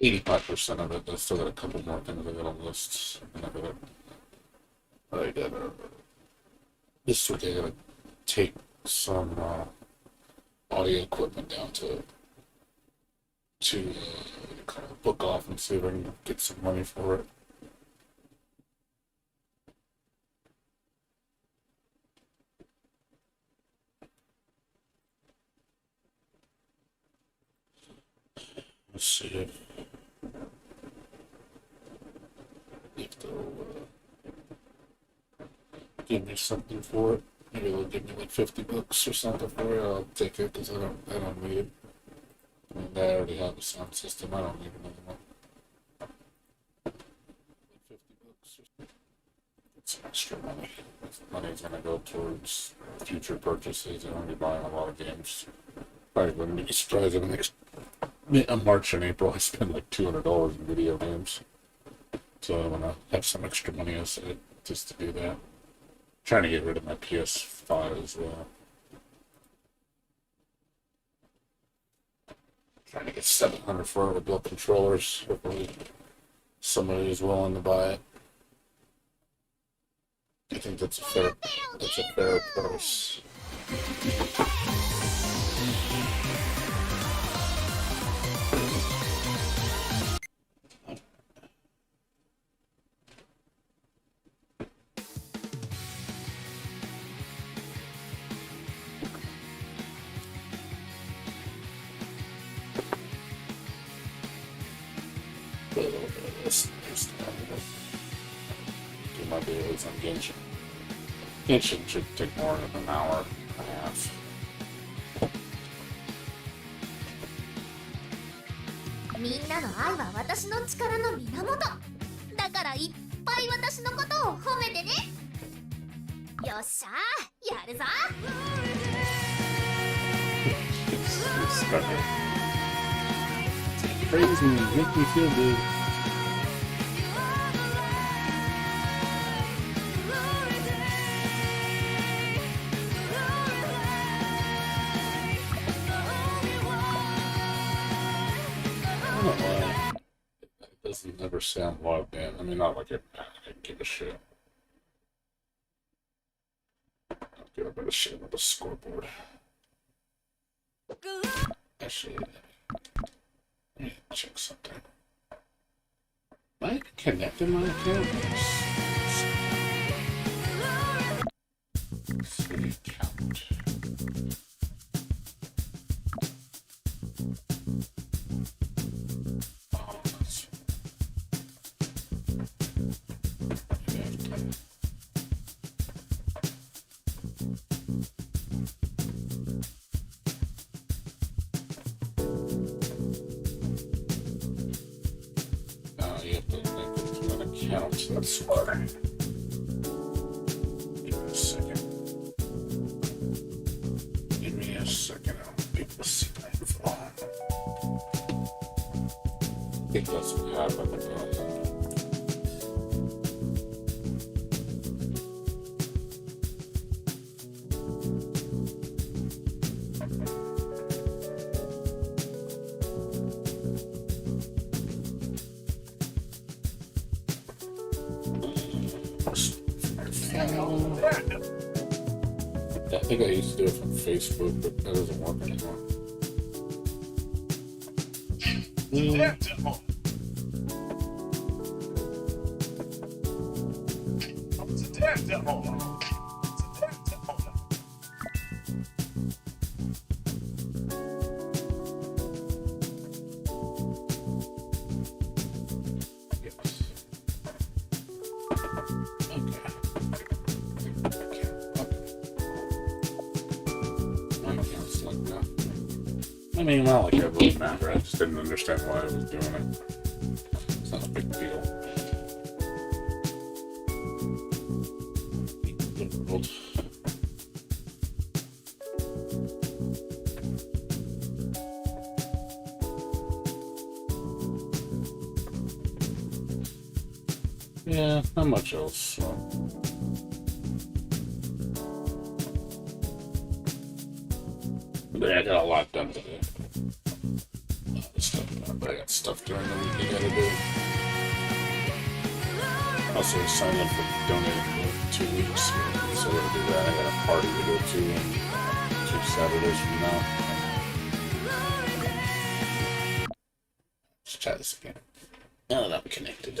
85% of it. I still got a couple more things I gotta list. And I gotta this week I gotta take some audio equipment down to kind of book off and see if I can get some money for it. Let's see if they'll give me something for it. Maybe they'll give me like $50 or something for it. I'll take it because I don't need it. I mean, I already have a sound system. I don't need another one. Like $50. It's extra money. This money's gonna go towards future purchases. I'm gonna be buying a lot of games. Probably wouldn't be surprised if in March and April I spend like $200 in video games. So I wanna have some extra money aside just to do that. Trying to get rid of my PS5 as well. Trying to get 700 for it with built controllers. Hopefully somebody is willing to buy it. I think that's a fair price. A little bit of this. Just do my dailies on Genshin. Genshin should take more than an hour and a half. みんなの愛は私の力の源だからいっぱい私のことを褒めてねよっしゃやるぞ Praise me, make me feel good. I don't know why. It doesn't never sound logged in. I mean, not like I give a shit. I don't give a bit of shit with the scoreboard. Actually, let me check something. Am I connecting my account? See account. Oh, that's... Maybe I have to... You have to link it to an account. That's why. Give me a second. Give me a second. I'll be able to see my info. I think that's what happened. I think I used to do it from Facebook, but that doesn't work anymore. I mean, not like it really matter. I just didn't understand why I was doing it. It's not a big deal. Yeah, not much else. So. But I got a lot done today. Stuff done, but got stuff during the week you gotta do. Also, sign up for donating for 2 weeks. So I gotta do that. I got a party to go to in 2 Saturdays from now. Let's try this again. Now that I'm connected.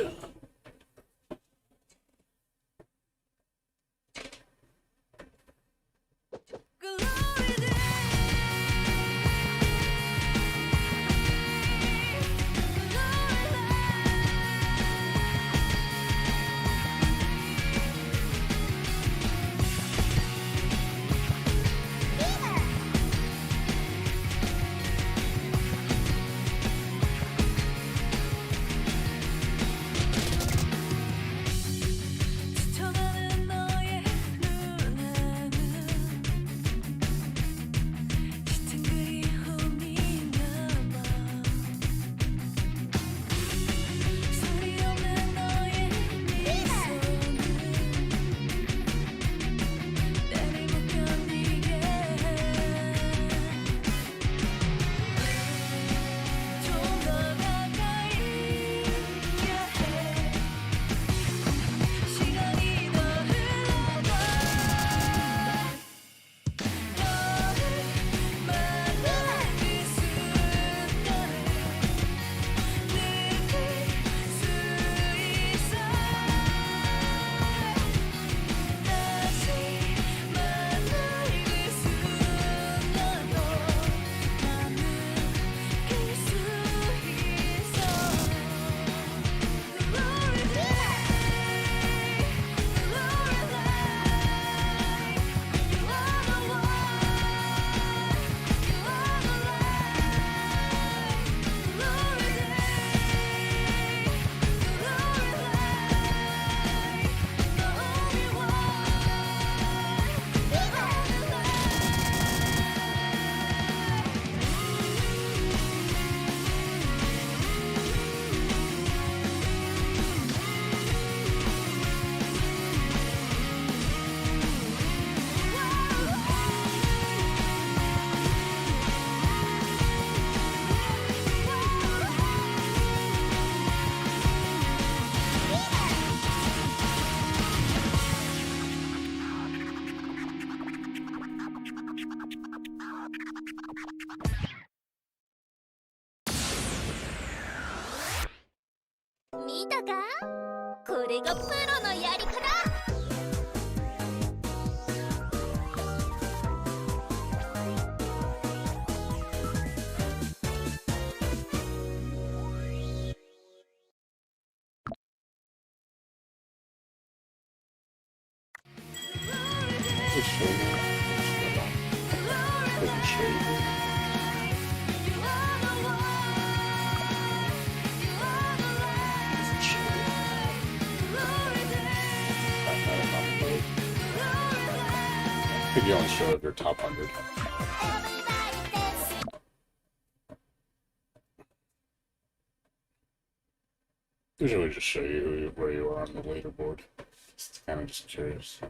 見たか？これがプロのやり方。Doesn't show you. Doesn't show you. I think you only show your top 100. Usually just show you where you are on the leaderboard. It's kind of just curious.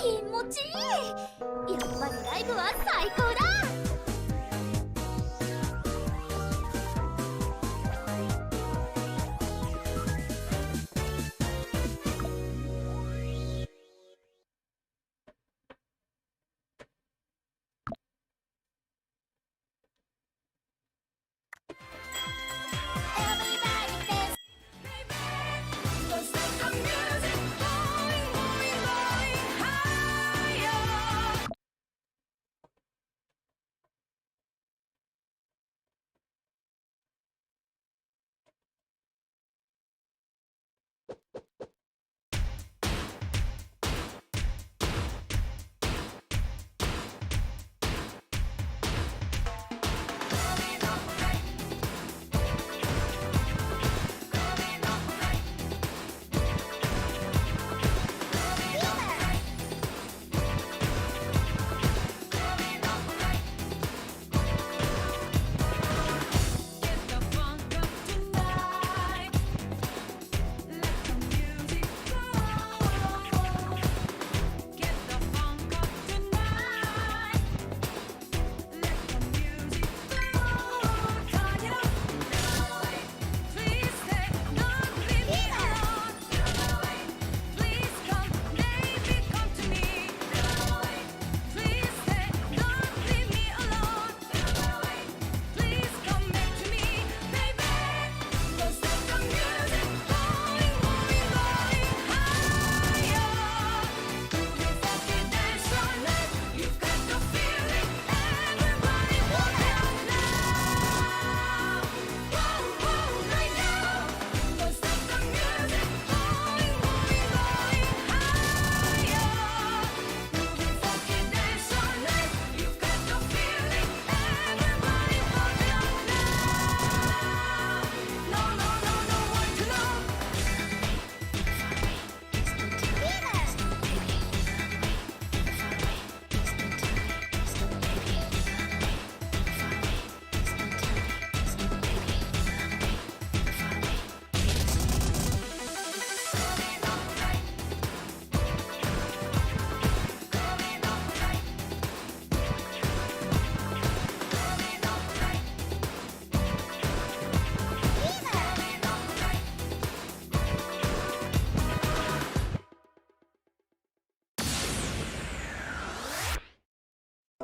気持ちいい。やっぱりライブは最高だ。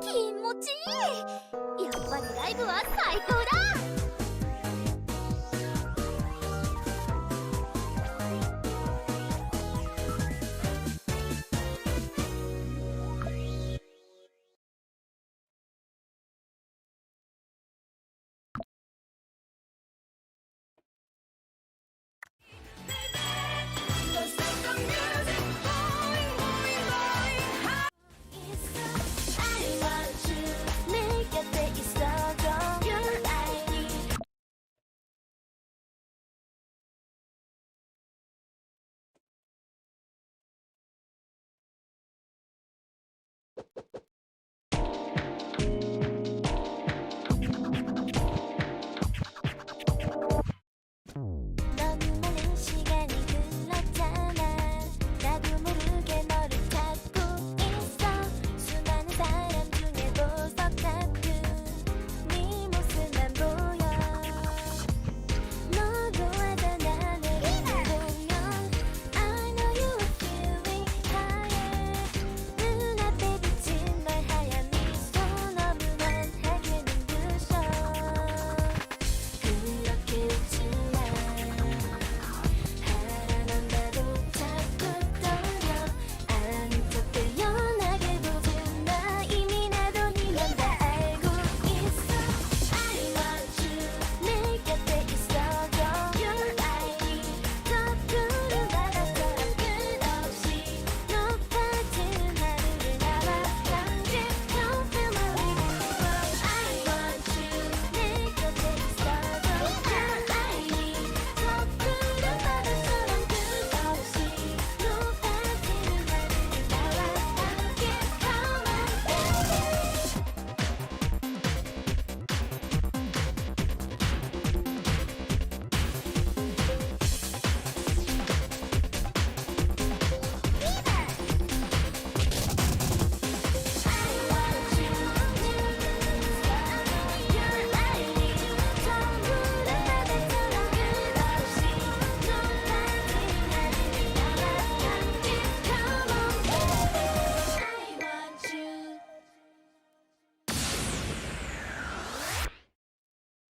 気持ちいい。やっぱりライブは最高だ。I want to make a taste of your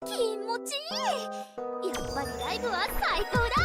気持ちいい。やっぱりライブは最高だ。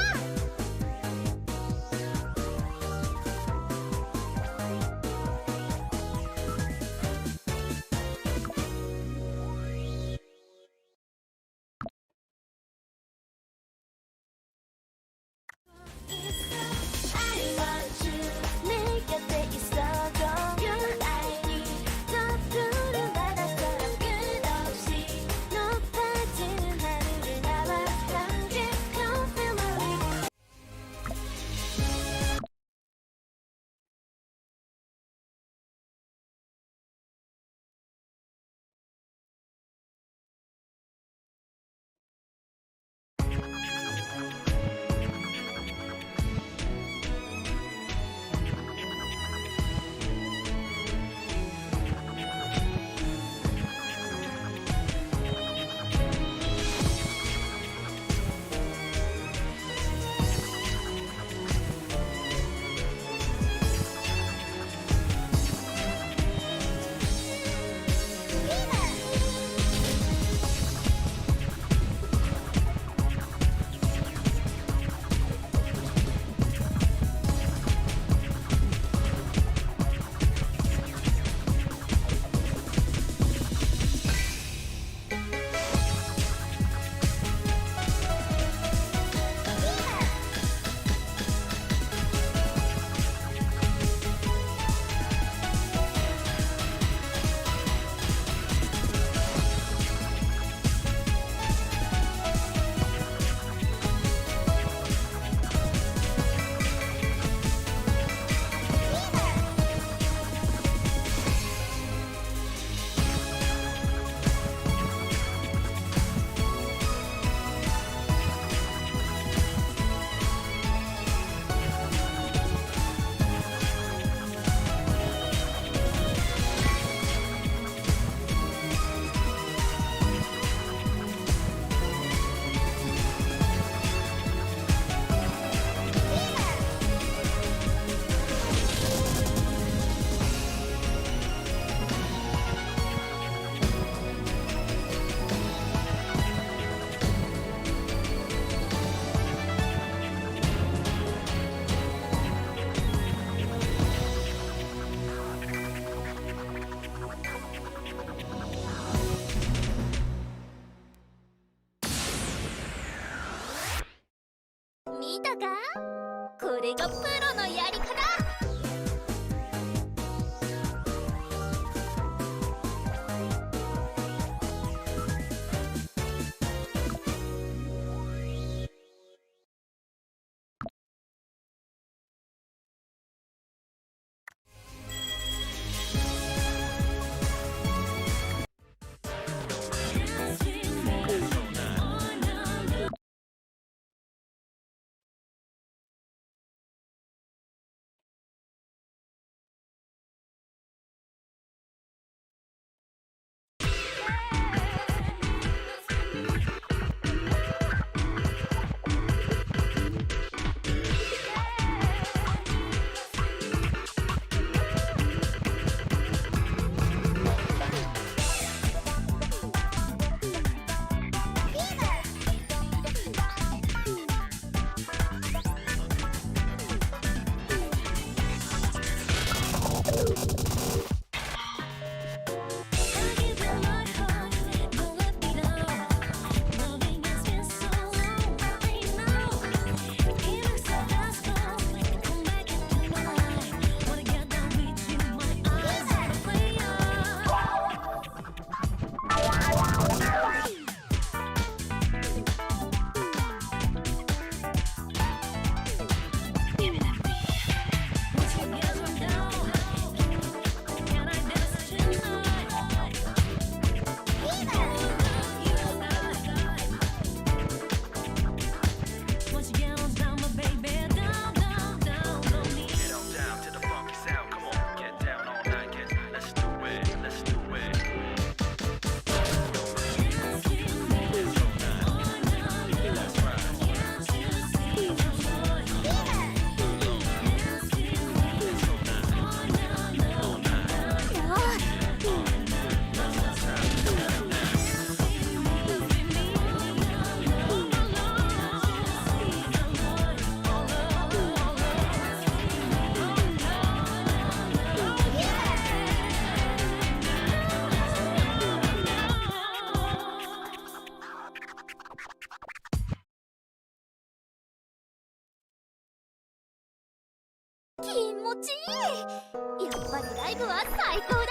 持ちいい。やっぱりライブは最高だ。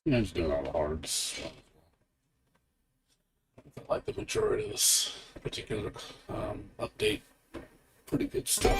Yeah, just doing all the hards. I like the majority of this particular update. Pretty good stuff.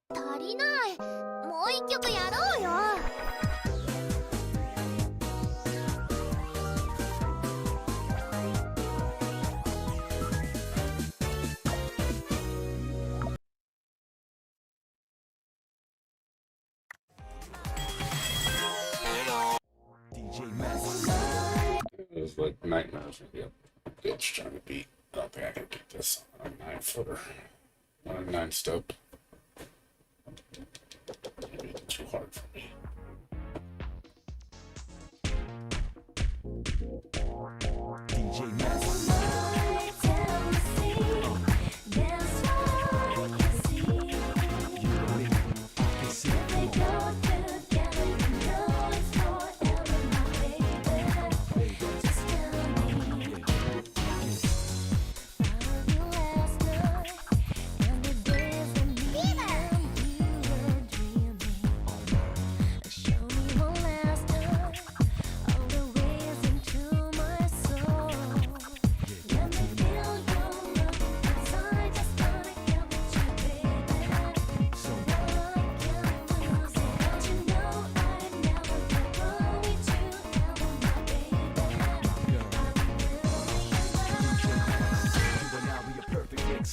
足りない。もう一曲やろうよ。It was like nightmares. Yep. Bitch trying to beat. I don't think I can beat this on a 9-footer. On a 9-step. Maybe it's too hard for me.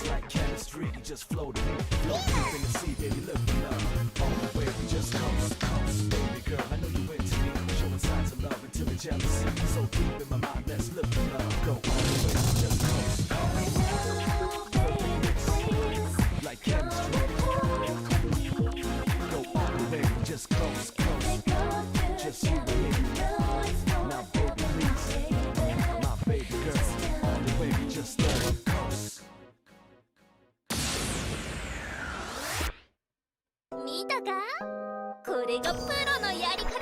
Like chemistry, just floating in deep in the sea, baby, look up. All the way, we just coast, coast. Baby girl, I know you into me. Showing signs of love until the jealousy. So deep in my mind, let's look up. Go all the way, we just coast, coast. Like chemistry. Go all the way, we just coast, coast. Just you and me. Now, baby, please. My baby girl, all the way, we just coast. 見たか？これがプロのやり方。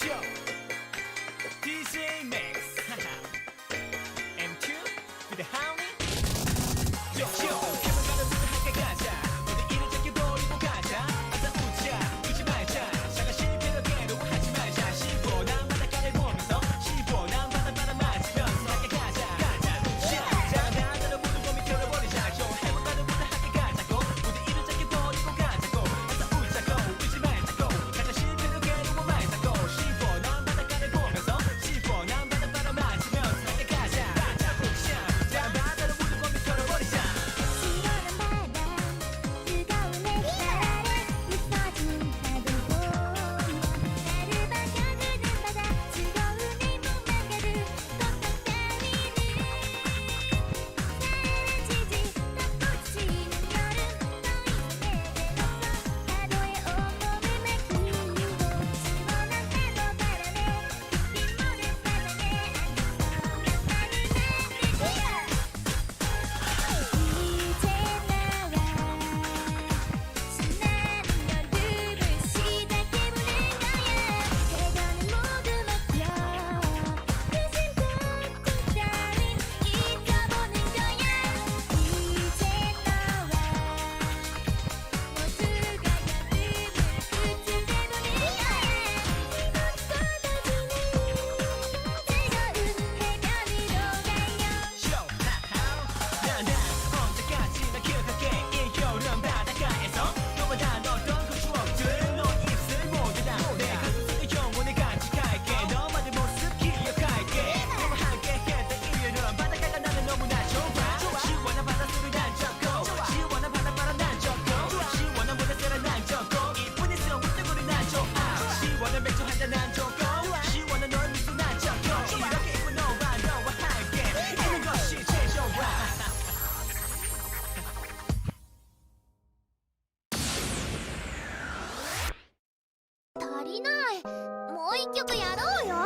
Yo, DJ Mix. M2 with the honey. Yo, 개방가는 무대 함께 가자. 모두 이를 잡게 버리고 가자. 아자 웃자, 웃지 말자. 샤가 실패로 괴로워하지 말자. 시원한 바닷가를 보면서 시원한 바닷바람 맞으면서 함께 가자. 웃자, 장난으로 모든 고민 털어버리자. 좀 행복하는 무대 함께 가자고. 모두 이를 잡게 버리고 가자고. 아자 웃자고, 웃지 말자고. 가자 실패로 괴로워 말자고. 시원한 바닷가를 보면서 시원한 바닷바람 맞으면서 함께 가자. 웃자, 장난으로 모든 고민 털어버리자. 언제까지나 기억할게 이 겨울은 바닷가에서 너보다 어떤 그 추억들 너의 입술 모두 다내 가슴속에 영원히 간직할게 너만의 모습 기억할게 너와 함께 했던 일요일은 바닷가가 나는 너무나 좋아 시원한 바닷소리 난 좋고 시원한 바닷바람 난 좋고 시원한 모래새라 난 좋고 이쁜 이스러운 뜨거리 난 좋아 시원한 맥주 한잔 난 좋고 시원한 너의 미소 난 좋고 이렇게 이쁜 너와 함께 있는 것이 제일 좋아 足りないもう一曲やろうよ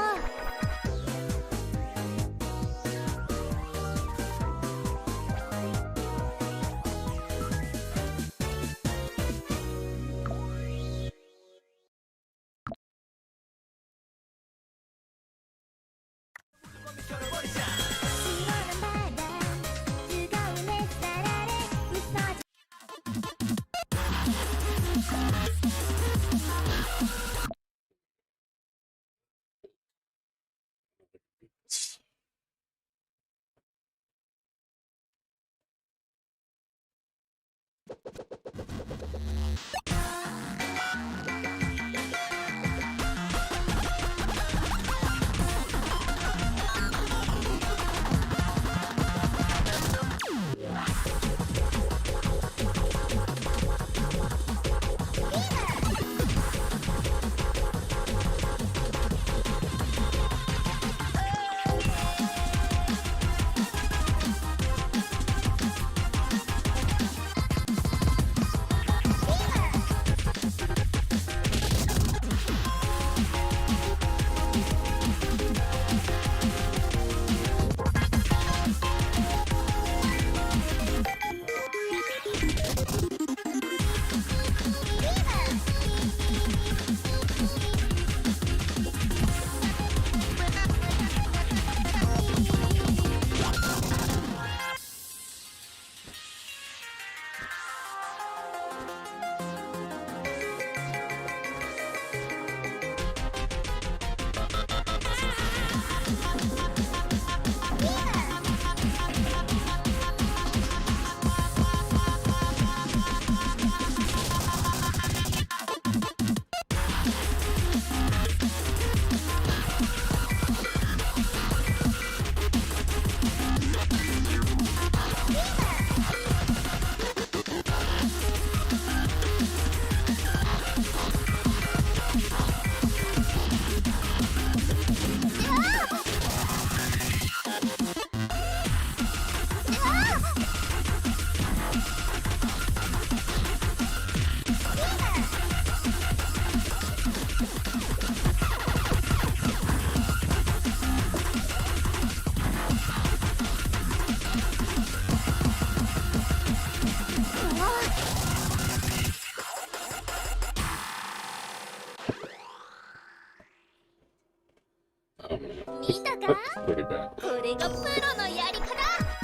見たか？ That's pretty bad. これがプロのやり方。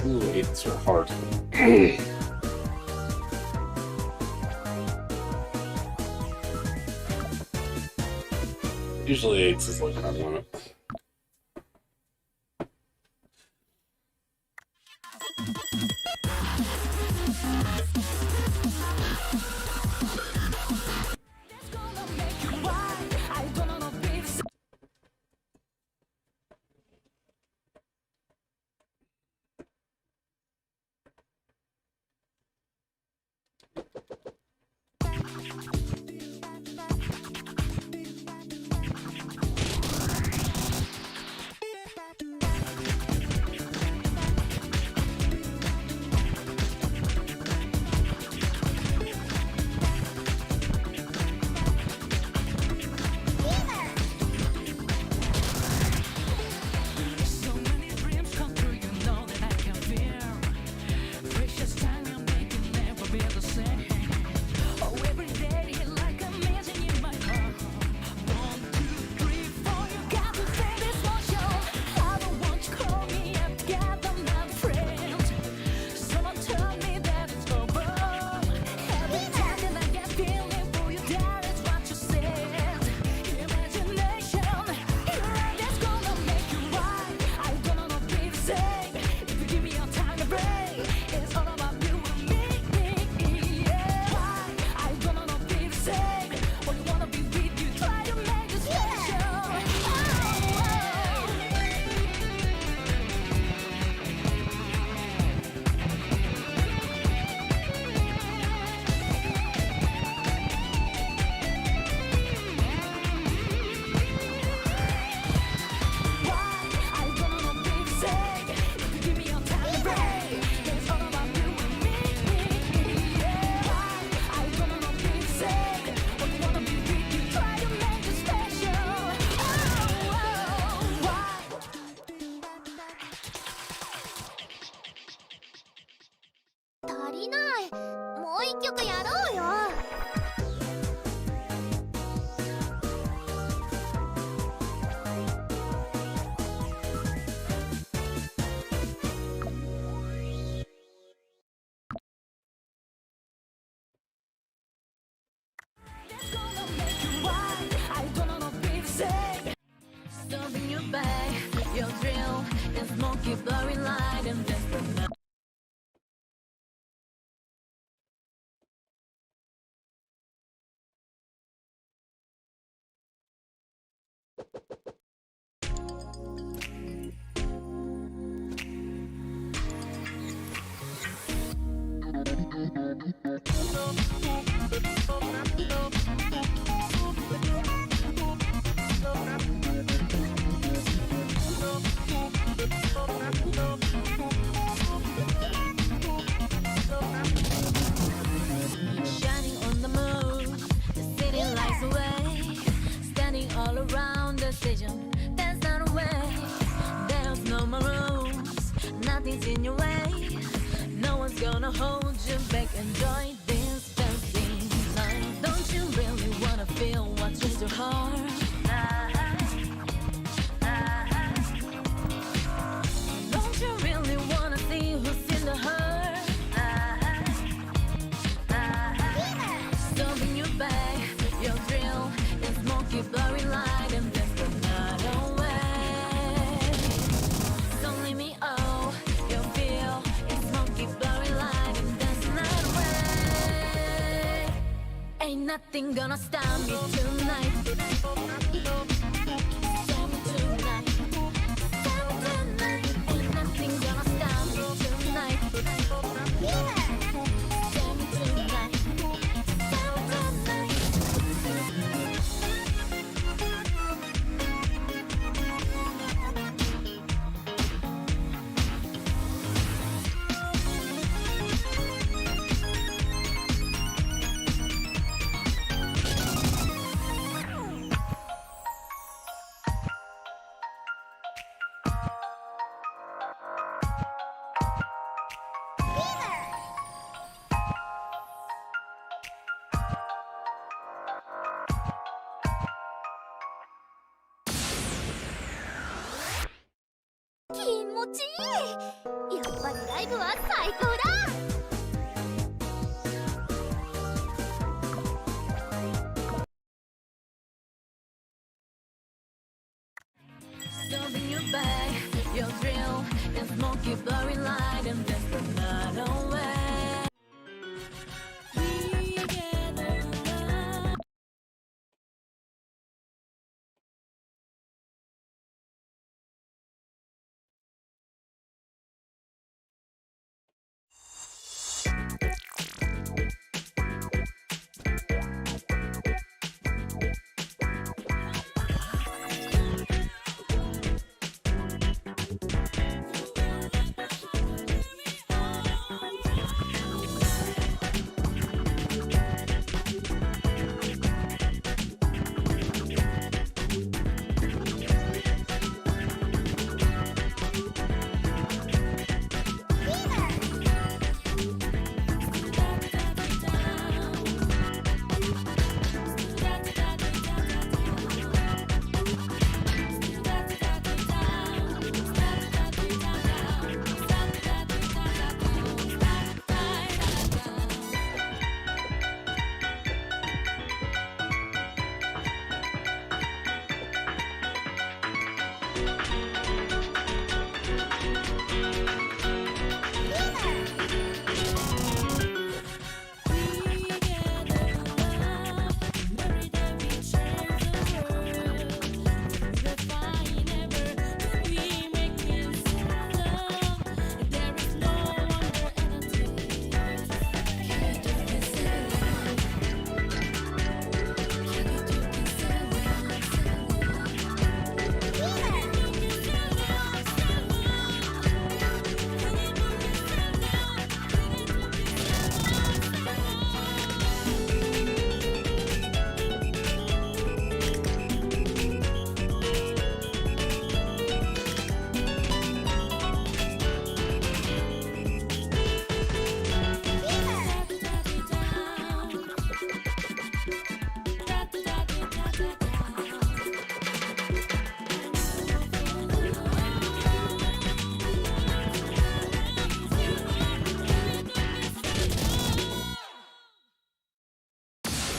Ooh, 8s are hard. Usually 8s is like my limit. So many dreams come true, you know that I can feel. Precious time you're making never be the same. Oh, every day like a magic in my heart. 1, 2, 3, 4, you got to say this for sure. I don't want you to call me up together, my friend. Someone told me that it's over. Every time that I get feeling for you, that is what you said. Imagination, your love is gonna make you right. I don't wanna be the same. If you give me your time to break, it's all about you and me. Yeah, why? I don't wanna be the same. Only wanna be with you, try to make it special. Why? I don't wanna be the same. If you give me your time to break, it's all about you and me. Yeah, why? I don't wanna be the same. Only wanna be with you, try to make it special. Why? 足りない。もう一曲やろうよ。That's gonna make you why I don't wanna be the same. Stomping your back, your drill, and smoky blurry light and desperate night. Shining on the moon, the city lights away. Standing all around the station, dance not away. There's no more rules, nothing's in your way. No one's gonna hold you back. Enjoy this dancing night. Don't you really wanna feel what's in your heart? Don't you really wanna see who's in the heart? Stomping your back, your drill, and smoky blurry light and that's the night away. So leave me all you feel, it's smoky blurry light and that's the night away. Ain't nothing gonna stop me tonight. Stop me tonight. Stop me tonight. Ain't nothing gonna stop me tonight. Stop me tonight. ちいい。やっぱりライブは最高だ。Something your bag, your drill, and smoky blurry light, and that's another way. We together love.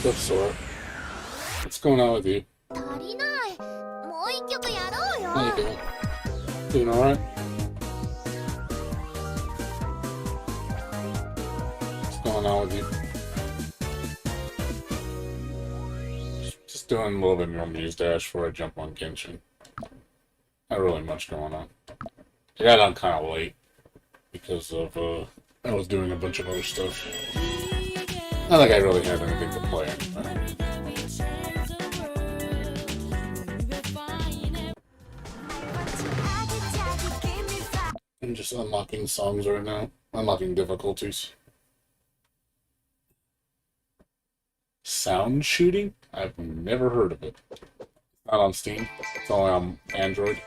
Good sort. What's going on with you? 足りない。もう一曲やろうよ。 How you doing? Doing alright? What's going on with you? Just doing a little bit more Muse Dash before I jump on Genshin. Not really much going on. I got on kind of late because of I was doing a bunch of other stuff. Not like I really had anything to play. I'm just unlocking songs right now. Unlocking difficulties. Sound shooting? I've never heard of it. Not on Steam. It's only on Android.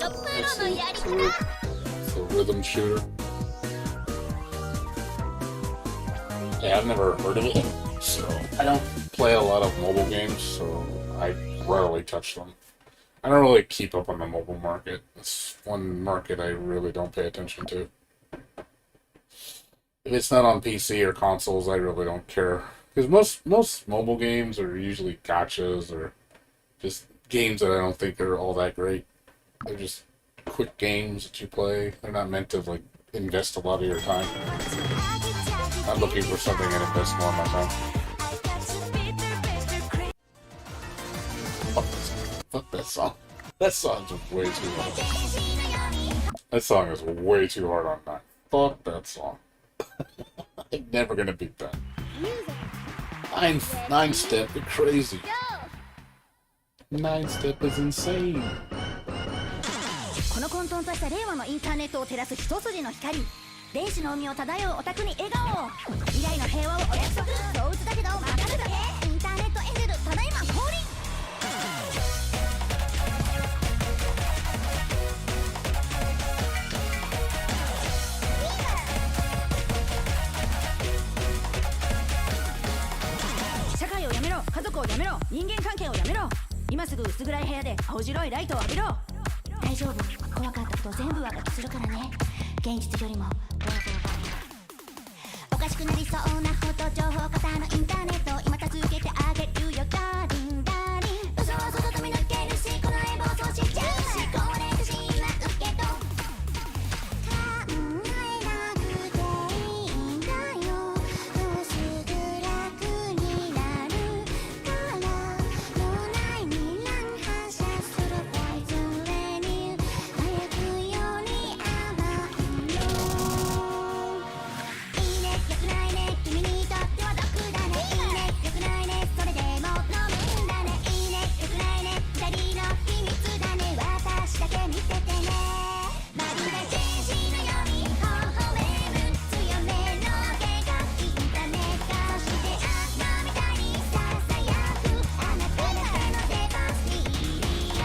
とプロのやり It's a rhythm shooter. Yeah, I've never heard of it, so I don't play a lot of mobile games, so I rarely touch them. I don't really keep up on the mobile market. It's one market I really don't pay attention to. If it's not on PC or consoles, I really don't care. Because most mobile games are usually gotchas or just games that I don't think are all that great. They're just quick games that you play. They're not meant to like invest a lot of your time. I'm looking for something and invest more of my time. Fuck that song. That song's way too hard. That song is way too hard on 9. Fuck that song. I'm never gonna beat that. Nine step, you're crazy. 9 step is insane. この混沌とした令和のインターネットを照らす一筋の光、電子の海を漂うオタクに笑顔を、未来の平和をお約束、そう打つだけど任せとけ、インターネットエンジェルただいま降臨。社会をやめろ、家族をやめろ、人間関係をやめろ、今すぐ薄暗い部屋で青白いライトを浴びろ。大丈夫、怖かったこと全部上書きするからね。現実よりもおかしくなりそうなほど情報型のインターネットを今助けてあげるよダーリンダーリン。嘘は外飛び抜けるしこの絵暴走しちゃうし壊れてしまうけど考えなくていいんだよ。薄く楽になるから脳内に乱反射するポイズンレニュー麻薬より甘いの。いいね良くないね君にとっては毒だね。いいね良くないねそれでも飲むんだね。いいね良くないね二人の秘密だね。私だけ見ててね。まるで天使のように微笑む強めの計画インターネットそして悪魔みたいにささやくあなただけのデパスティリア。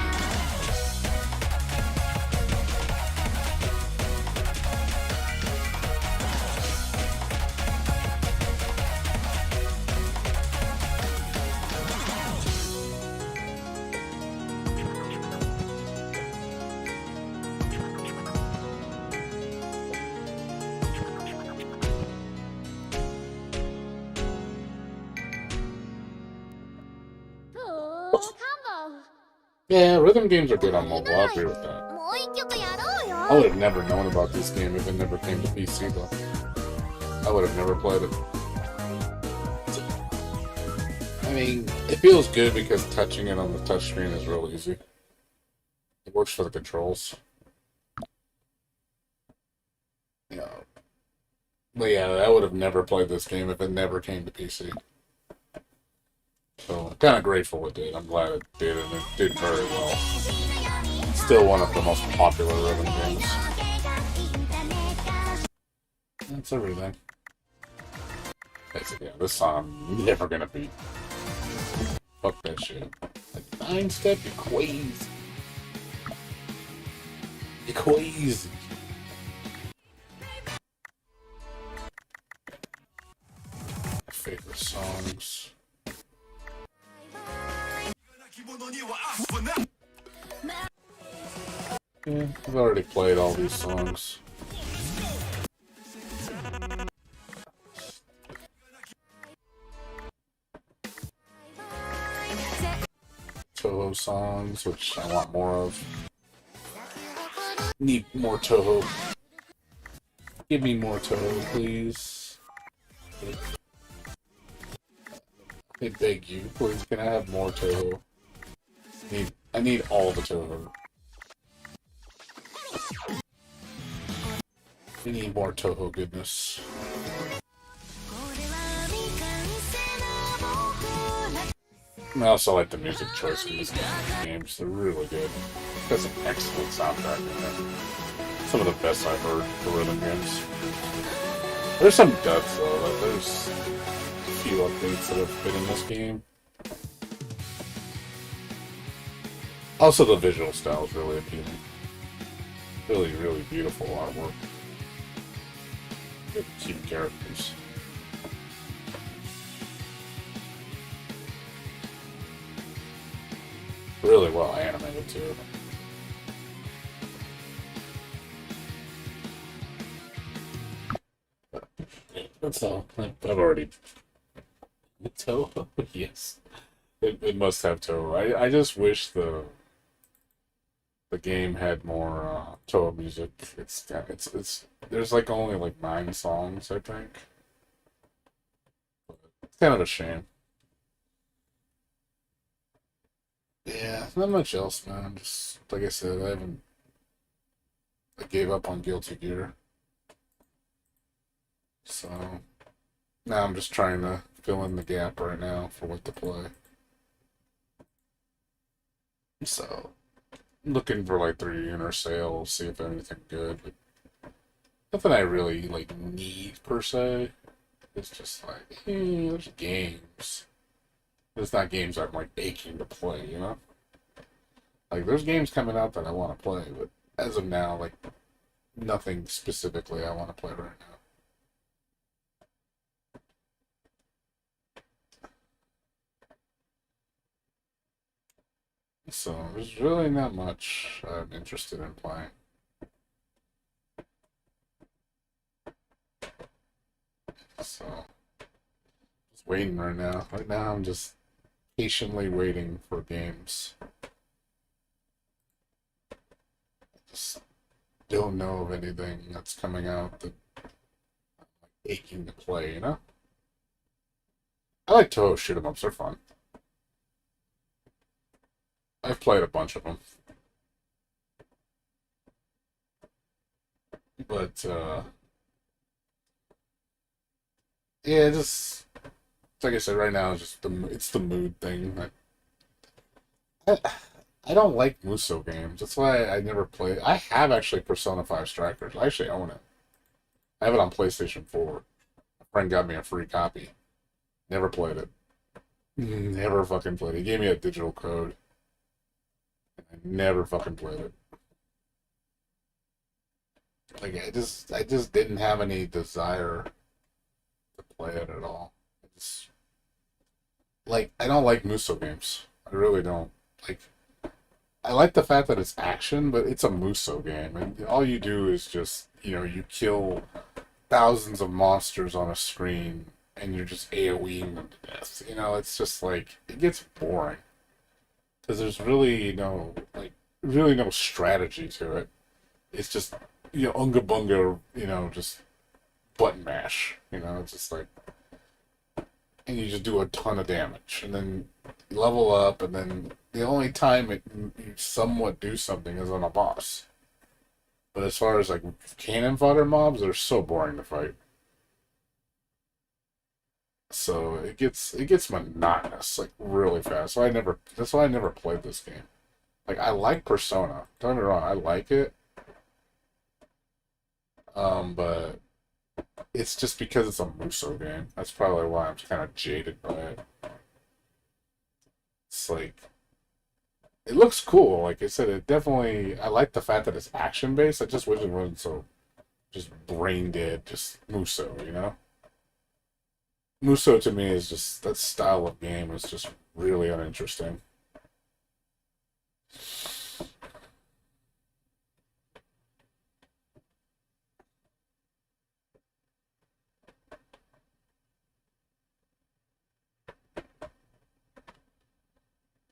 Yeah, rhythm games are good on mobile. I agree with that. もう一曲やろうよ。 I would have never known about this game if it never came to PC, though. I would have never played it. I mean, it feels good because touching it on the touchscreen is real easy. It works for the controls. Yeah. But yeah, I would have never played this game if it never came to PC. So, I'm kind of grateful it did. I'm glad it did, and it did very well. Still one of the most popular rhythm games. That's everything. Basically, yeah, this song I'm never gonna beat. Fuck that shit. Like 9 step, you're crazy. You're crazy. My favorite songs. Yeah, I've already played all these songs. Toho songs, which I want more of. Need more Toho. Give me more Toho, please. I beg you, please, can I have more Toho? I need all the Toho. We need more Toho goodness. I also like the music choice in these games. They're really good. That's an excellent soundtrack in there. Some of the best I've heard for rhythm games. There's some duds though. There's a few updates that have been in this game. Also, the visual style is really appealing. Really, really beautiful artwork. Good, cute characters. Really well animated too. That's all. I've already. Toho? Yes. It must have Toho. I just wish the game had more Toho music. It's there's like only like 9 songs, I think. It's kind of a shame. Yeah, not much else, man. Just like I said, I gave up on Guilty Gear. So now I'm just trying to fill in the gap right now for what to play. So looking for like the reunion sales, see if anything good. But nothing I really like need per se. It's just like, there's games. It's not games I'm like aching to play, you know? Like there's games coming out that I want to play, but as of now, like nothing specifically I want to play right now. So there's really not much I'm interested in playing. So just waiting right now. Right now I'm just patiently waiting for games. Just don't know of anything that's coming out that I'm like aching to play, you know? I like Toho shoot 'em ups, they're fun. I've played a bunch of them. But yeah, just like I said, right now it's just it's the mood thing. I, I don't like Muso games. That's why I never play. I have actually Persona 5 Strikers. I actually own it. I have it on PlayStation 4. A friend got me a free copy. Never played it. Never fucking played it. He gave me a digital code. I never fucking played it. Like I just didn't have any desire to play it at all. It's like I don't like Muso games. I really don't. Like I like the fact that it's action, but it's a Muso game, and all you do is just you kill thousands of monsters on a screen, and you're just AOEing them to death. It's just like it gets boring because there's really really no strategy to it. It's just unga bunga, just button mash. It's just like, and you just do a ton of damage, and then you level up, and then the only time you somewhat do something is on a boss. But as far as like cannon fodder mobs, they're so boring to fight. So it gets monotonous like really fast. That's why I never played this game. Like I like Persona. Don't get me wrong, I like it. But it's just because it's a Muso game. That's probably why I'm kind of jaded by it. It's like it looks cool. Like I said, I like the fact that it's action based. I just wish it wasn't so just brain dead, just Muso. Muso to me is just that style of game is just really uninteresting.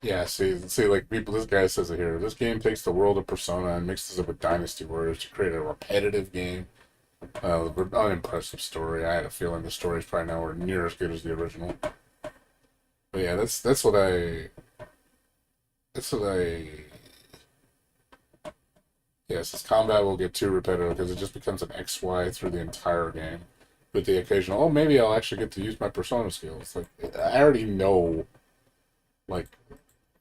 Yeah, see, like people, this guy says it here. This game takes the world of Persona and mixes it with Dynasty Warriors to create a repetitive game. Unimpressive story. I had a feeling the story's probably nowhere near as good as the original. But yeah, that's what I. Yes, this combat will get too repetitive because it just becomes an XY through the entire game. With the occasional, oh, maybe I'll actually get to use my Persona skills. Like I already know, like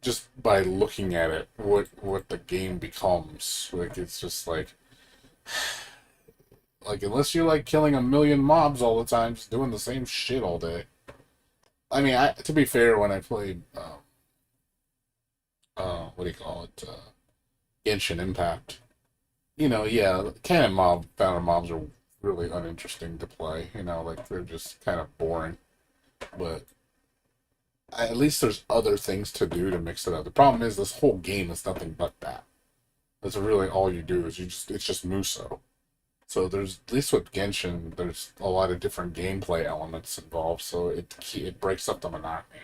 just by looking at it, what the game becomes. Like it's just like unless you're like killing a million mobs all the time, just doing the same shit all day. I mean, to be fair, when I played, what do you call it, Genshin Impact, Yeah, cannon mob founder mobs are really uninteresting to play. Like they're just kind of boring. But at least there's other things to do to mix it up. The problem is this whole game is nothing but that. That's really all you do is it's just Muso. So there's at least with Genshin, there's a lot of different gameplay elements involved, so it breaks up the monotony.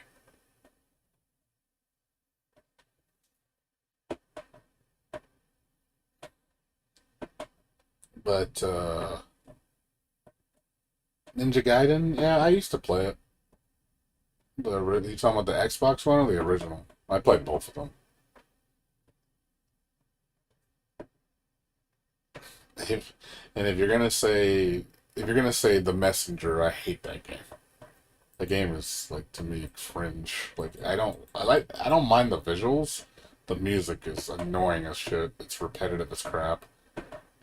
But Ninja Gaiden, yeah, I used to play it. You talking about the Xbox one or the original? I played both of them. If, and if you're gonna say The Messenger, I hate that game. The game is like to me cringe. Like I don't mind the visuals. The music is annoying as shit. It's repetitive as crap.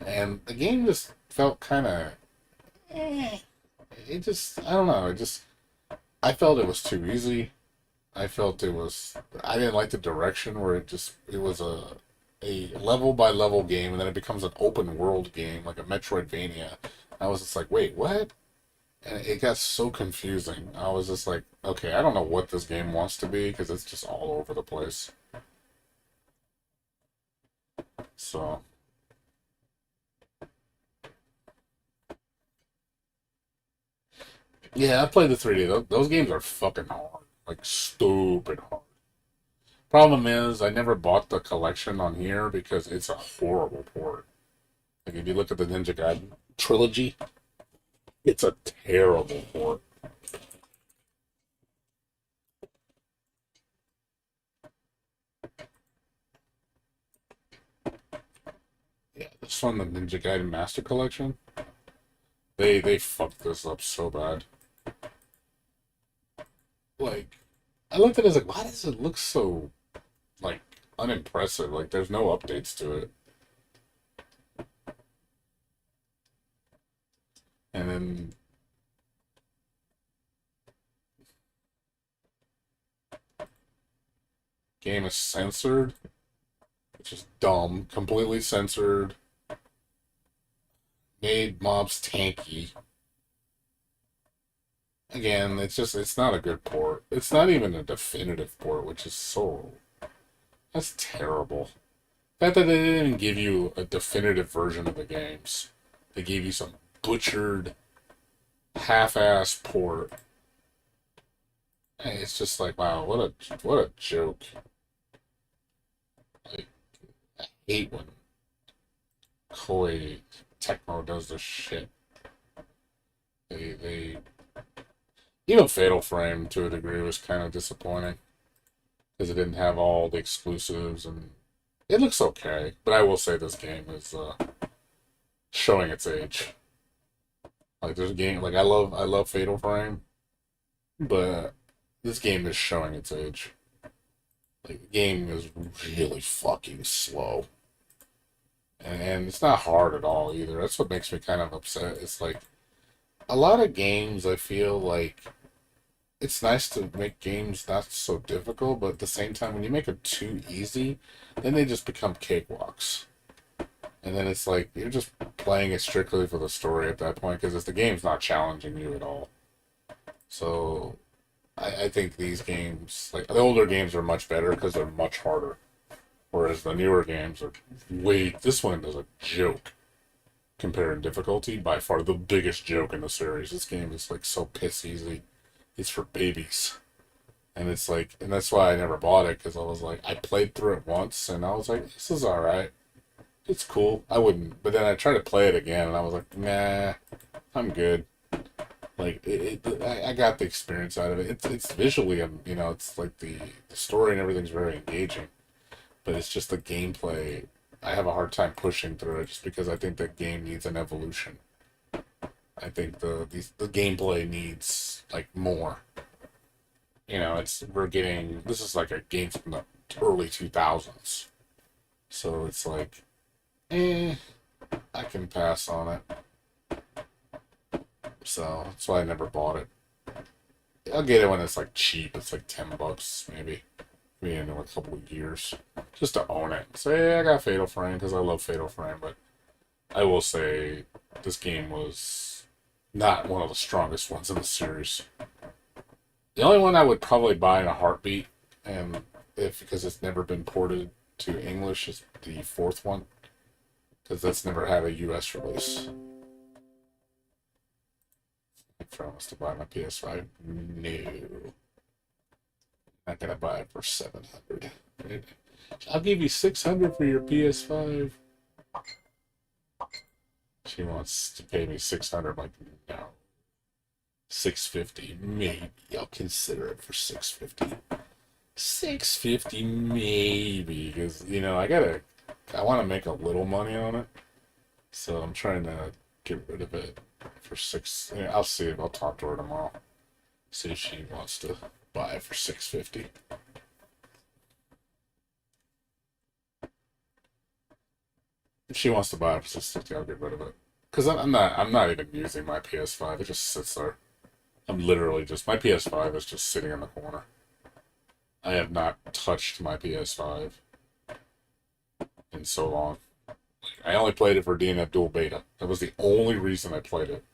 And the game just felt kind of I don't know. I felt it was too easy. I didn't like the direction where it was a level by level game and then it becomes an open world game like a Metroidvania. I was just like, wait, what? And it got so confusing. I was just like, okay, I don't know what this game wants to be because it's just all over the place. So, yeah, I played the 3D. Those games are fucking hard. Like, stupid hard. Problem is, I never bought the collection on here because it's a horrible port. Like, if you look at the Ninja Gaiden trilogy, it's a terrible port. Yeah, this one, the Ninja Gaiden Master Collection, they fucked this up so bad. Like, I looked at it as like, why does it look so like unimpressive? Like, there's no updates to it. And then game is censored, which is dumb. Completely censored. Made mobs tanky. Again, it's not a good port. It's not even a definitive port, which is that's terrible. The fact that they didn't even give you a definitive version of the games. They gave you some butchered, half-ass port. And it's just like, wow, what a joke. Like, I hate when Koei Tecmo does this shit. They even Fatal Frame to a degree was kind of disappointing because it didn't have all the exclusives and it looks okay. But I will say this game is showing its age. Like there's a game like I love Fatal Frame, but this game is showing its age. Like the game is really fucking slow. And it's not hard at all either. That's what makes me kind of upset. It's like a lot of games I feel like it's nice to make games not so difficult, but at the same time when you make them too easy, then they just become cakewalks. And then it's like you're just playing it strictly for the story at that point because the game's not challenging you at all. So I think these games, like the older games, are much better because they're much harder. Whereas the newer games are this one is a joke compared in difficulty. By far the biggest joke in the series. This game is like so piss easy. It's for babies. And it's like, and that's why I never bought it because I was like, I played through it once and I was like, this is alright. It's cool. I wouldn't, but then I tried to play it again and I was like, nah, I'm good. Like I got the experience out of it. It's visually, it's like the story and everything's very engaging, but it's just the gameplay. I have a hard time pushing through it just because I think the game needs an evolution. I think the gameplay needs like more. This is like a game from the early 2000s, so it's like, I can pass on it. So that's why I never bought it. I'll get it when it's like cheap. It's like $10 maybe in a couple of years, just to own it. Say, I got Fatal Frame because I love Fatal Frame, but I will say this game was not one of the strongest ones in the series. The only one I would probably buy in a heartbeat, and if because it's never been ported to English, is the fourth one, because that's never had a U.S. release. I promise to buy my PS5. No, not gonna buy it for $700. I'll give you $600 for your PS5. She wants to pay me $600. I'm like, no. $650, maybe. I'll consider it for $650. $650, maybe, because I want to make a little money on it, so I'm trying to get rid of it for six. I'll see if I'll talk to her tomorrow. See if she wants to buy it for $650. If she wants to buy it for $650, I'll get rid of it. Because I'm not even using my PS5. It just sits there. I'm literally just, my PS5 is just sitting in the corner. I have not touched my PS5 in so long. I only played it for DNF Dual Beta. That was the only reason I played it.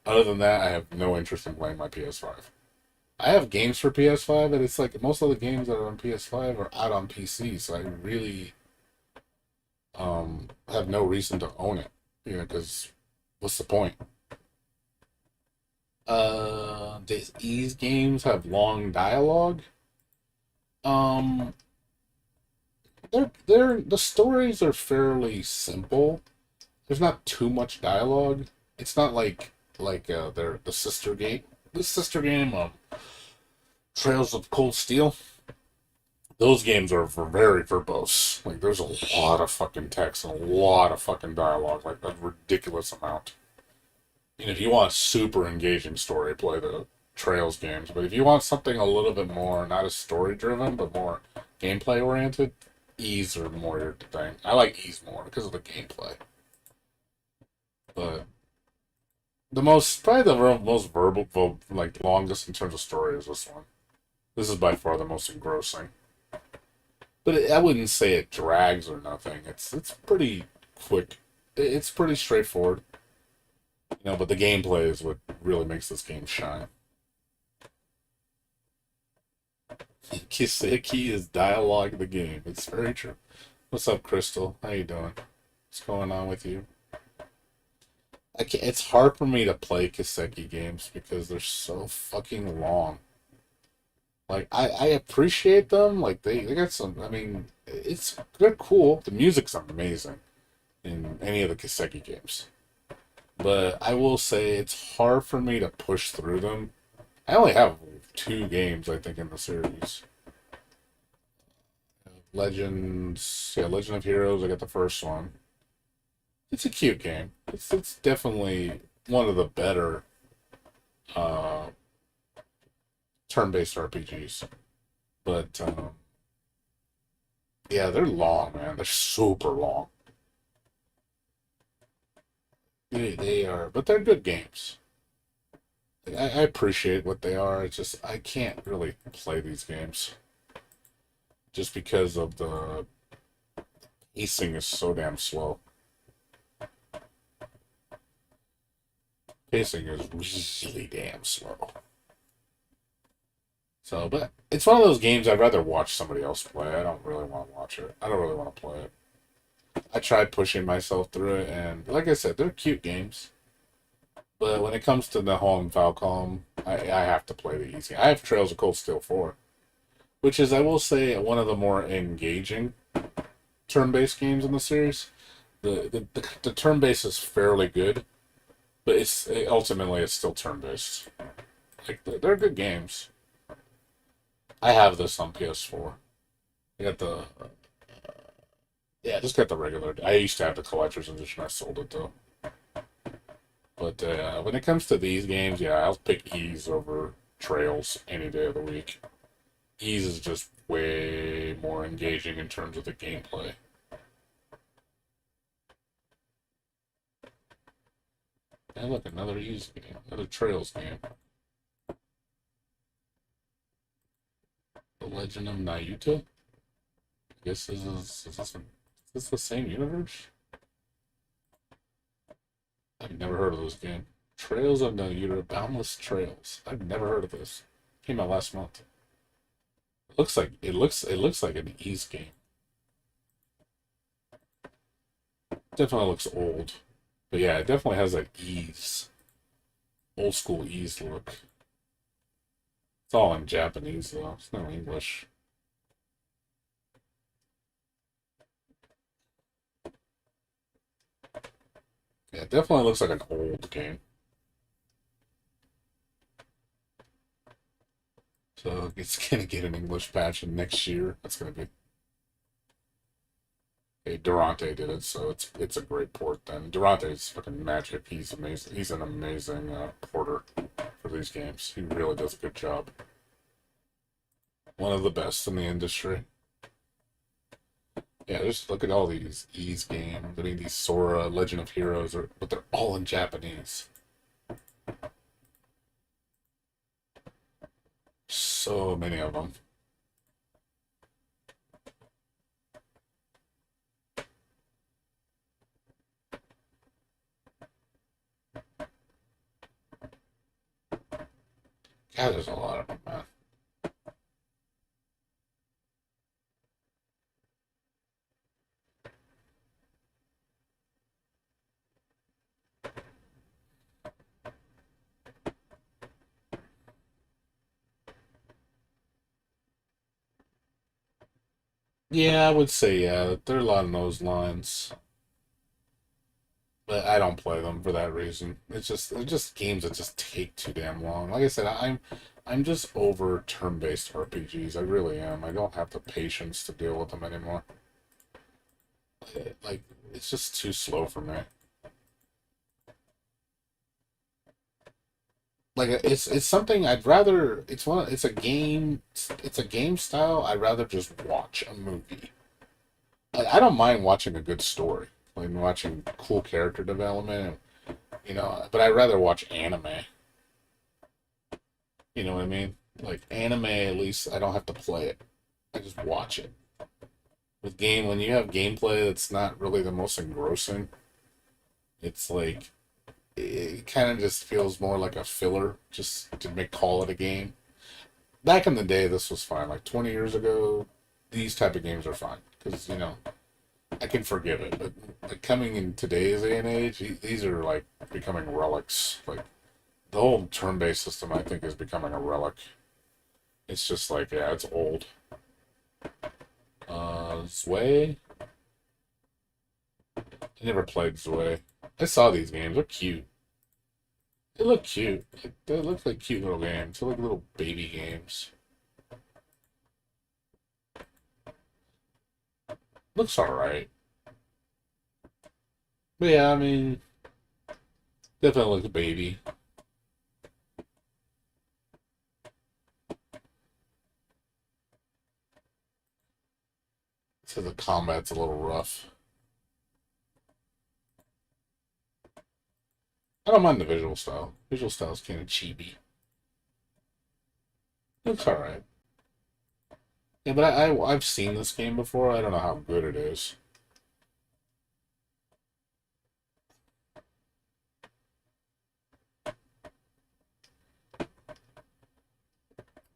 Other than that, I have no interest in playing my PS5. I have games for PS5, but it's like most of the games that are on PS5 are out on PC, so I really have no reason to own it. Because what's the point? These games have long dialogue. The stories are fairly simple. There's not too much dialogue. It's not like the sister game. The sister game, Trails of Cold Steel. Those games are very verbose. Like, there's a lot of fucking text and a lot of fucking dialogue, like a ridiculous amount. If you want a super engaging story, play the Trails games. But if you want something a little bit more, not as story driven, but more gameplay oriented, E's are more your thing. I like E's more because of the gameplay. But probably the most verbal, like longest in terms of story is this one. This is by far the most engrossing. But I wouldn't say it drags or nothing. It's pretty quick. It's pretty straightforward. But the gameplay is what really makes this game shine. Kiseki is dialogue of the game. It's very true. What's up, Crystal? How you doing? What's going on with you? It's hard for me to play Kiseki games because they're so fucking long. Like, I appreciate them. Like, they got some, they're cool. The music's amazing in any of the Kiseki games. But I will say it's hard for me to push through them. I only have 2 games, I think, in the series. Legend of Heroes, I got the first one. It's a cute game. It's definitely one of the better turn-based RPGs. But, yeah, they're long, man. They're super long. They are, but they're good games. I appreciate what they are. It's just, I can't really play these games. Just because of the pacing is so damn slow. Pacing is really damn slow. So, but it's one of those games I'd rather watch somebody else play. I don't really want to watch it. I don't really want to play it. I tried pushing myself through it, and like I said, they're cute games. But when it comes to the Home Falcom, I have to play the easy. I have Trails of Cold Steel 4, which is, I will say, one of the more engaging turn-based games in the series. The turn-based is fairly good, but ultimately it's still turn-based. Like, they're good games. I have this on PS4. I got the... Yeah, I just got the regular. I used to have the collector's edition. I sold it, though. But when it comes to these games, yeah, I'll pick Ease over Trails any day of the week. Ease is just way more engaging in terms of the gameplay. And look, another Ease game, another Trails game. The Legend of Nayuta? I guess is this the same universe? I've never heard of this game. Trails of No Uter, Boundless Trails. I've never heard of this. Came out last month. It looks like an ease game. Definitely looks old. But yeah, it definitely has like ease. Old school ease look. It's all in Japanese though. It's no English. Yeah, it definitely looks like an old game. So it's gonna get an English patch in next year. That's gonna be. Hey, Durante did it, so it's a great port. Then Durante's fucking magic. He's amazing. He's an amazing porter for these games. He really does a good job. One of the best in the industry. Yeah, just look at all these Ease games. I mean, these Sora, Legend of Heroes, but they're all in Japanese. So many of them. God, there's a lot of them, man. Yeah, I would say yeah. There are a lot of those lines, but I don't play them for that reason. It's just games that just take too damn long. Like I said, I'm just over turn-based RPGs. I really am. I don't have the patience to deal with them anymore. Like it's just too slow for me. Like it's something I'd rather. It's a game style. I'd rather just watch a movie. Like, I don't mind watching a good story, like watching cool character development, but I'd rather watch anime. You know what I mean? Like anime, at least I don't have to play it. I just watch it. With game, when you have gameplay that's not really the most engrossing, it's like it kind of just feels more like a filler, just to make call it a game. Back in the day, this was fine. Like 20 years ago, these type of games are fine because I can forgive it. But like coming in today's day and age, these are like becoming relics. Like the whole turn-based system, I think, is becoming a relic. It's just like yeah, it's old. Zwei. I never played Zwei. I saw these games. They're cute. They look cute. They look like cute little games. They look like little baby games. Looks alright. But yeah, I mean, definitely looks baby. So the combat's a little rough. I don't mind the visual style. Visual style is kind of chibi. Looks alright. Yeah, but I've seen this game before. I don't know how good it is.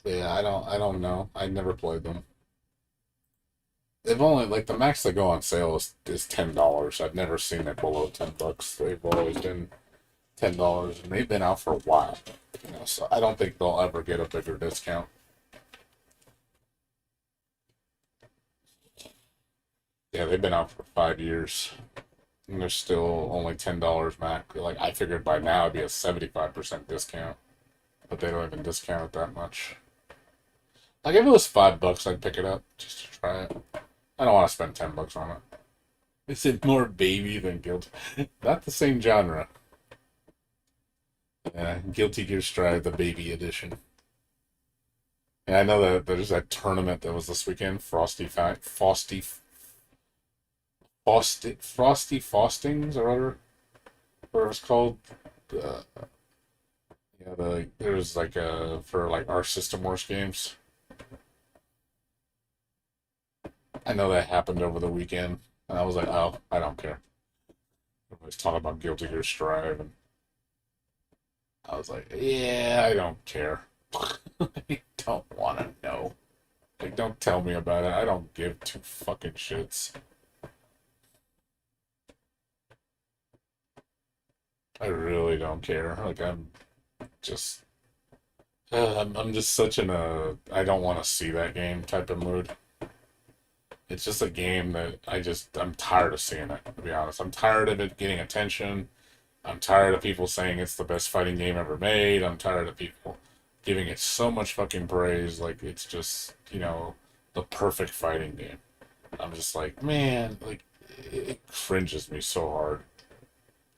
Yeah, I don't know. I never played them. They've only like the max they go on sale is $10. I've never seen it below $10. They've always been $10, and they've been out for a while. So I don't think they'll ever get a bigger discount. Yeah, they've been out for 5 years, and they're still only $10 max. Like I figured by now it'd be a 75% discount, but they don't even discount it that much. Like if it was $5, I'd pick it up just to try it. I don't want to spend $10 on it. Is it more baby than guilt? Not the same genre. Yeah, Guilty Gear Strive, the baby edition. And I know that there's that tournament that was this weekend, Frosty Faustings or whatever it's called. Uh, yeah, there's like for like our System Wars games. I know that happened over the weekend, and I was like, oh, I don't care. was talking about Guilty Gear Strive, and I was like, yeah, I don't care. I don't want to know. Like, don't tell me about it. I don't give two fucking shits. I really don't care. Like, I'm just, I'm just such in a I don't want to see that game type of mood. It's just a game that I'm tired of seeing it, to be honest. I'm tired of it getting attention. I'm tired of people saying it's the best fighting game ever made. I'm tired of people giving it so much fucking praise. Like, it's just, the perfect fighting game. I'm just like, man, like, it cringes me so hard.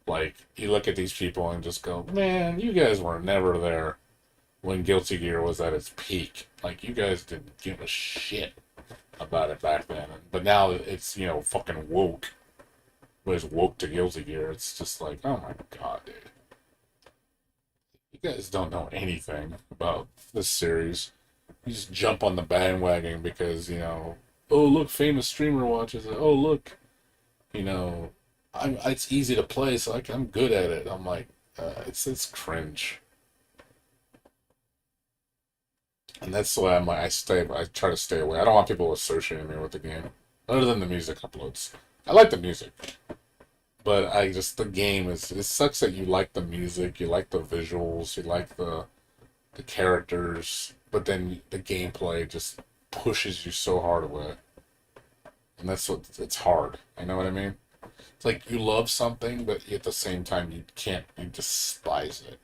Like, you look at these people and just go, man, you guys were never there when Guilty Gear was at its peak. Like, you guys didn't give a shit about it back then. But now it's, fucking woke. But it's woke to Guilty Gear. It's just like, oh my god, dude. You guys don't know anything about this series. You just jump on the bandwagon because, oh, look, famous streamer watches it. Oh, look, it's easy to play, so I'm good at it. I'm like, it's cringe. And that's why I try to stay away. I don't want people associating me with the game, other than the music uploads. I like the music, but the game it sucks that you like the music, you like the visuals, you like the characters, but then the gameplay just pushes you so hard away. And it's hard. You know what I mean? It's like you love something, but at the same time you despise it.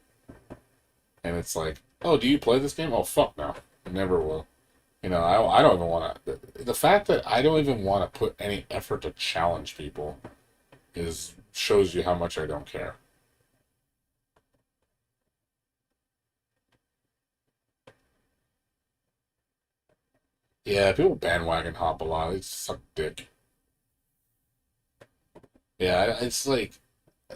And it's like, oh, do you play this game? Oh, fuck no. I never will. I don't even want to. The fact that I don't even want to put any effort to challenge people shows you how much I don't care. Yeah, people bandwagon hop a lot. It's suck dick. Yeah, it's like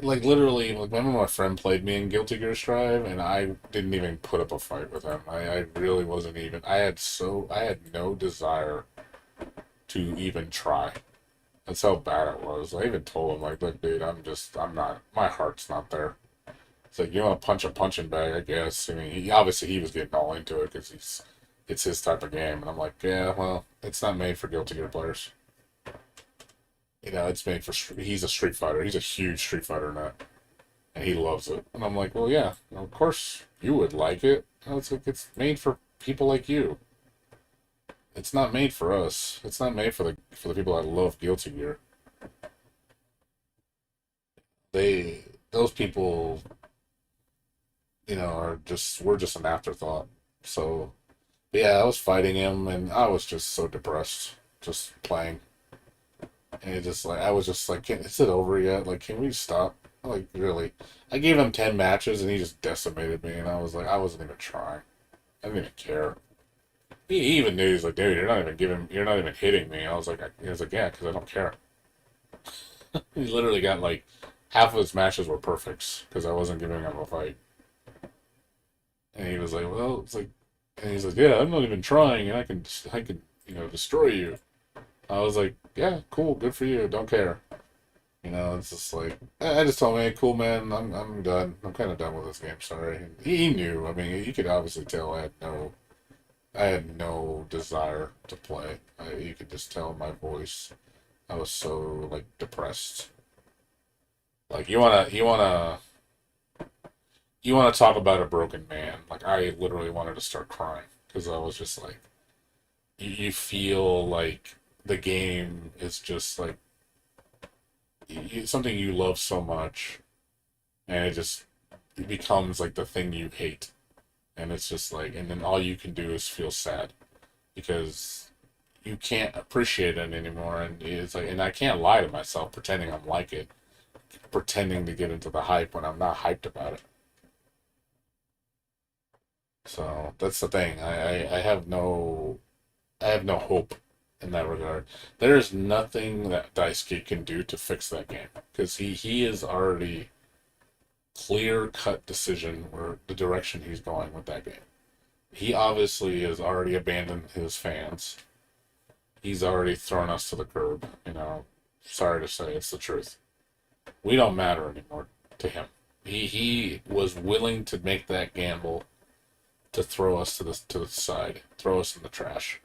literally, like, remember my friend played me in Guilty Gear Strive, and I didn't even put up a fight with him. I really wasn't even. I had no desire to even try. That's how bad it was. I even told him, like, look, dude, I'm not, my heart's not there. It's like, you want to punch a punching bag, I guess. I mean, obviously he was getting all into it because it's his type of game, and I'm like, yeah, well, it's not made for Guilty Gear players. It's made for. He's a Street Fighter. He's a huge Street Fighter nut, and he loves it. And I'm like, well, yeah, of course you would like it. It's like it's made for people like you. It's not made for us. It's not made for the people that love Guilty Gear. Those people, we're just an afterthought. So, yeah, I was fighting him, and I was just so depressed, just playing. And I was just like, is it over yet? Like, can we stop? Like, really? I gave him 10 matches and he just decimated me. And I was like, I wasn't even trying. I didn't even care. He even knew, he's like, dude, you're not even hitting me. He was like, yeah, because I don't care. He literally got like, half of his matches were perfects because I wasn't giving him a fight. And he was like, well, it's like, and he's like, yeah, I'm not even trying and I can, destroy you. I was like, yeah, cool, good for you, don't care. It's just like, I just told him, hey, cool, man, I'm done. I'm kind of done with this game, sorry. And he knew, I mean, you could obviously tell I had no desire to play. You could just tell in my voice. I was so, like, depressed. Like, you wanna talk about a broken man. Like, I literally wanted to start crying. Because I was just like, you feel like the game is just like something you love so much, and it becomes like the thing you hate, and it's just like, and then all you can do is feel sad because you can't appreciate it anymore, and it's like, and I can't lie to myself pretending I'm like it, pretending to get into the hype when I'm not hyped about it. So that's the thing. I have no hope in that regard. There is nothing that Daisuke can do to fix that game because he is already clear cut decision where the direction he's going with that game. He obviously has already abandoned his fans. He's already thrown us to the curb. Sorry to say, it's the truth. We don't matter anymore to him. He was willing to make that gamble to throw us to the side, throw us in the trash,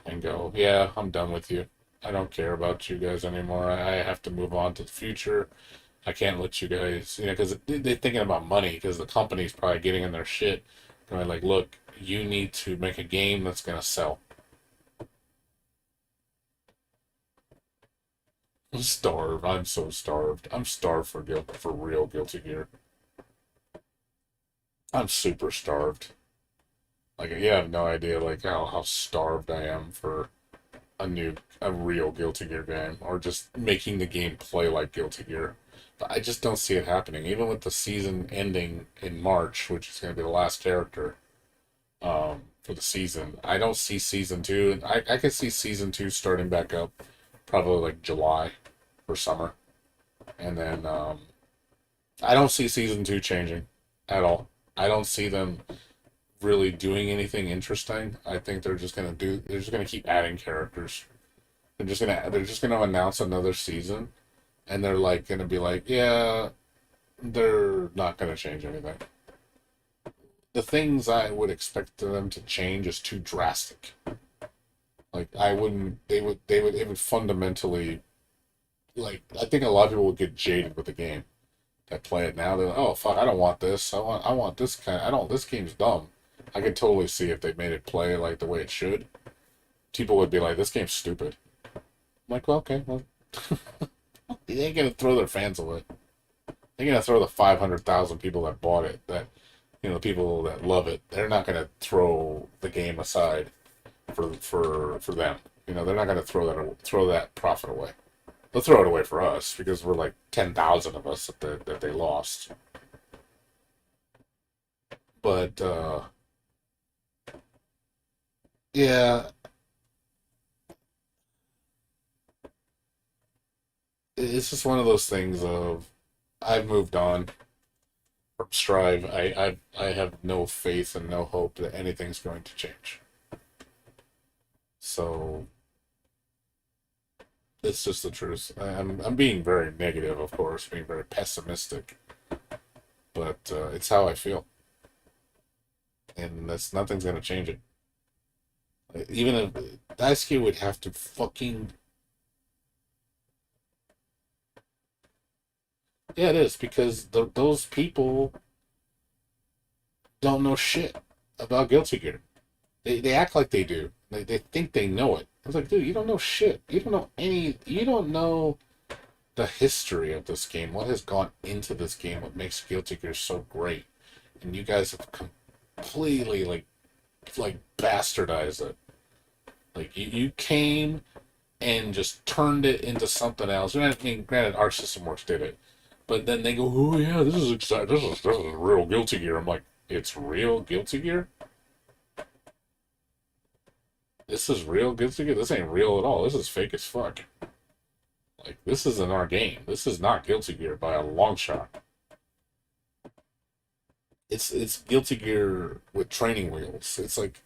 and go, yeah, I'm done with you. I don't care about you guys anymore. I have to move on to the future. I can't let you guys, because they're thinking about money, because the company's probably getting in their shit, going like, look, you need to make a game that's gonna sell. I'm starved. I'm so starved. I'm starved for real Guilty Gear. I'm super starved. Like, you have no idea, like, how starved I am for a real Guilty Gear game, or just making the game play like Guilty Gear. But I just don't see it happening. Even with the season ending in March, which is going to be the last character for the season, I don't see season two. I could see season two starting back up probably like July or summer. And then I don't see season two changing at all. I don't see them really doing anything interesting. I think they're just gonna keep adding characters. They're just gonna announce another season, and they're like gonna be like, yeah, they're not gonna change anything. The things I would expect them to change is too drastic. Like, I wouldn't. It would fundamentally, like, I think a lot of people would get jaded with the game that play it now. They're like, oh fuck, I don't want this. I want this kind. I don't. This game's dumb. I could totally see if they made it play like the way it should. People would be like, this game's stupid. I'm like, well, okay, well, they ain't gonna throw their fans away. They're gonna throw the 500,000 people that bought it. That, the people that love it. They're not gonna throw the game aside for them. They're not gonna throw that profit away. They'll throw it away for us because we're like 10,000 of us that they lost. But yeah, it's just one of those things of, I've moved on from Strive. I have no faith and no hope that anything's going to change. So it's just the truth. I'm being very negative, of course, being very pessimistic, but it's how I feel, and nothing's gonna change it. Even if Daisuke would have to fucking, yeah, it is, because those people don't know shit about Guilty Gear. They act like they do. They think they know it. I was like, dude, you don't know shit. You don't know the history of this game, what has gone into this game, what makes Guilty Gear so great. And you guys have completely, like bastardized it. Like, you came and just turned it into something else. I mean, granted, Arc System Works did it. But then they go, oh yeah, this is exciting. This is real Guilty Gear. I'm like, it's real Guilty Gear? This is real Guilty Gear? This ain't real at all. This is fake as fuck. Like, this isn't our game. This is not Guilty Gear by a long shot. It's Guilty Gear with training wheels. It's like,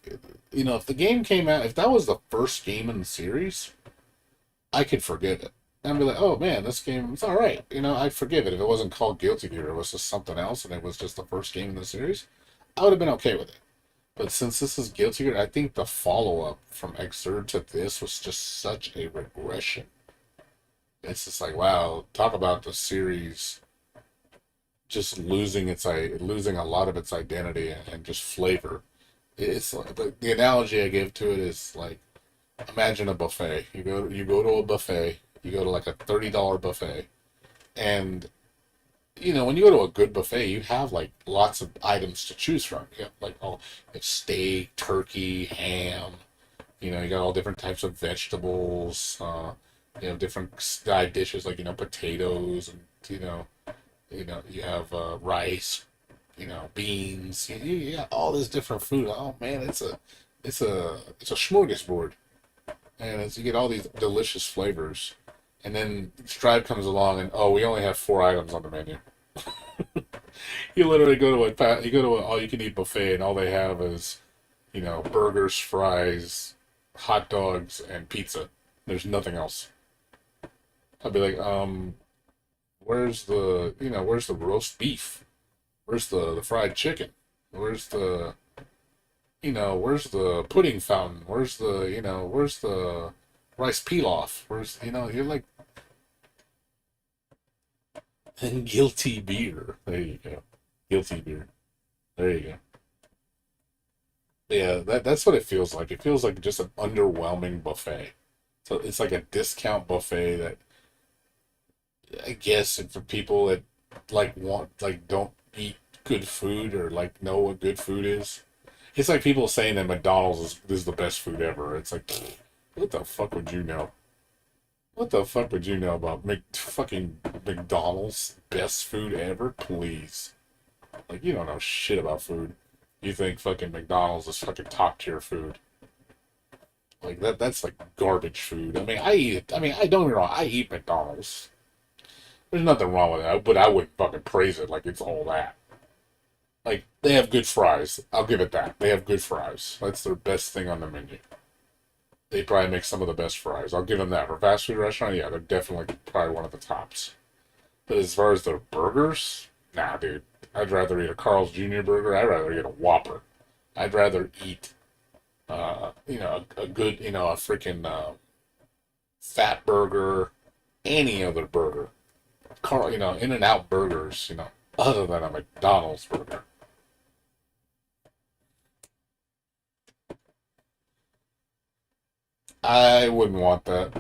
if the game came out, if that was the first game in the series, I could forgive it. I'd be like, oh man, this game, it's alright. I'd forgive it. If it wasn't called Guilty Gear, it was just something else, and it was just the first game in the series, I would have been okay with it. But since this is Guilty Gear, I think the follow-up from Xrd to this was just such a regression. It's just like, wow, talk about the series just losing a lot of its identity and just flavor. It's like, the analogy I give to it is like, imagine a buffet. You go to a buffet. You go to like a $30 buffet, and when you go to a good buffet, you have like lots of items to choose from. You have like you have steak, turkey, ham. You got all different types of vegetables. Different side dishes like potatoes, and you have rice. Beans. You got all this different food. Oh man, it's a smorgasbord, and you get all these delicious flavors. And then Stripe comes along, and we only have 4 items on the menu. You literally go to an all-you-can-eat buffet, and all they have is, burgers, fries, hot dogs, and pizza. There's nothing else. I'd be like, Where's the, where's the roast beef? Where's the fried chicken? Where's the, where's the pudding fountain? Where's the, where's the rice pilaf? Where's, you're like, and guilty beer. There you go. Guilty beer. There you go. Yeah, that's what it feels like. It feels like just an underwhelming buffet. So it's like a discount buffet that I guess for people that don't eat good food or like know what good food is. It's like people saying that McDonald's is the best food ever. It's like, what the fuck would you know? What the fuck would you know about fucking McDonald's best food ever? Please. Like, you don't know shit about food. You think fucking McDonald's is fucking top tier food. Like, that's like garbage food. I mean, I eat it. I mean, I don't get me wrong. I eat McDonald's. There's nothing wrong with that, but I wouldn't fucking praise it like it's all that. Like, they have good fries. I'll give it that. They have good fries. That's their best thing on the menu. They probably make some of the best fries. I'll give them that. For a fast food restaurant, yeah, they're definitely probably one of the tops. But as far as their burgers, nah, dude. I'd rather eat a Carl's Jr. burger. I'd rather eat a Whopper. I'd rather eat, a good, a freaking fat burger, any other burger. In-N-Out burgers, other than a McDonald's burger. I wouldn't want that.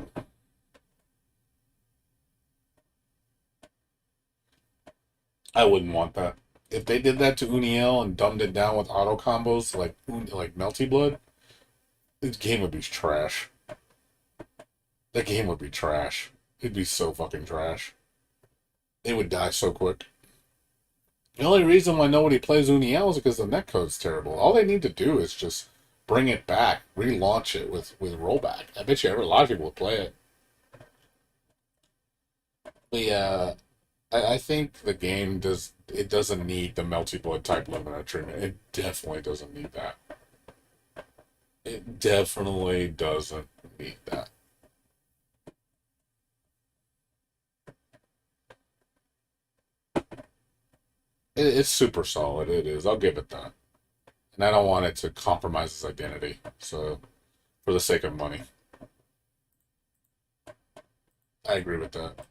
I wouldn't want that. If they did that to Uniel and dumbed it down with auto combos like Melty Blood, this game would be trash. That game would be trash. It'd be so fucking trash. It would die so quick. The only reason why nobody plays Uniel is because the netcode's terrible. All they need to do is just bring it back, relaunch it with rollback. I bet you a lot of people would play it. But yeah, I think the game doesn't need the Melty Blood type limiter treatment. It definitely doesn't need that. It definitely doesn't need that. It's super solid. It is. I'll give it that. And I don't want it to compromise its identity. So, for the sake of money, I agree with that.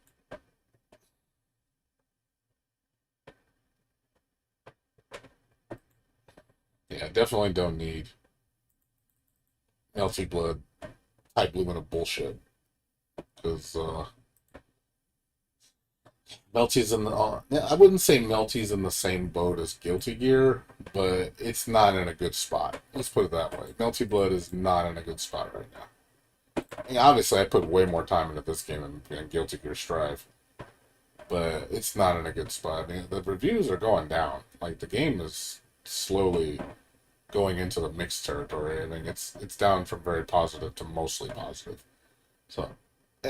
Yeah, definitely don't need Melty Blood type limit bullshit. Because Melty's in the. I wouldn't say Melty's in the same boat as Guilty Gear, but it's not in a good spot. Let's put it that way. Melty Blood is not in a good spot right now. I mean, obviously, I put way more time into this game than Guilty Gear Strive, but it's not in a good spot. I mean, the reviews are going down. Like, the game is slowly going into the mixed territory. I mean, it's down from very positive to mostly positive. So,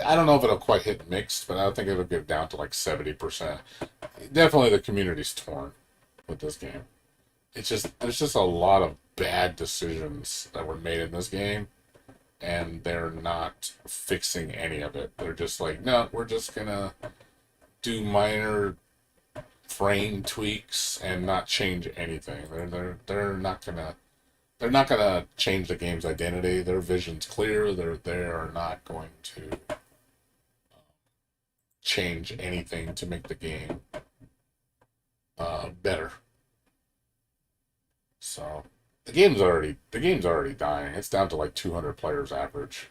I don't know if it'll quite hit mixed, but I don't think it'll get down to like 70%. Definitely the community's torn with this game. There's just a lot of bad decisions that were made in this game, and they're not fixing any of it. They're just like, no, we're just gonna do minor frame tweaks and not change anything. They're not gonna change the game's identity. Their vision's clear. They are not going to change anything to make the game better. So the game's already dying. It's down to like 200 players average.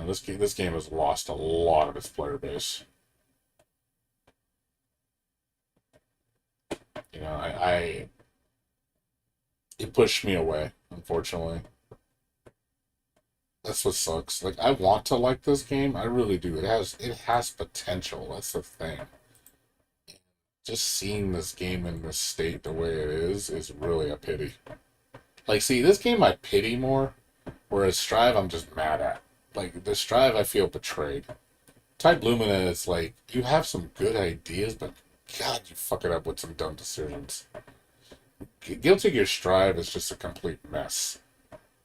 This game has lost a lot of its player base. I it pushed me away, unfortunately. That's what sucks. Like, I want to like this game. I really do. It has potential. That's the thing. Just seeing this game in this state the way it is really a pity. Like, see, this game I pity more, whereas Strive I'm just mad at. Like, the Strive I feel betrayed. Type Lumina is like, you have some good ideas, but God, you fuck it up with some dumb decisions. Guilty Gear Strive is just a complete mess.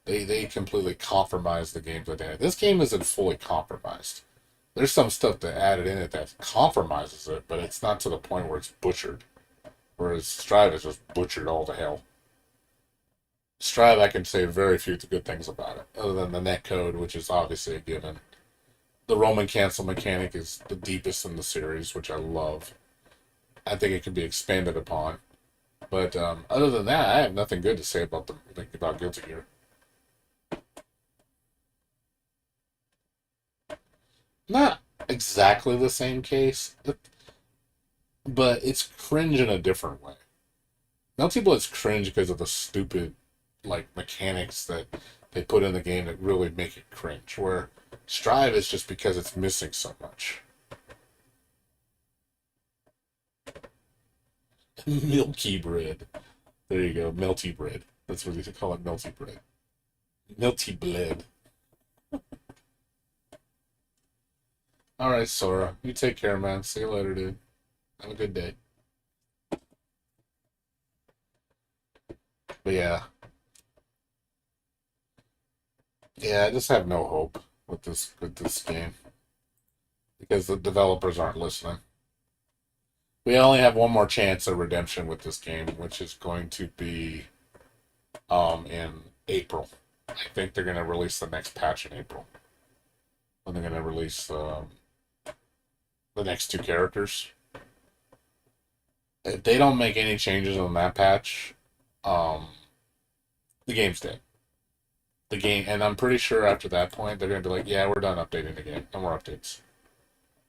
They completely compromised the game's identity. This game isn't fully compromised. There's some stuff that added in it that compromises it, but it's not to the point where it's butchered. Whereas Strive is just butchered all to hell. Strive, I can say very few good things about it, other than the netcode, which is obviously a given. The Roman cancel mechanic is the deepest in the series, which I love. I think it can be expanded upon. But other than that, I have nothing good to say about Guilty Gear. Not exactly the same case, but it's cringe in a different way. Melty Blood's cringe because of the stupid mechanics that they put in the game that really make it cringe. Where Strive is just because it's missing so much. Milky bread. There you go, melty bread. That's what they call it, melty bread. Melty bread. Alright, Sora. You take care, man. See you later, dude. Have a good day. But yeah. Yeah, I just have no hope with this game. Because the developers aren't listening. We only have one more chance at redemption with this game, which is going to be in April. I think they're gonna release the next patch in April. And they're gonna release the next two characters. If they don't make any changes on that patch, the game's dead. The game, and I'm pretty sure after that point they're gonna be like, "Yeah, we're done updating the game. No more updates."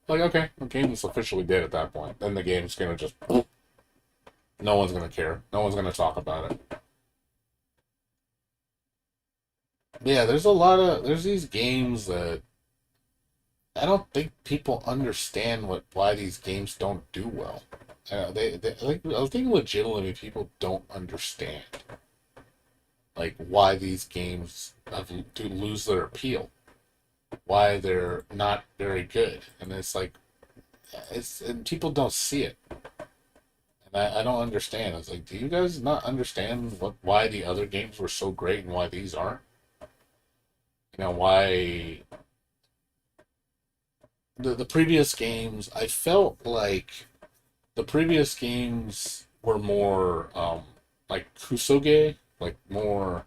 Like, okay, the game is officially dead at that point. Then the game's gonna just, no one's gonna care. No one's gonna talk about it. Yeah, there's these games that I don't think people understand why these games don't do well. I think legitimately people don't understand why these games do lose their appeal, why they're not very good, and and people don't see it, and I don't understand. It's like, do you guys not understand why the other games were so great and why these aren't? Why the previous games, I felt like the previous games were more like Kusoge, more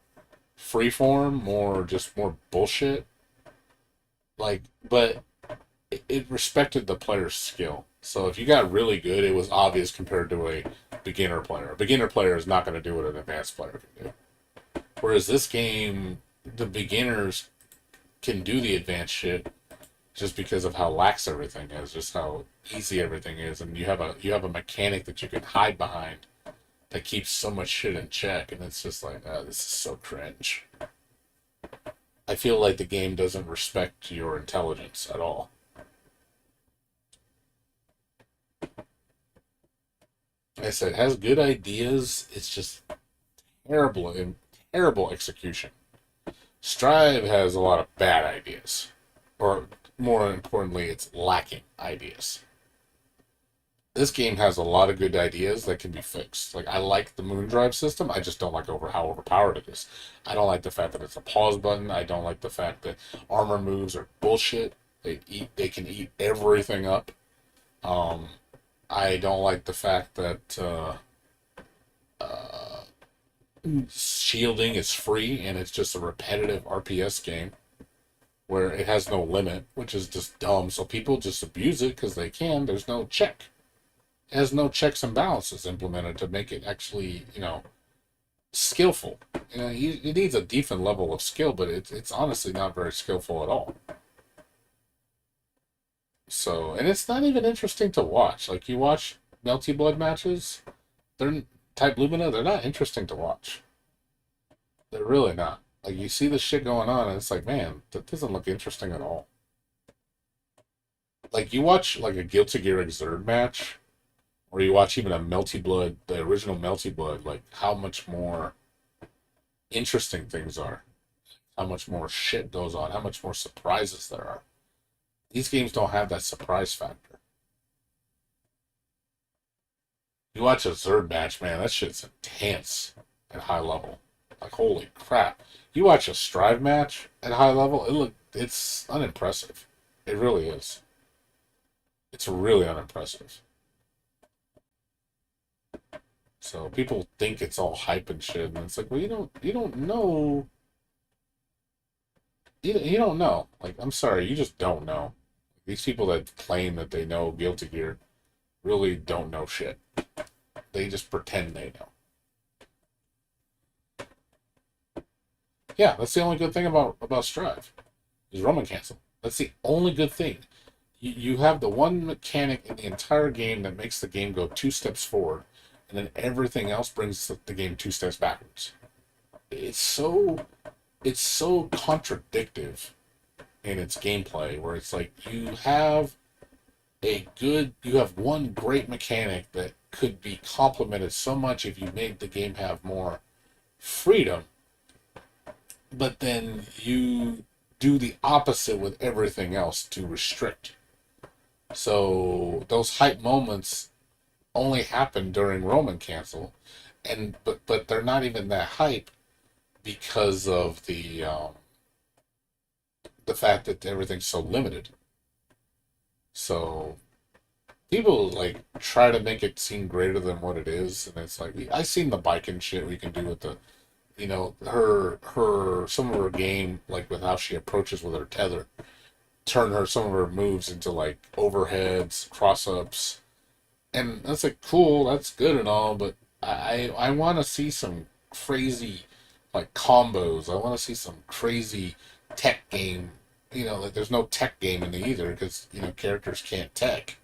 freeform, more bullshit. But it respected the player's skill. So if you got really good, it was obvious compared to a beginner player. A beginner player is not going to do what an advanced player can do. Whereas this game, the beginners can do the advanced shit just because of how lax everything is, just how easy everything is, and you have a mechanic that you can hide behind that keeps so much shit in check, and it's just like, oh, this is so cringe. I feel like the game doesn't respect your intelligence at all. Like I said, it has good ideas. It's just terrible execution. Strive has a lot of bad ideas, or more importantly, it's lacking ideas. This game has a lot of good ideas that can be fixed. I like the moon drive system. I just don't like how overpowered it is. I don't like the fact that it's a pause button. I don't like the fact that armor moves are bullshit. They can eat everything up. I don't like the fact that shielding is free and it's just a repetitive RPS game where it has no limit, which is just dumb. So people just abuse it because they can. There's no check. It has no checks and balances implemented to make it actually, skillful. It needs a decent level of skill, but it's honestly not very skillful at all. So, and it's not even interesting to watch. You watch Melty Blood matches, they're Type Lumina, they're not interesting to watch. They're really not. You see the shit going on, and it's like, man, that doesn't look interesting at all. You watch, a Guilty Gear Xrd match, or you watch even a Melty Blood, the original Melty Blood, how much more interesting things are. How much more shit goes on. How much more surprises there are. These games don't have that surprise factor. You watch a Xrd match, man, that shit's intense at high level. Holy crap. You watch a Strive match at high level, it's unimpressive. It really is. It's really unimpressive. So people think it's all hype and shit, and it's like, well, you don't know. You don't know. Like, I'm sorry, you just don't know. These people that claim that they know Guilty Gear really don't know shit. They just pretend they know. Yeah, that's the only good thing about Strive is Roman cancel. That's the only good thing. You have the one mechanic in the entire game that makes the game go 2 steps forward, and then everything else brings the game 2 steps backwards. It's so contradictive in its gameplay, where it's like you have one great mechanic that could be complemented so much if you made the game have more freedom, but then you do the opposite with everything else to restrict. So those hype moments only happen during Roman cancel, and but they're not even that hype because of the fact that everything's so limited. So people like try to make it seem greater than what it is, and it's like I seen the biking shit we can do with the, her some of her game, like with how she approaches with her tether, turn some of her moves into like overheads, cross ups, and that's like cool, that's good and all, but I want to see some crazy like combos. I want to see some crazy tech game. Like there's no tech game in it either because characters can't tech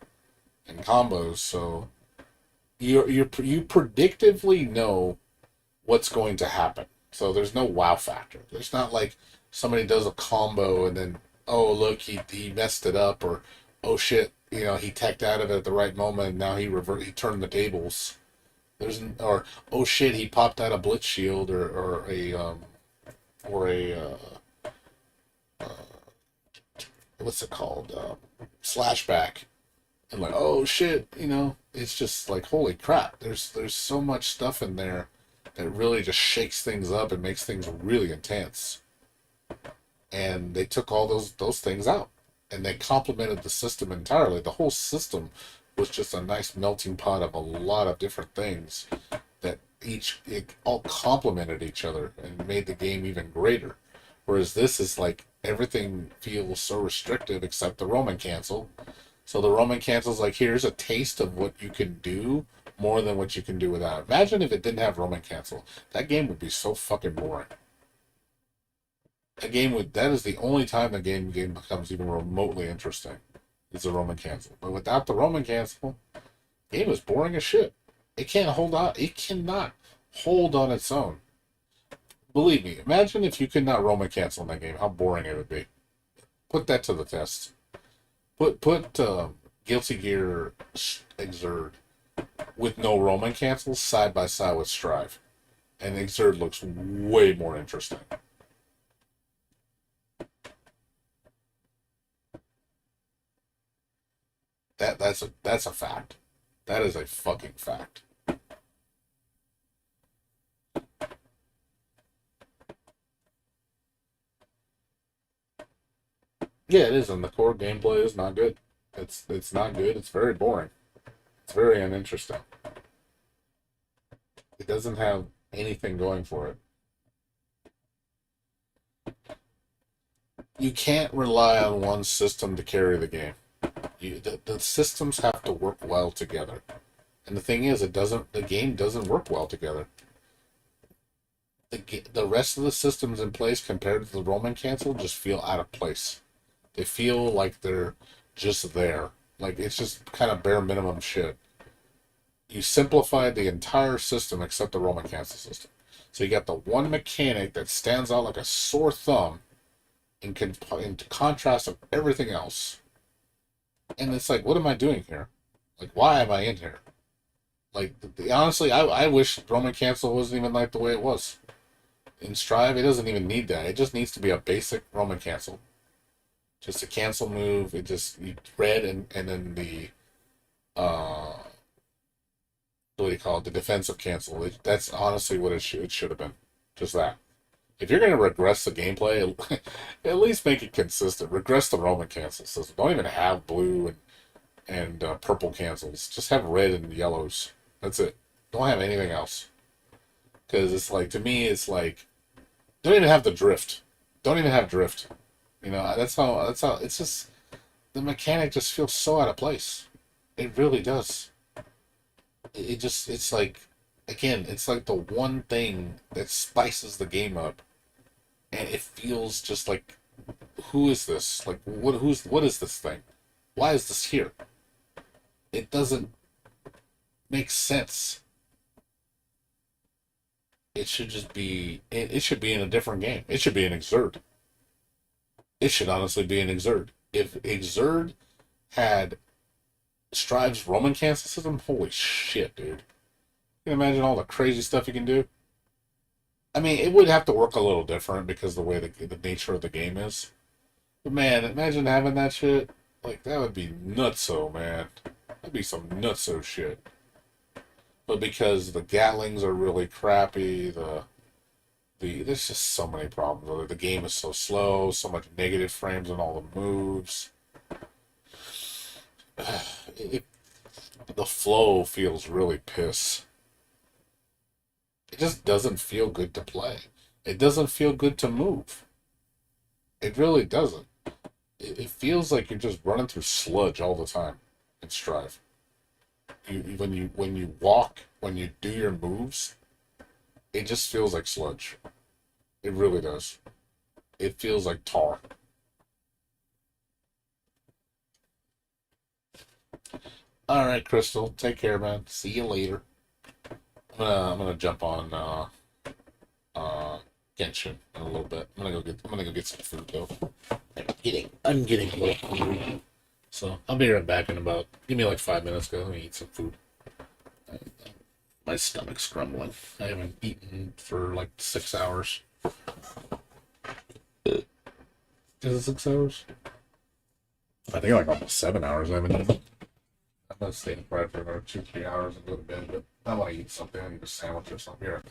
and combos, so you predictively know what's going to happen. So there's no wow factor. There's not like somebody does a combo and then, oh look, he messed it up, or oh shit, he teched out of it at the right moment and now he turned the tables. Or oh shit, he popped out a blitz shield or a what's it called, slashback, and like, oh shit, it's just like, holy crap, there's so much stuff in there that really just shakes things up and makes things really intense. And they took all those things out, and they complemented the system entirely. The whole system was just a nice melting pot of a lot of different things that it all complemented each other and made the game even greater. Whereas this is like everything feels so restrictive except the Roman cancel. So the Roman cancel is like, here's a taste of what you can do more than what you can do without. Imagine if it didn't have Roman cancel. That game would be so fucking boring. That is the only time the game becomes even remotely interesting. Is the Roman cancel. But without the Roman cancel, the game is boring as shit. It can't hold on. It cannot hold on its own. Believe me, imagine if you could not Roman cancel in that game, how boring it would be. Put that to the test. Put Guilty Gear Exert with no Roman cancels side by side with Strive, and Exert looks way more interesting. That's a fact. That is a fucking fact. Yeah, it is, and the core gameplay is not good. It's not good. It's very boring. It's very uninteresting. It doesn't have anything going for it. You can't rely on one system to carry the game. The systems have to work well together. And the thing is, the game doesn't work well together. The rest of the systems in place compared to the Roman cancel just feel out of place. They feel like they're just there. Like it's just kind of bare minimum shit. You simplified the entire system except the Roman cancel system. So you got the one mechanic that stands out like a sore thumb in contrast of everything else. And it's like, what am I doing here? Like, why am I in here? Like, honestly, I wish Roman cancel wasn't even like the way it was. In Strive, it doesn't even need that. It just needs to be a basic Roman cancel. Just a cancel move. You red and then the what do you call it? The defensive cancel. That's honestly what it should have been. Just that. If you're gonna regress the gameplay, at least make it consistent. Regress the Roman cancel system. Don't even have blue and purple cancels. Just have red and yellows. That's it. Don't have anything else. Because it's like, to me, it's like, don't even have the drift. Don't even have drift. You know, that's how, it's just, the mechanic just feels so out of place. It really does. It just, it's like, again, it's like the one thing that spices the game up. And it feels just like, who is this? Like, what is this thing? Why is this here? It doesn't make sense. It should just be, it should be in a different game. It should be an Exerd. It should honestly be an Exerd. If Exerd had Strive's Roman cancel system, holy shit, dude. Can you imagine all the crazy stuff you can do? I mean, it would have to work a little different because the way the nature of the game is. But man, imagine having that shit. Like, that would be nutso, man. That'd be some nutso shit. But because the Gatlings are really crappy, there's just so many problems with it. The game is so slow, so much negative frames on all the moves. It, the flow feels really piss. It just doesn't feel good to play. It doesn't feel good to move. It really doesn't. It feels like you're just running through sludge all the time in Strive. When you walk, when you do your moves, it just feels like sludge. It really does. It feels like tar. All right, Crystal. Take care, man. See you later. I'm gonna jump on uh Genshin in a little bit. I'm gonna go get some food though. I'm getting a little hungry. So I'll be right back in about, give me like 5 minutes. Go let me eat some food. My stomach's grumbling. I haven't eaten for like 6 hours. Is it 6 hours? I think like almost 7 hours I haven't eaten. I'm gonna stay in bed for another 2, 3 hours and go to bed, but I want to eat something. I need a sandwich or something. Here.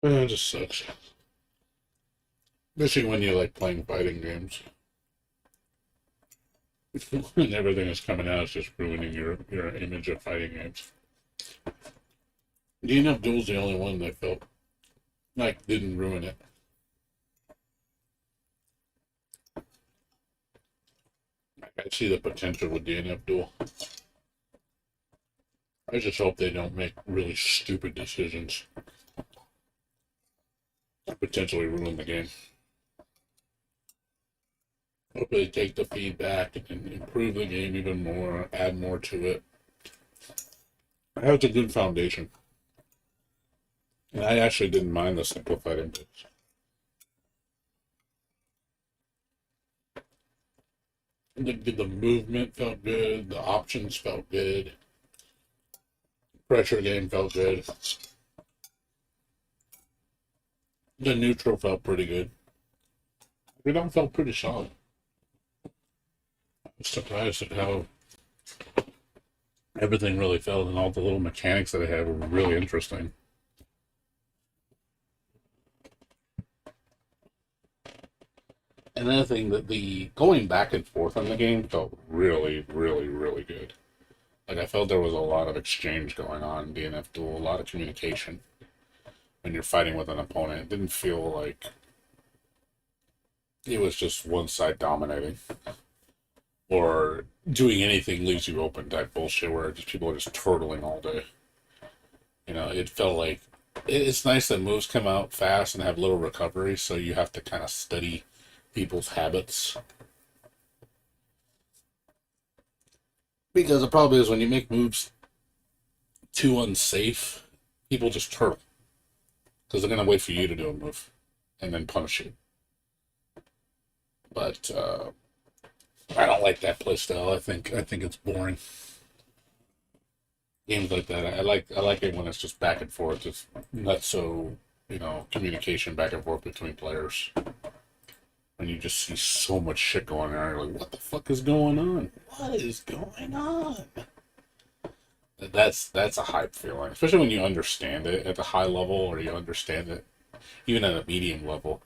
It just sucks. Especially when you like playing fighting games. And everything that's coming out is just ruining your image of fighting games. DNF Duel's the only one that felt like didn't ruin it. I see the potential with DNF Duel. I just hope they don't make really stupid decisions that potentially ruin the game. Hopefully take the feedback and improve the game even more, add more to it. It has a good foundation. And I actually didn't mind the simplified inputs. The movement felt good, the options felt good, pressure game felt good. The neutral felt pretty good. Everything felt pretty solid. I was surprised at how everything really felt, and all the little mechanics that I had were really interesting. Another thing, that the going back and forth on the game felt really, really, really good. Like, I felt there was a lot of exchange going on in DNF Duel, a lot of communication when you're fighting with an opponent. It didn't feel like it was just one side dominating or doing anything leaves you open type bullshit where just people are just turtling all day. You know, it felt like it's nice that moves come out fast and have little recovery, so you have to kind of study people's habits. Because the problem is when you make moves too unsafe, people just turtle. Because they're going to wait for you to do a move and then punish you. But I don't like that playstyle. I think it's boring. Games like that, I like it when it's just back and forth. It's not so, communication back and forth between players. When you just see so much shit going on, you're like, what the fuck is going on? What is going on? That's a hype feeling, especially when you understand it at the high level, or you understand it even at a medium level,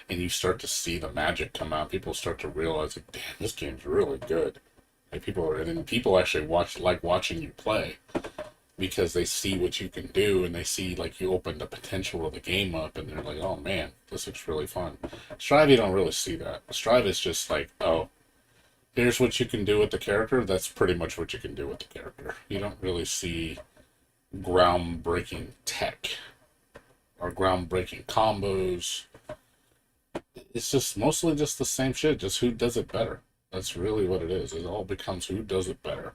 and you start to see the magic come out. People start to realize, like, damn, this game's really good. Like, people actually like watching you play because they see what you can do, and they see, like, you open the potential of the game up, and they're like, oh man, this looks really fun. Strive, you don't really see that. Strive is just like, oh, here's what you can do with the character. That's pretty much what you can do with the character. You don't really see groundbreaking tech or groundbreaking combos. It's just mostly just the same shit, just who does it better. That's really what it is. It all becomes who does it better.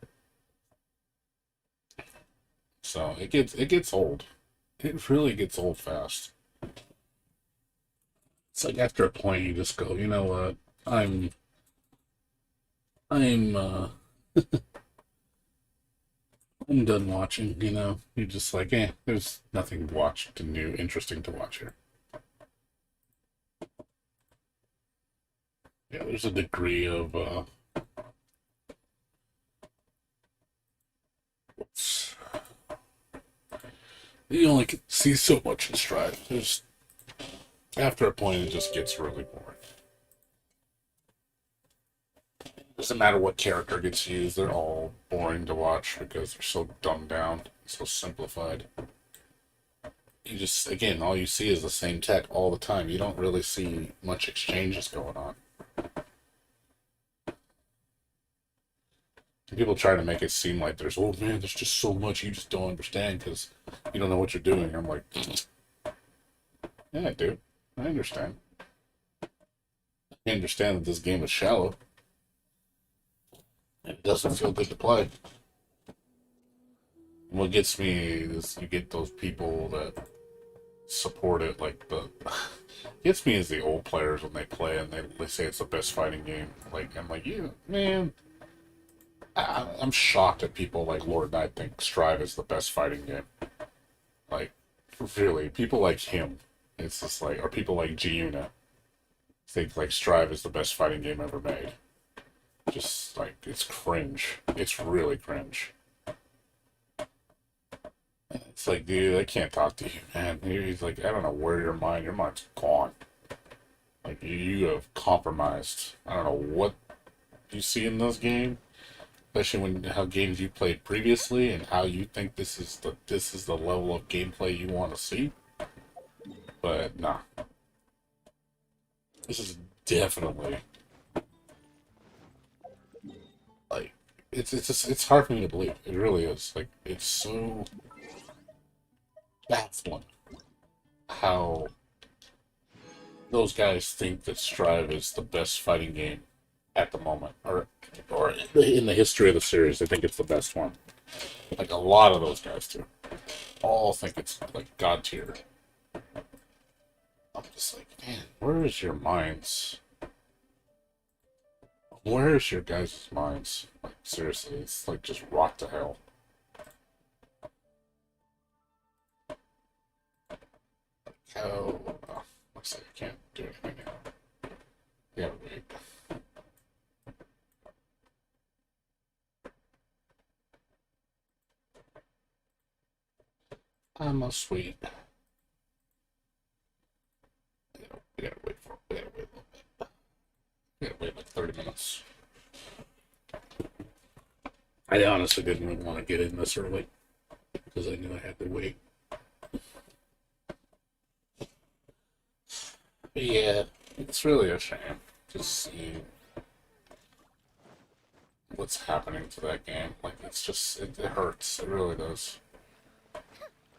So it gets old. It really gets old fast. It's like after a point you just go, you know what? I'm I'm done watching, You're just like, there's nothing new, interesting to watch here. Yeah, there's a degree of you only can see so much in Strive. After a point, it just gets really boring. Doesn't matter what character gets used; they're all boring to watch because they're so dumbed down, so simplified. You just, again, all you see is the same tech all the time. You don't really see much exchanges going on. People try to make it seem like there's just so much you just don't understand because you don't know what you're doing. I'm like, yeah, I do. I understand. I understand that this game is shallow. It doesn't feel good to play. And what gets me is you get those people that support it, gets me is the old players when they play and they say it's the best fighting game. Like, I'm like, yeah, man. I'm shocked at people like Lord Knight think Strive is the best fighting game. Like, really, people like him, it's just like, or people like Giuna think like Strive is the best fighting game ever made. Just like, it's cringe. It's really cringe. It's like, dude, I can't talk to you, man. He's like, I don't know where your mind's gone. Like, you have compromised. I don't know what you see in this game, especially when how games you played previously and how you think this is the level of gameplay you want to see. But nah, this is definitely like it's hard for me to believe. It really is. Like, it's so baffling how those guys think that Strive is the best fighting game at the moment, or in the history of the series. They think it's the best one. Like, a lot of those guys do. All think it's like god tier. I'm just like, man, where is your minds? Where is your guys' minds? Like, seriously, it's like just rot to hell. How? Oh, looks like I can't do anything now. Yeah, wait. I'm a sweet. We gotta wait a little bit. We gotta wait like 30 minutes. I honestly didn't even want to get in this early because I knew I had to wait. But yeah, it's really a shame to see what's happening to that game. Like, it's just, it hurts. It really does.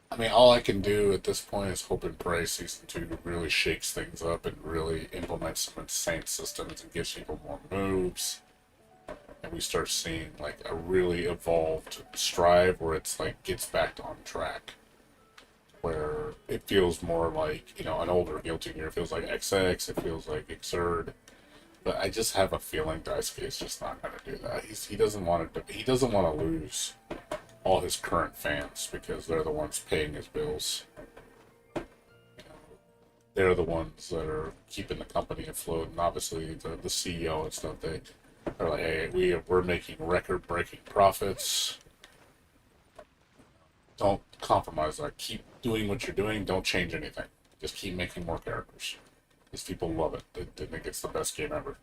I mean, all I can do at this point is hope and pray Season 2 really shakes things up and really implements some insane systems and gives people more moves. And we start seeing, like, a really evolved Strive where it's, like, gets back on track. Where it feels more like, you know, an older Guilty Gear. It feels like XX, it feels like Exurd. But I just have a feeling Daisuke is just not going to do that. He doesn't want to lose all his current fans because they're the ones paying his bills. They're the ones that are keeping the company afloat, and obviously the CEO and stuff. They're like, hey, we're making record-breaking profits. Don't compromise that. Keep doing what you're doing. Don't change anything. Just keep making more characters. These people love it. They think it's the best game ever.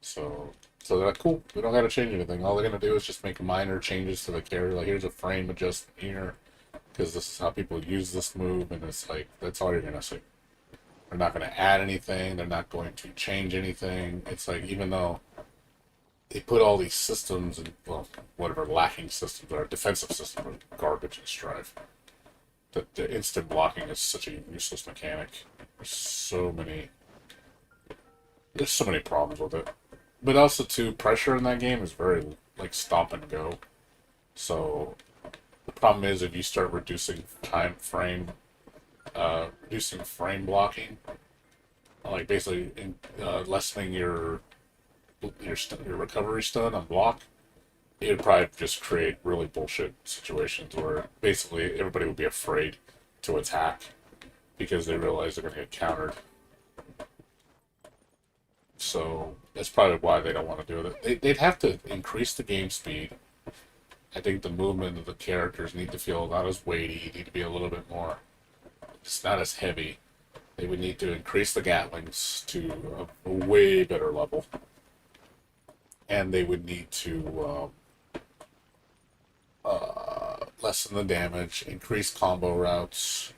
So they're like, cool, we don't gotta change anything. All they're gonna do is just make minor changes to the character. Like, here's a frame adjustment here, because this is how people use this move, and it's like, that's all you're gonna see. They're not gonna add anything, they're not going to change anything. It's like, even though they put all these systems and, well, whatever lacking systems are, defensive systems are garbage in Strive. The instant blocking is such a useless mechanic. There's so many problems with it. But also, too, pressure in that game is very, like, stop and go. So, the problem is if you start reducing frame blocking, like, basically lessening your recovery stun on block, it would probably just create really bullshit situations where basically everybody would be afraid to attack because they realize they're going to get countered. So that's probably why they don't want to do it. They'd have to increase the game speed. I think the movement of the characters need to feel not as weighty, need to be a little bit more, it's not as heavy. They would need to increase the Gatlings to a way better level. And they would need to lessen the damage, increase combo routes,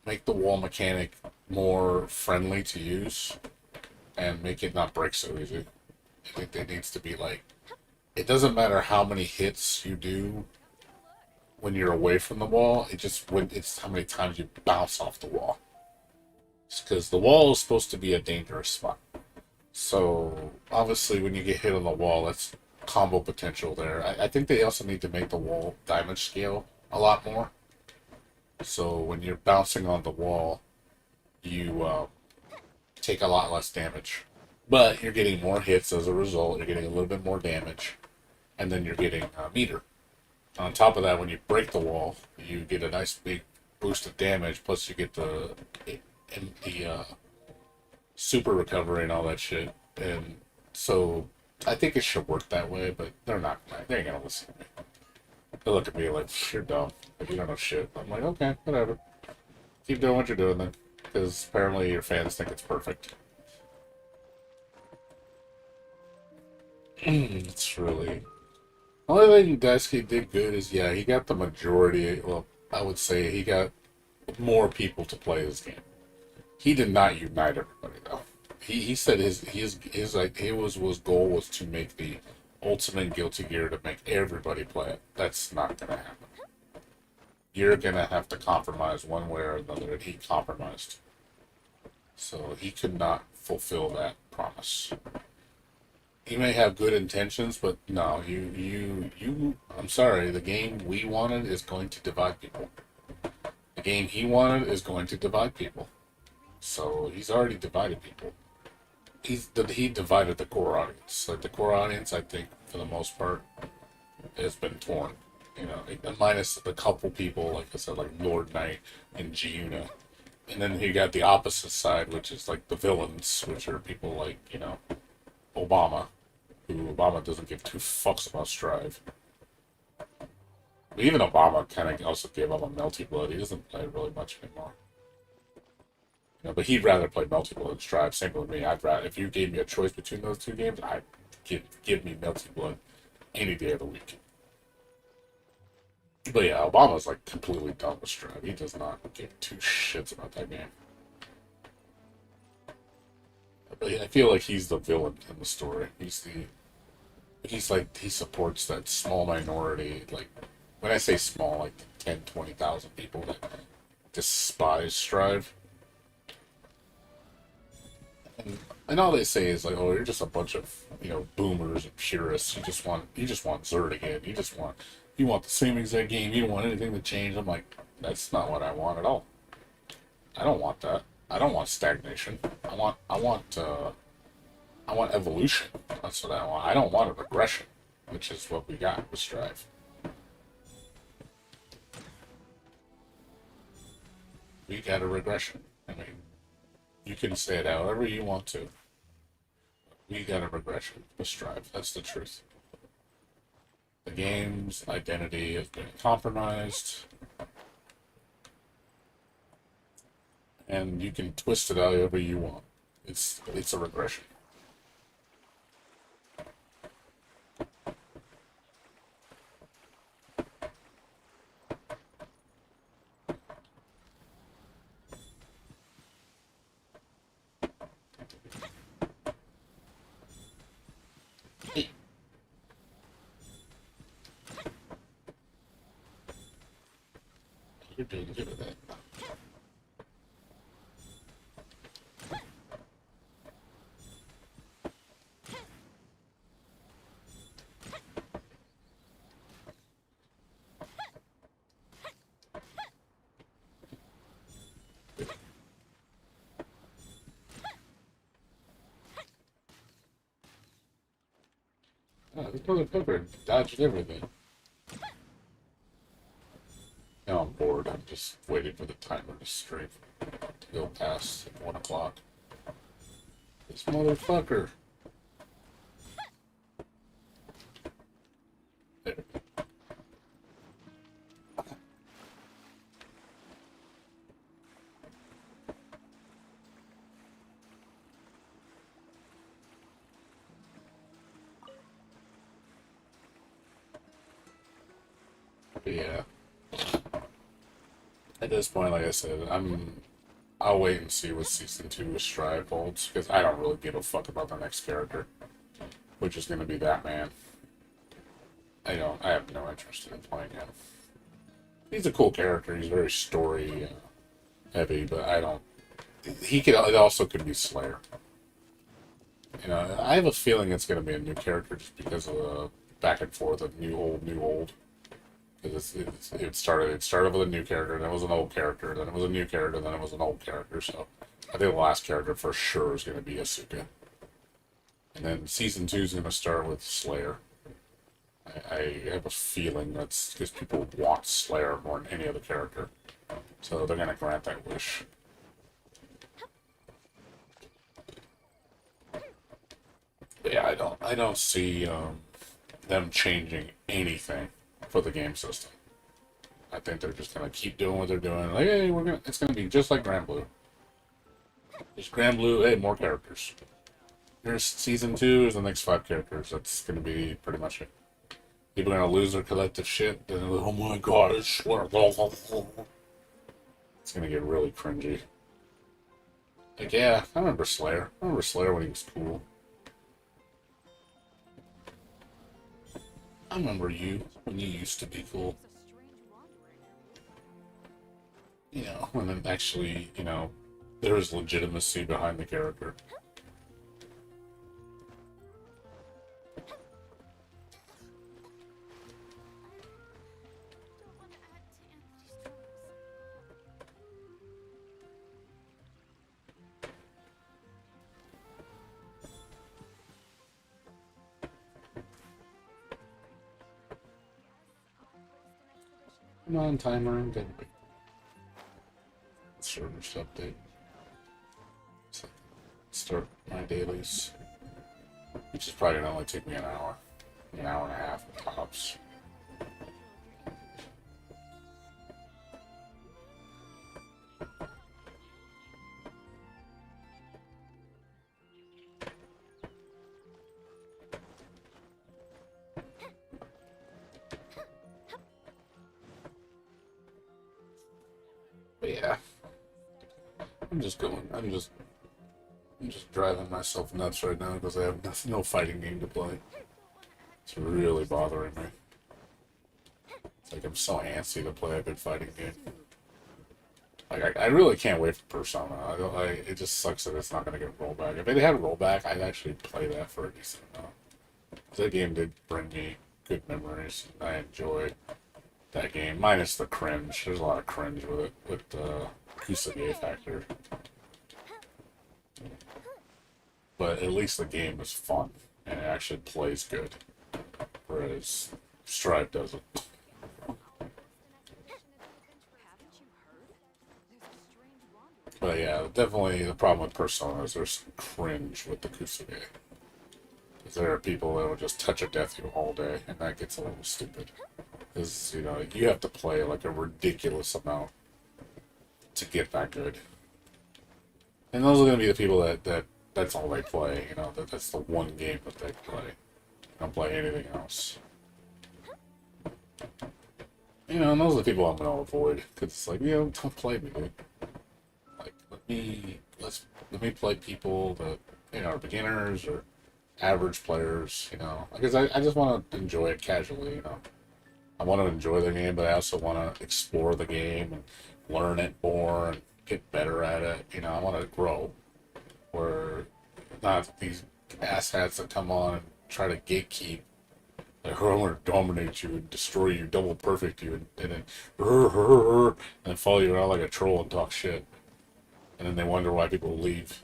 make the wall mechanic more friendly to use, and make it not break so easy. I think there needs to be, like, it doesn't matter how many hits you do when you're away from the wall, it's how many times you bounce off the wall. Because the wall is supposed to be a dangerous spot. So, obviously, when you get hit on the wall, that's combo potential there. I think they also need to make the wall damage scale a lot more. So, when you're bouncing on the wall, you take a lot less damage. But you're getting more hits as a result, you're getting a little bit more damage, and then you're getting meter. On top of that, when you break the wall, you get a nice big boost of damage, plus you get the super recovery and all that shit. And so I think it should work that way, but they ain't gonna listen to me. They look at me like, you're dumb. Like, you don't know shit. I'm like, okay, whatever. Keep doing what you're doing then. Because apparently your fans think it's perfect. It's really... The only thing Daisuke did good is, yeah, he got the majority, well, I would say he got more people to play this game. He did not unite everybody, though. He said his like his goal was to make the ultimate Guilty Gear to make everybody play it. That's not gonna happen. You're gonna have to compromise one way or another, and he compromised. So he could not fulfill that promise. He may have good intentions, but no, I'm sorry, the game we wanted is going to divide people. The game he wanted is going to divide people. So he's already divided people. He divided the core audience. Like the core audience, I think, for the most part, has been torn. You know, minus the couple people, like I said, like Lord Knight and Giuna. And then you got the opposite side, which is like the villains, which are people like, you know, Obama, who Obama doesn't give two fucks about Strive. But even Obama kind of also gave up on Melty Blood. He doesn't play really much anymore. You know, but he'd rather play Melty Blood than Strive. Same with me. I'd rather, if you gave me a choice between those two games, I'd give me Melty Blood any day of the week. But yeah, Obama's like completely done with Strive. He does not give two shits about that game. But yeah, I feel like he's the villain in the story. He's like, he supports that small minority. Like, when I say small, like 10, 20,000 people that despise Strive. And all they say is like, oh, you're just a bunch of, you know, boomers and purists. You just want Zerd again. You want the same exact game. You don't want anything to change. I'm like, that's not what I want at all. I don't want that. I don't want stagnation. I want evolution. That's what I want. I don't want a regression, which is what we got with Strive. We got a regression. I mean, you can say it however you want to. We got a regression with Strive. That's the truth. The game's identity has been compromised. And you can twist it however you want. It's a regression. You're doing good with that. Oh, the motherfucker dodged everything. Now I'm bored. I'm just waiting for the timer to strafe to go past 1 o'clock. This motherfucker. There. But yeah. At this point, like I said, I'll wait and see what Season 2 of Strive holds, because I don't really give a fuck about the next character, which is going to be that man. I have no interest in playing him. He's a cool character, he's very story heavy, but it also could be Slayer. You know, I have a feeling it's going to be a new character just because of the back and forth of new old. It started with a new character, then it was an old character, then it was a new character, then it was an old character. So I think the last character for sure is going to be Asuka. And then Season 2 is going to start with Slayer. I have a feeling that's because people want Slayer more than any other character. So they're going to grant that wish. But yeah, I don't see them changing anything for the game system. I think they're just gonna keep doing what they're doing. Like, hey, it's gonna be just like Grand Blue. Just Grand Blue, hey, more characters. Here's season 2 is the next 5 characters. That's gonna be pretty much it. People are gonna lose their collective shit. They're like, oh my god, I swear. It's gonna get really cringy. Like, yeah, I remember Slayer. I remember Slayer when he was cool. I remember you when you used to be cool. You know, when then actually, you know, there was legitimacy behind the character. Come on, timer, I'm gonna wait. Service update. So, start my dailies. Which is probably gonna only take me an hour and a half tops. But yeah. I'm just driving myself nuts right now because I have no fighting game to play. It's really bothering me. It's like I'm so antsy to play a good fighting game. Like I really can't wait for Persona. It just sucks that it's not going to get rollback. If it had a rollback, I'd actually play that for a decent amount. That game did bring me good memories. I enjoyed that game, minus the cringe. There's a lot of cringe with it, with the Kusage factor. But at least the game is fun, and it actually plays good. Whereas Stripe doesn't. But yeah, definitely the problem with Persona is there's cringe with the Kusage. Because there are people that will just touch a death you all day, and that gets a little stupid. Because, you know, you have to play like a ridiculous amount to get that good. And those are going to be the people that's all they play, you know, that's the one game that they play. They don't play anything else. You know, and those are the people I'm going to avoid. Because it's like, you know, don't play me, dude. Like, let me play people that, you know, are beginners or average players, you know. Because I just want to enjoy it casually, you know. I want to enjoy the game, but I also want to explore the game and learn it more and get better at it. You know, I want to grow. Where not these asshats that come on and try to gatekeep. Like, oh, I'm going to dominate you and destroy you, double perfect you, and then follow you around like a troll and talk shit. And then they wonder why people leave.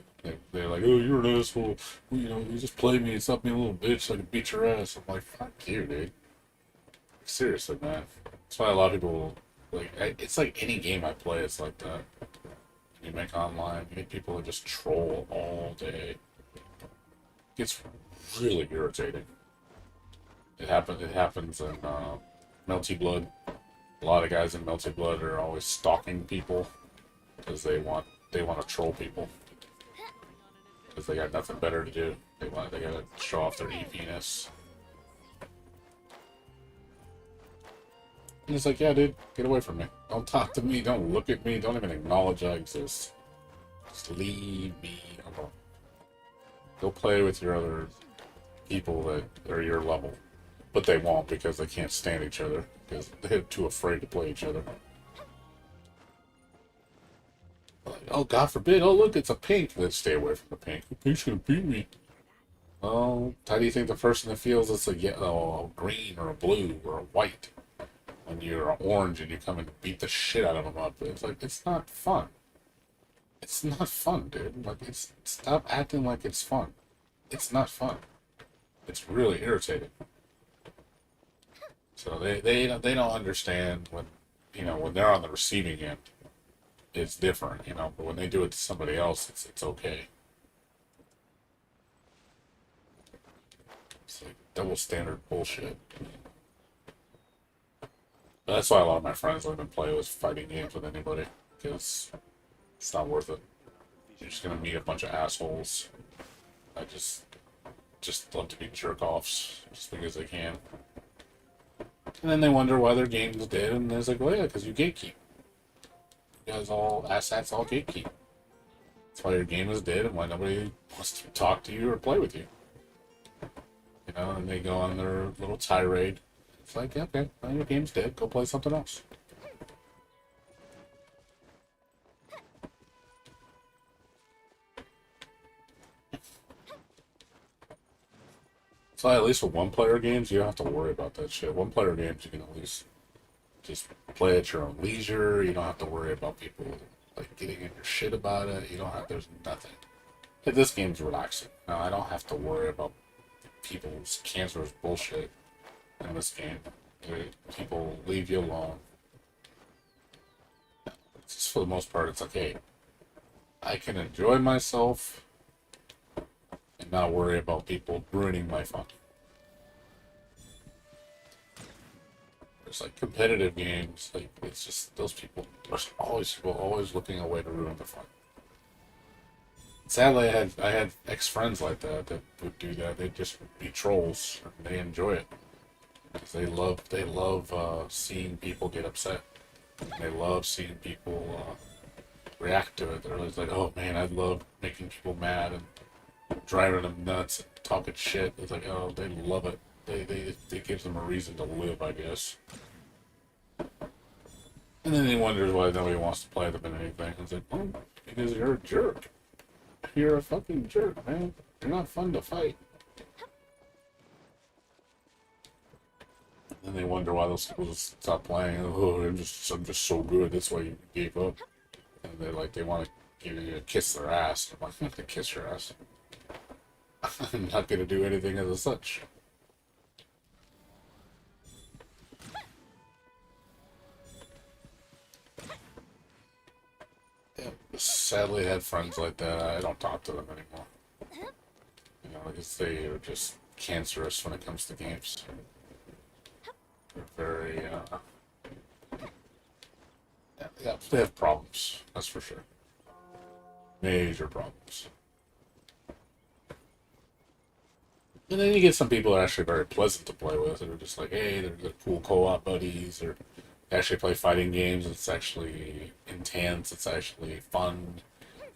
They're like, oh, you're an asshole. Well, you know, you just play me and stop me a little bitch so I can beat your ass. I'm like, fuck you, dude. Seriously, man. That's why a lot of people, like, it's like any game I play, it's like that. You make online, you get people that just troll all day. It gets really irritating. It happens in Melty Blood. A lot of guys in Melty Blood are always stalking people because they want to troll people. Because they got nothing better to do. They gotta show off their EPness. And it's like, yeah, dude, get away from me. Don't talk to me. Don't look at me. Don't even acknowledge I exist. Just leave me alone. Go play with your other people that are your level. But they won't because they can't stand each other. Because they're too afraid to play each other. Like, oh, God forbid. Oh, look, it's a pink. Let's stay away from the pink. The pink's gonna beat me. Oh, how do you think the person that feels it's a yellow, a green, or a blue, or a white? When you're orange and you come and beat the shit out of them up, it's like, it's not fun. It's not fun, dude. Like, stop acting like it's fun. It's not fun. It's really irritating. So they don't understand when, you know, when they're on the receiving end, it's different, you know. But when they do it to somebody else, it's okay. It's like double standard bullshit. That's why a lot of my friends don't even play with fighting games with anybody, because it's not worth it. You're just gonna meet a bunch of assholes. I just love to be jerk offs just because they can. And then they wonder why their game's dead, and it's like, well, yeah, because you gatekeep. You guys all assets all gatekeep. That's why your game is dead, and why nobody wants to talk to you or play with you. You know, and they go on their little tirade. It's like, okay, well, your game's dead. Go play something else. So at least with one-player games, you don't have to worry about that shit. One-player games, you can at least just play at your own leisure. You don't have to worry about people like getting in your shit about it. You don't have. There's nothing. Like, this game's relaxing. Now I don't have to worry about people's cancerous bullshit in this game. People leave you alone. Just for the most part, it's like, hey, I can enjoy myself and not worry about people ruining my fun. There's like competitive games, like it's just those people. There's always people always looking a way to ruin the fun. Sadly, I had ex-friends like that would do that. They'd just be trolls, and they enjoy it because they love seeing people get upset. They love seeing people react to it. They're always like, oh man, I love making people mad and driving them nuts and talking shit. It's like, oh, they love it. It gives them a reason to live, I guess. And then he wonders why nobody wants to play them in anything. It's like, well, because you're a jerk. You're a fucking jerk, man. You're not fun to fight. And then they wonder why those people just stop playing. Oh, I'm just so good. That's why you gave up. And they want to give you a kiss their ass. I'm like, I'm not gonna kiss your ass. I'm not gonna do anything as such. Yeah, sadly, I had friends like that. I don't talk to them anymore. You know, because they are just cancerous when it comes to games. They're very, yeah, they have problems. That's for sure. Major problems. And then you get some people that are actually very pleasant to play with. They're just like, hey, they're cool co-op buddies, or they actually play fighting games. It's actually intense. It's actually fun.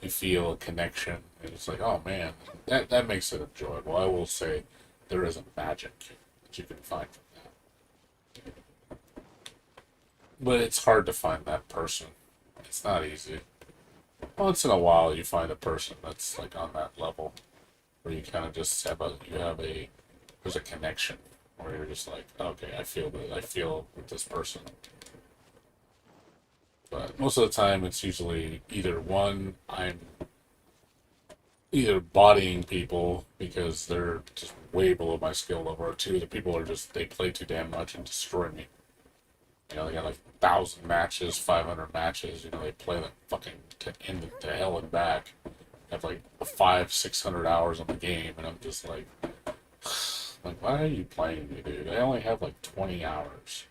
You feel a connection. And it's like, oh man, that makes it enjoyable. I will say there is a magic that you can find from that. But it's hard to find that person. It's not easy. Once in a while you find a person that's like on that level, where you kind of just there's a connection where you're just like, okay, I feel with this person. But most of the time it's usually either one, I'm either bodying people because they're just way below my skill level, or two, the people are just, they play too damn much and destroy me. You know, they got like 1,000 matches, 500 matches, you know, they play like fucking to hell and back. Have like 500-600 hours on the game, and I'm just like, why are you playing me, dude? I only have like 20 hours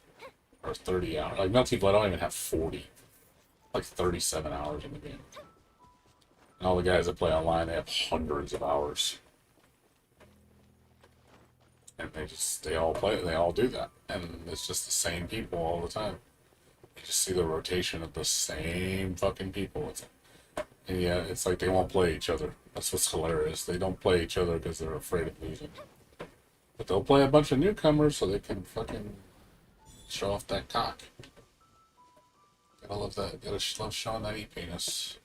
or 30 hours. Like, most people, I don't even have 40, like 37 hours in the game. And all the guys that play online, they have hundreds of hours, and they all do that, and it's just the same people all the time. You just see the rotation of the same fucking people. And yeah, it's like they won't play each other. That's what's hilarious. They don't play each other because they're afraid of losing. But they'll play a bunch of newcomers so they can fucking show off that cock. Gotta love that. Gotta love showing that e-penis.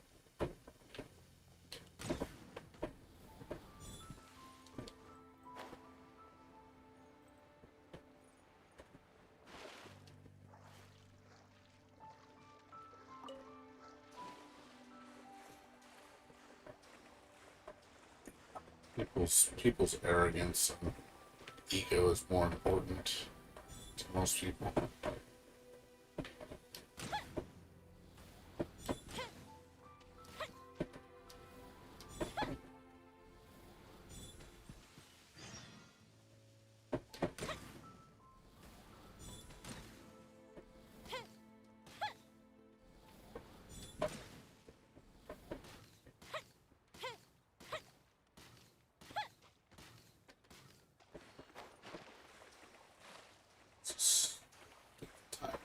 People's arrogance and ego is more important to most people.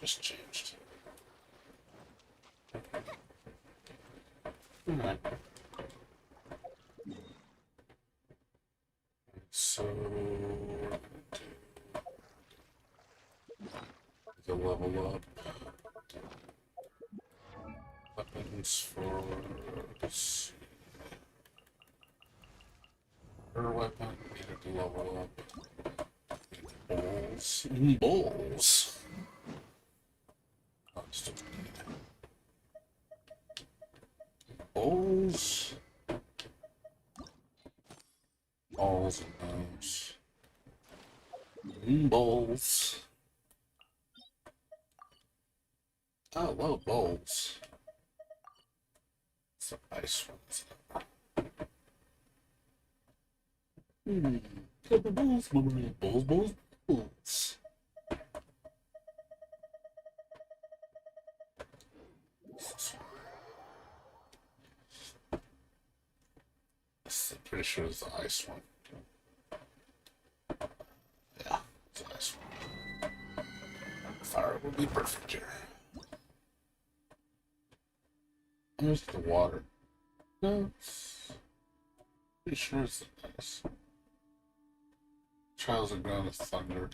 just changed. Alright. So the level up weapons for this. Her weapon needed to level up. Bowls. Bowls. Oh, still need bowls. Balls and those. Bowls. I love bowls. Some nice ones. Couple bowls, bowls. I'm pretty sure it's the ice one. Yeah, it's the ice one. Fire will be perfect here. Here's the water. No, pretty sure it's the ice. Trials of ground is thunder.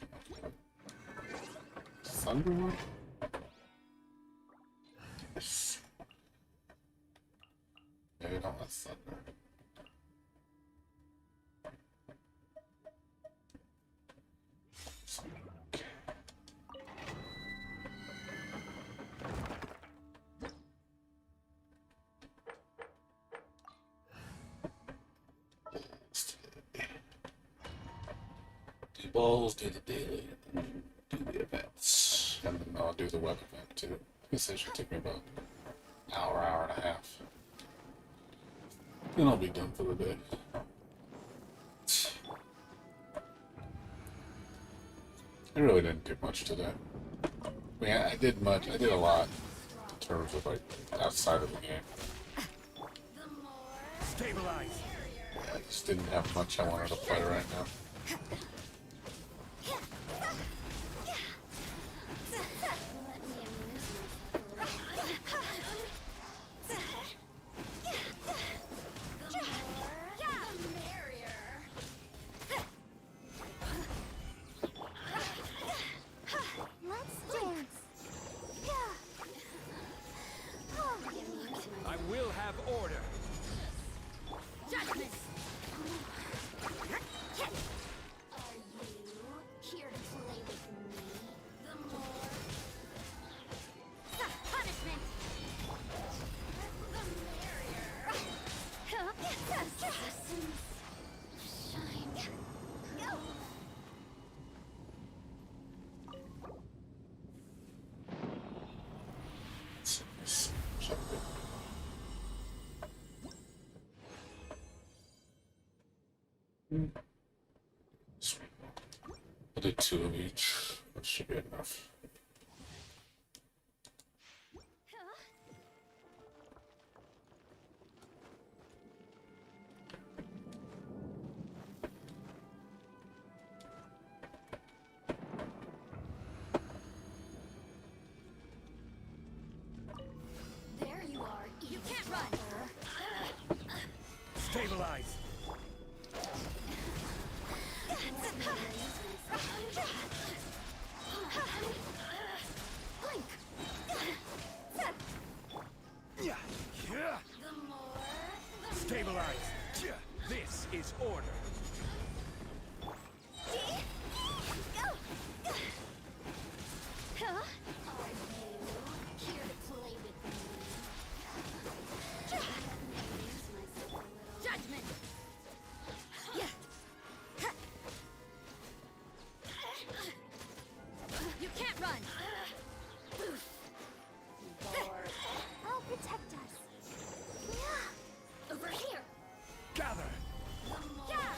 Thunder one? Yes. Maybe not with thunder. Okay. Do balls, do the daily, do the events, and then I'll do the web event too. This should take me about an hour and a half. Then I'll be done for the day. I really didn't do much today. I mean, I did a lot in terms of like outside of the game. Stabilize. I just didn't have much I wanted to play right now. I will have order. Judgment! Sweet. I'll do 2 of each. That should be enough. There you are. You can't run. Stabilize. Blink. Yeah. Stabilize. This is order. Judgment. You can't run. I'll protect us. Over here. Gather. Yeah.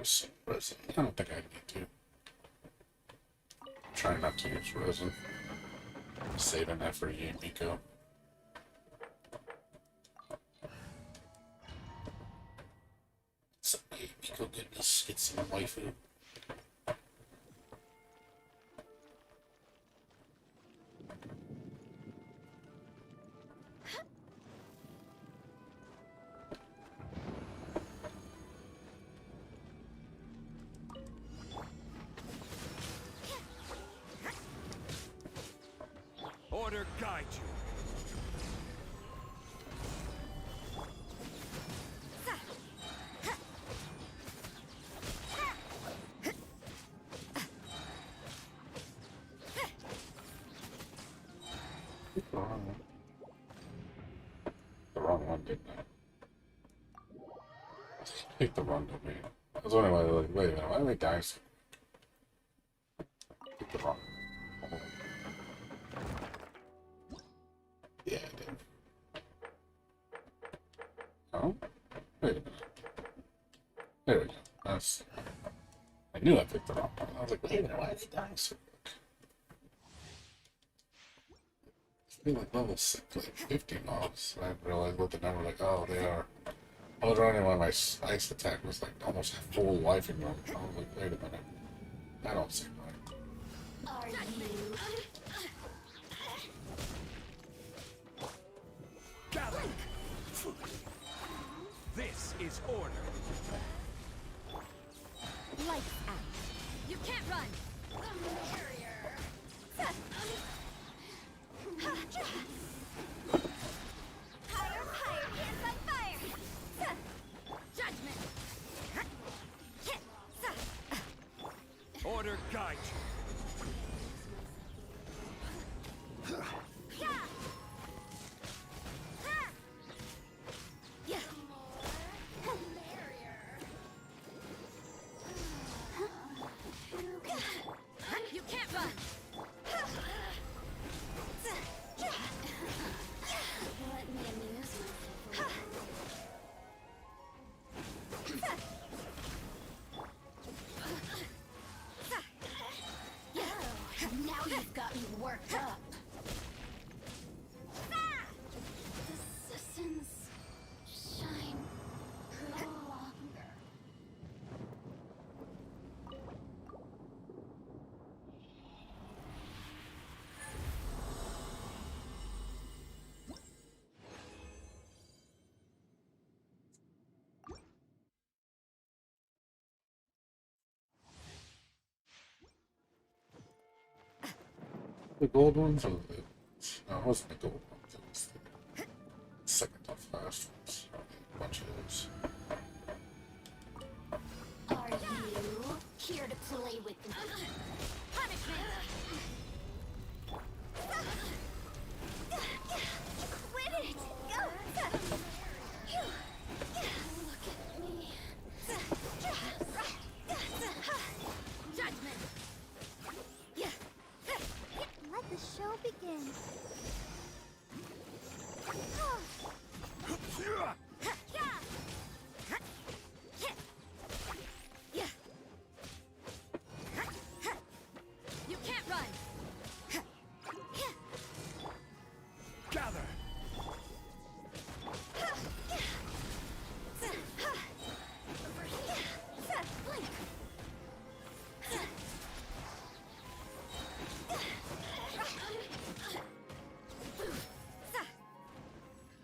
use resin. I don't think I need to. Try not to use resin. Saving that for you, Miko. Some Miko goodness, get some waifu. Order guide you. The wrong one. The wrong one, didn't I? I picked the wrong domain. I was wondering why, like, wait a minute, why am I dying so quick? Picked the wrong one. Yeah, I did. Oh? Wait a minute. There we go. That's... I knew I picked the wrong one. I was like, wait a minute, why are they dying so quick? They like level 6, like 50 mobs. I didn't realize what the number, like, oh, they are. I was running when my ice attack was like almost full life in them. I was like, wait a minute. That don't seem right. Are you? Gather. This is order. Lights out. You can't run. Higher, higher, hands on fire! Judgment. Order guide you. You can't run. Let me amuse myself. Now you've got me worked up. The citizens shine no longer. The gold ones or the... No, it wasn't the gold ones. It was the second to last ones. A bunch of those. Are you here to play with me? Punishment. Quit it! Go! Look at me. Judgment. Let the show begin. You can't run. Gather.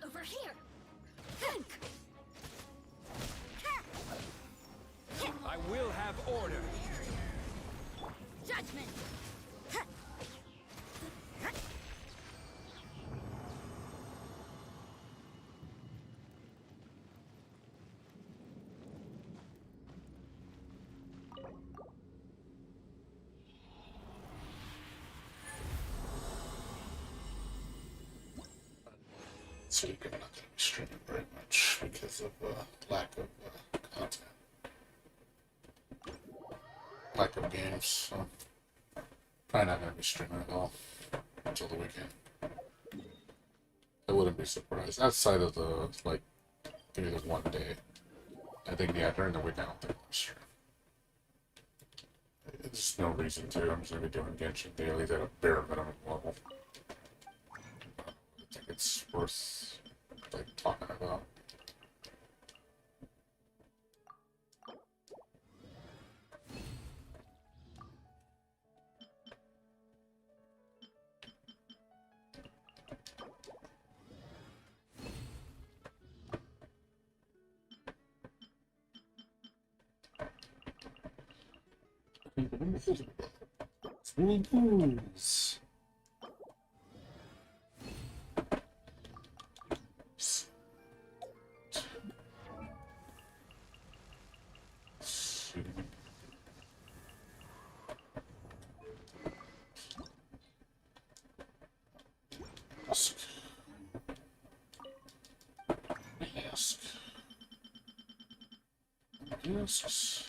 Over here! I will have order. Judgment. So you're not going to be streaming very much because of lack of content. Lack of games, so probably not going to be streaming at all until the weekend. I wouldn't be surprised. Outside of the, like, maybe the one day. I think, yeah, during the week I don't think I'll stream. There's no reason to. I'm just gonna be doing Genshin dailies at a bare minimum level. I think it's worth like talking about. Muse. Yes.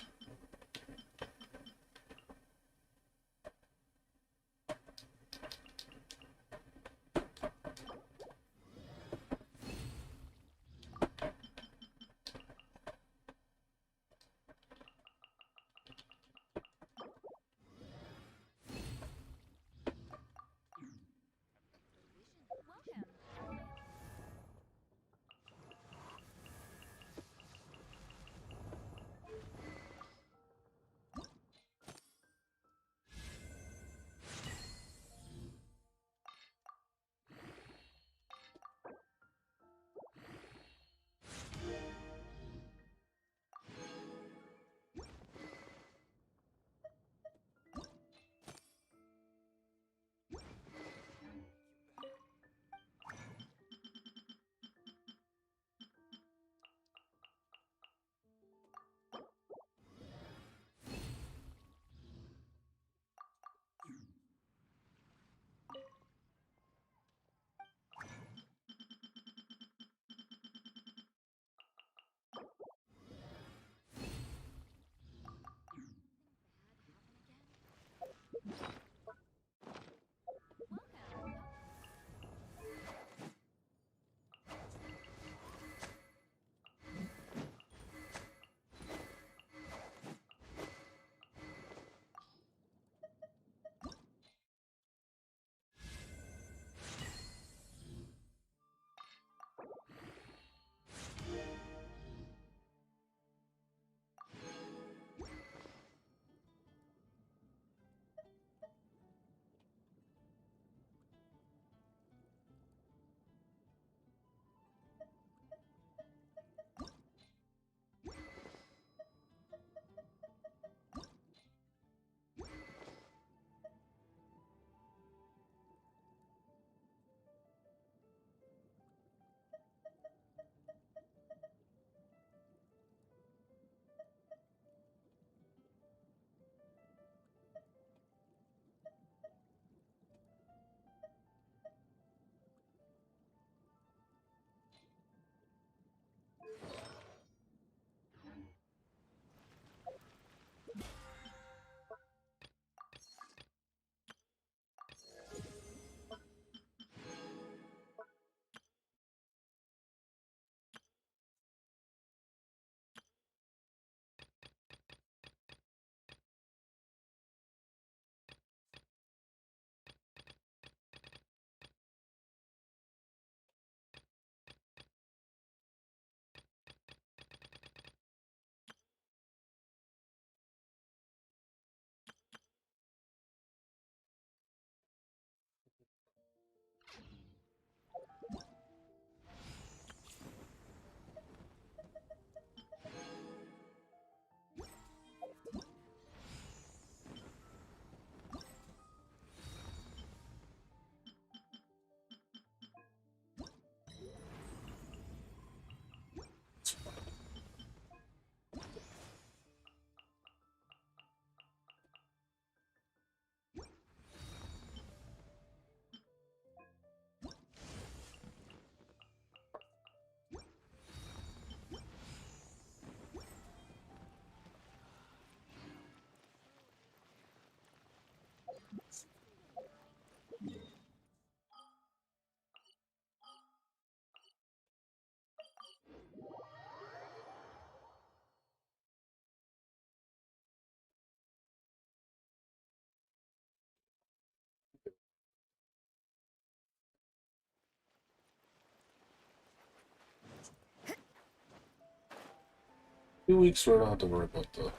2 weeks where I don't have to worry about the.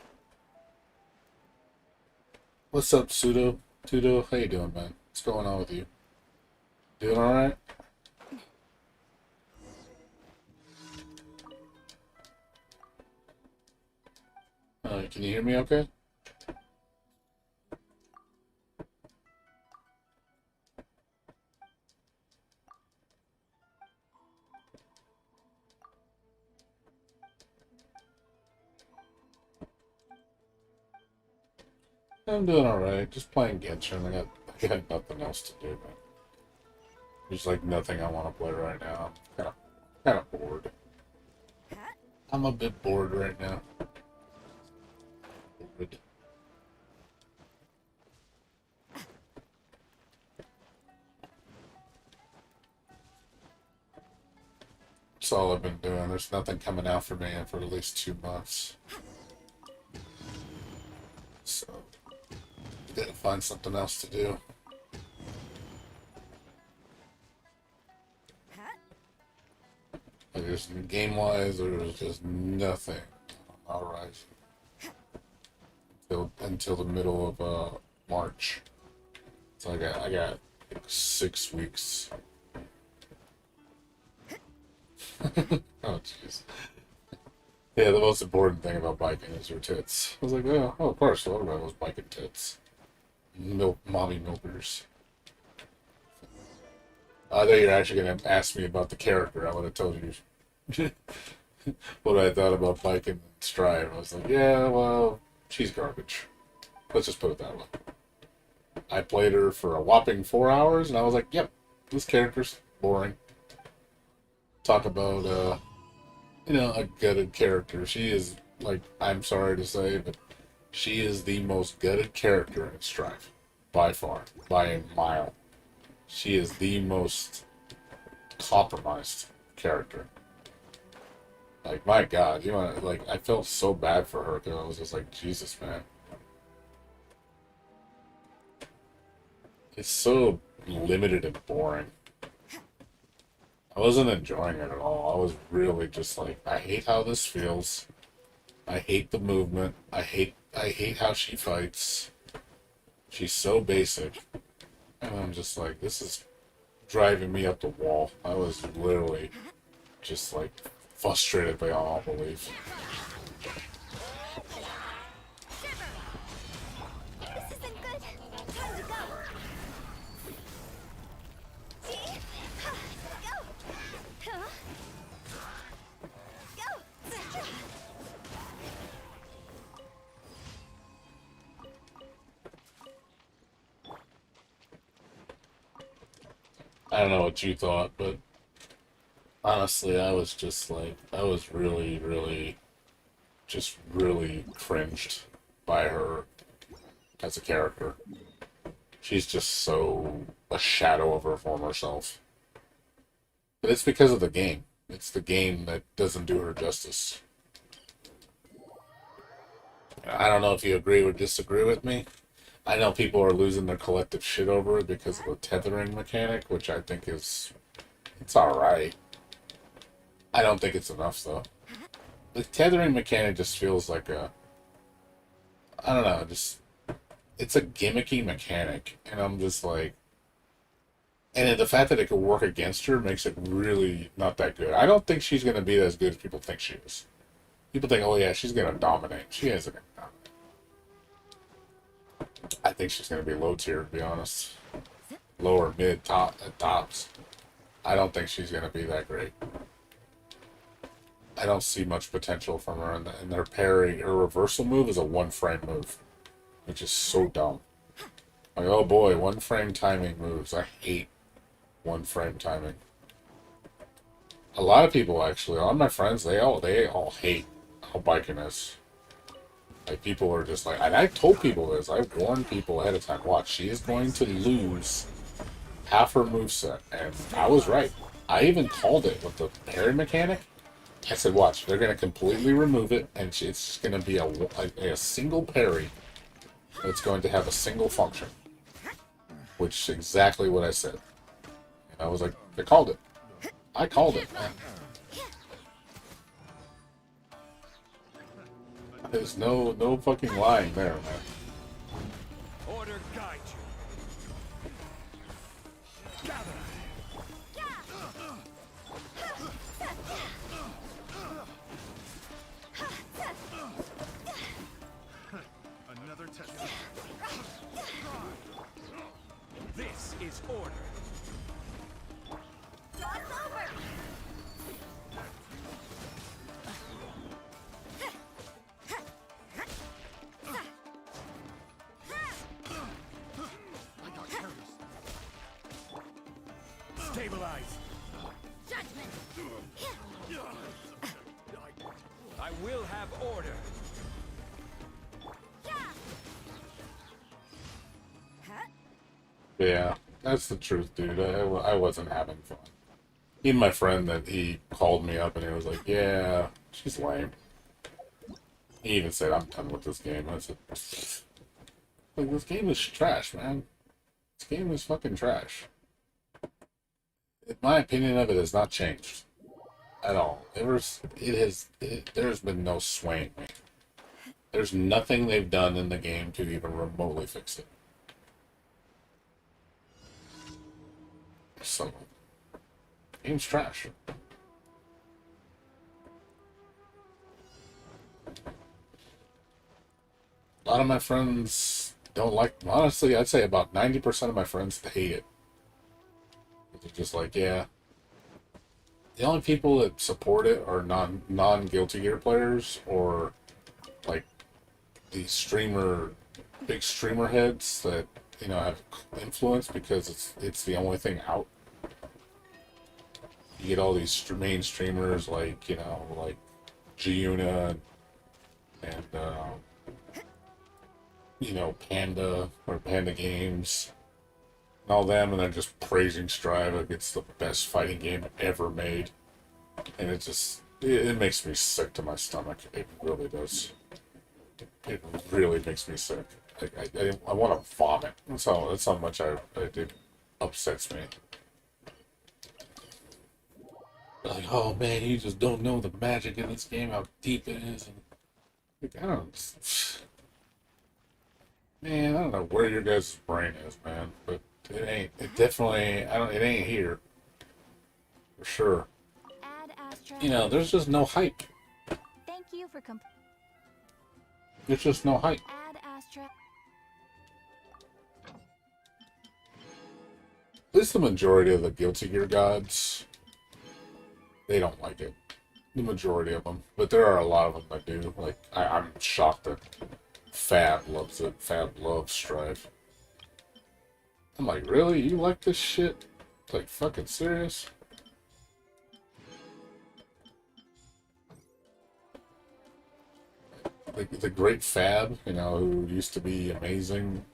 What's up, Pseudo? Tudo, how you doing, man? What's going on with you? Doing alright? Can you hear me okay? I'm doing alright. Just playing Genshin. I got nothing else to do, man. There's like nothing I want to play right now. I'm kind of bored. I'm a bit bored right now. Bored. That's all I've been doing. There's nothing coming out for me for at least 2 months. So, gotta find something else to do. Like, just game-wise, there's just nothing on the horizon until the middle of March. So I got like 6 weeks. Oh jeez. Yeah, the most important thing about biking is your tits. I was like, oh, of course, what about those biking tits? Mommy milkers. I thought you were actually going to ask me about the character. I would have told you what I thought about biking and Strive. I was like, yeah, well, she's garbage. Let's just put it that way. I played her for a whopping 4 hours, and I was like, yep, this character's boring. Talk about, a gutted character. She is, like, I'm sorry to say, but she is the most gutted character in Strive. By far. By a mile. She is the most compromised character. Like, my God, I felt so bad for her because I was just like, Jesus, man. It's so limited and boring. I wasn't enjoying it at all. I was really just like, I hate how this feels. I hate the movement. I hate how she fights. She's so basic. And I'm just like, this is driving me up the wall. I was literally just like frustrated beyond all belief. This isn't good. Time to go. See? Go. Huh? Go. I don't know what you thought, but honestly, I was just like, I was really, really, just really cringed by her as a character. She's just so a shadow of her former self. But it's because of the game. It's the game that doesn't do her justice. I don't know if you agree or disagree with me. I know people are losing their collective shit over it because of the tethering mechanic, which I think it's alright. I don't think it's enough, though. The tethering mechanic just feels like I don't know, it's a gimmicky mechanic, and I'm just like, and the fact that it could work against her makes it really not that good. I don't think she's going to be as good as people think she is. People think, oh yeah, she's going to dominate. She isn't going to dominate. I think she's going to be low tier, to be honest. Lower, mid, top, at tops. I don't think she's going to be that great. I don't see much potential from her, and her parry, her reversal move is a one-frame move, which is so dumb. Like, oh boy, one-frame timing moves. I hate one-frame timing. A lot of people, actually, a lot of my friends, they all hate how biking is. Like, people are just like, and I told people this, I warned people ahead of time, watch, she is going to lose half her moveset, and I was right. I even called it with the parry mechanic. I said, watch, they're going to completely remove it, and it's just going to be a single parry that's going to have a single function. Which is exactly what I said. And I was like, I called it. I called it, man. There's no fucking lying there, man. Order guide you. Gather. Another test. This is order. Stabilize. Judgment. I will have order. Yeah, that's the truth, dude. I wasn't having fun. Even my friend that he called me up and he was like, "Yeah, she's lame." He even said, "I'm done with this game." I said, "Like, this game is trash, man. This game is fucking trash." My opinion of it has not changed at all. There's been no swaying me. There's nothing they've done in the game to even remotely fix it. So, game's trash. A lot of my friends don't like. Honestly, I'd say about 90% of my friends hate it. They're just like, yeah. The only people that support it are non Guilty Gear players or like these big streamer heads that have influence because it's the only thing out. You get all these main streamers like like Giuna and Panda or Panda Games and all them, and they're just praising Strive like it's the best fighting game ever made, and it makes me sick to my stomach. It really does. It really makes me sick. I want to vomit. That's how much it upsets me. Like, oh man, you just don't know the magic in this game, how deep it is. And, like, I don't. Man, I don't know where your guys' brain is, man, but it ain't. It definitely. I don't. It ain't here. For sure. Add Astra. There's just no hype. Thank you for There's just no hype. Add Astra. At least the majority of the Guilty Gear gods, they don't like it. The majority of them. But there are a lot of them that do. Like, I'm shocked that Fab loves it. Fab loves Strife. I'm like, really? You like this shit? Like, fucking serious? Like, the great Fab, who used to be amazing.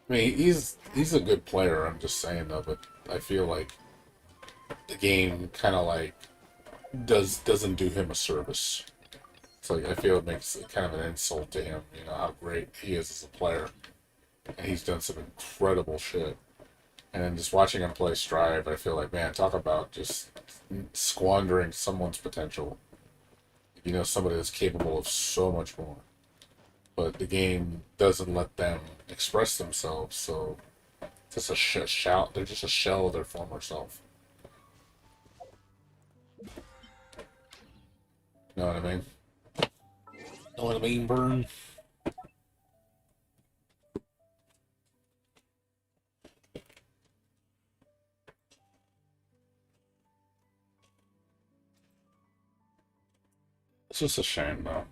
I mean, he's a good player, I'm just saying, though, but I feel like the game kind of like doesn't do him a service. It's like, I feel it makes it kind of an insult to him, how great he is as a player. And he's done some incredible shit. And then just watching him play Strive, I feel like, man, talk about just squandering someone's potential. Somebody that's capable of so much more. But the game doesn't let them express themselves, so it's just a shout. They're just a shell of their former self. Know what I mean? Know what I mean, Burn? It's just a shame, though.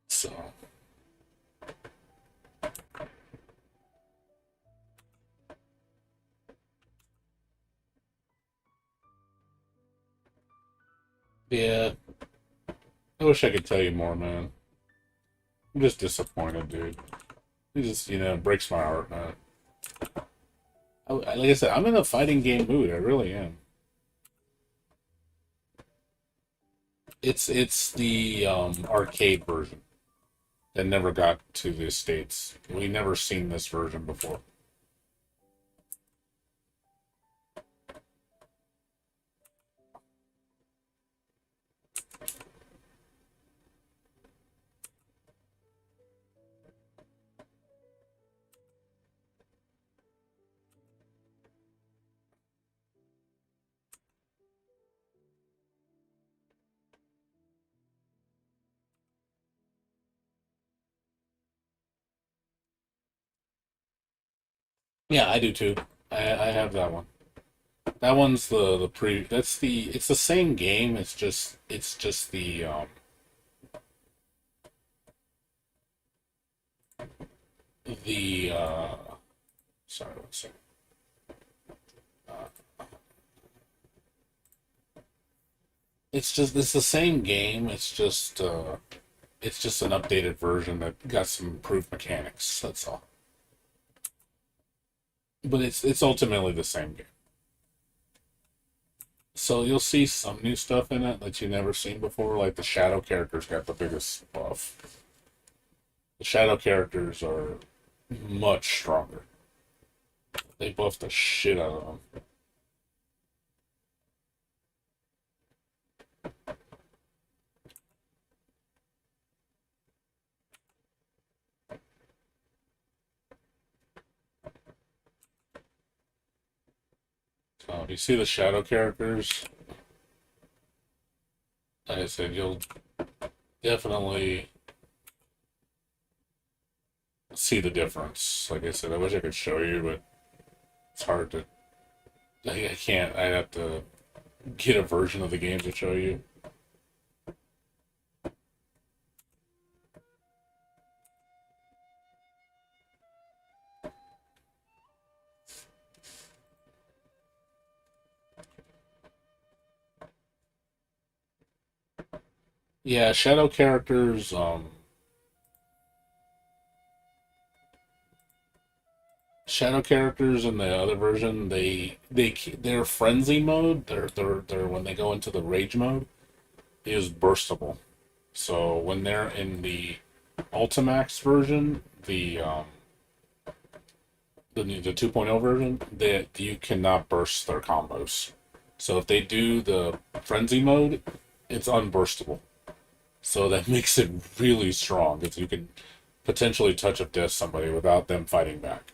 So. Yeah. I wish I could tell you more, man. I'm just disappointed, dude. It just, breaks my heart, man. Like I said, I'm in a fighting game mood. I really am. It's the arcade version that never got to the States. We never seen this version before. Yeah, I do too. I have that one. That one's the pre. That's the. It's the same game. It's just the the sorry, one second. It's the same game. It's just an updated version that got some improved mechanics. That's all. But it's ultimately the same game. So you'll see some new stuff in it that you've never seen before. Like the shadow characters got the biggest buff. The shadow characters are much stronger. They buffed the shit out of them. So if you see the shadow characters, like I said, you'll definitely see the difference. Like I said, I wish I could show you, but it's hard to. I can't. I have to get a version of the game to show you. Yeah, shadow characters. Shadow characters in the other version, their frenzy mode. They're when they go into the rage mode is burstable. So when they're in the Ultimax version, the 2.0 version, that you cannot burst their combos. So if they do the frenzy mode, it's unburstable. So that makes it really strong because you can potentially touch of death somebody without them fighting back.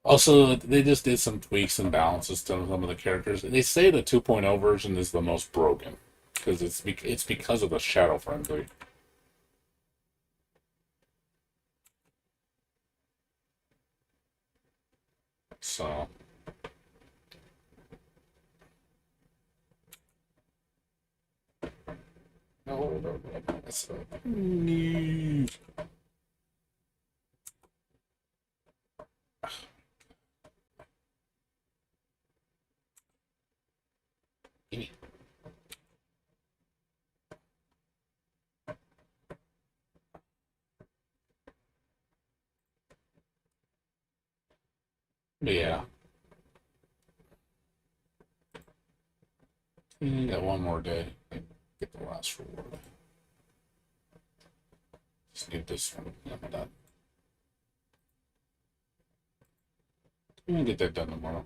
Also, they just did some tweaks and balances to some of the characters. They say the 2.0 version is the most broken because it's because of the shadow frenzy. So no, no, no, that's yeah. You got one more day. Get the last reward. Just need this one. I'm done. I'm gonna get that done tomorrow.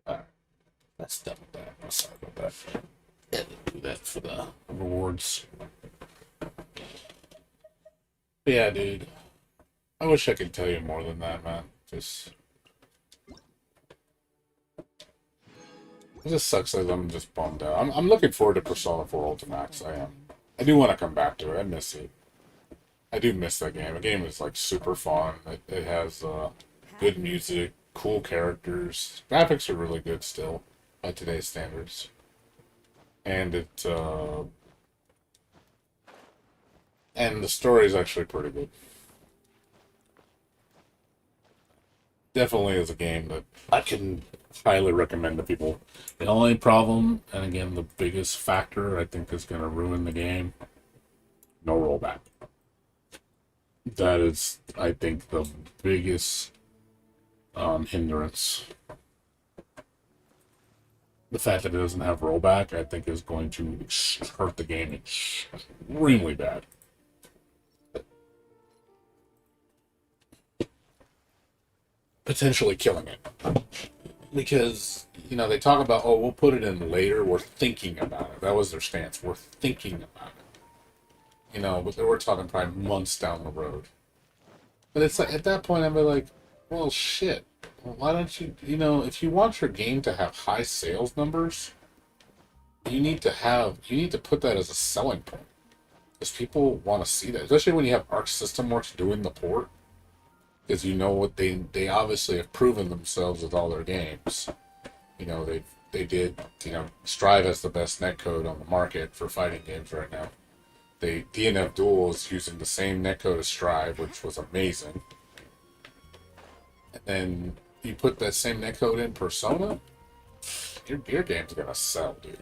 Alright. That's done with that. I'm sorry about that. Yeah, do that for the rewards. But yeah, dude. I wish I could tell you more than that, man. It just sucks that I'm just bummed out. I'm looking forward to Persona 4 Ultimax. I am. I do want to come back to it. I miss it. I do miss that game. The game is like super fun. It has good music, cool characters. Graphics are really good still by today's standards. And And the story is actually pretty good. Definitely is a game that I can highly recommend to people. The only problem, and again, the biggest factor I think is going to ruin the game, no rollback. That is, I think, the biggest hindrance. The fact that it doesn't have rollback, I think, is going to hurt the game extremely bad. Potentially killing it. Because, they talk about, oh, we'll put it in later. We're thinking about it. That was their stance. We're thinking about it. But they were talking probably months down the road. But it's like, at that point, I'd be like, well, shit. Well, why don't you, if you want your game to have high sales numbers, you need to put that as a selling point. Because people want to see that. Especially when you have Arc System Works doing the port. Because what they obviously have proven themselves with all their games. They did, Strive has the best netcode on the market for fighting games right now. DNF Duel is using the same netcode as Strive, which was amazing. And then you put that same netcode in Persona, your game's gonna sell, dude.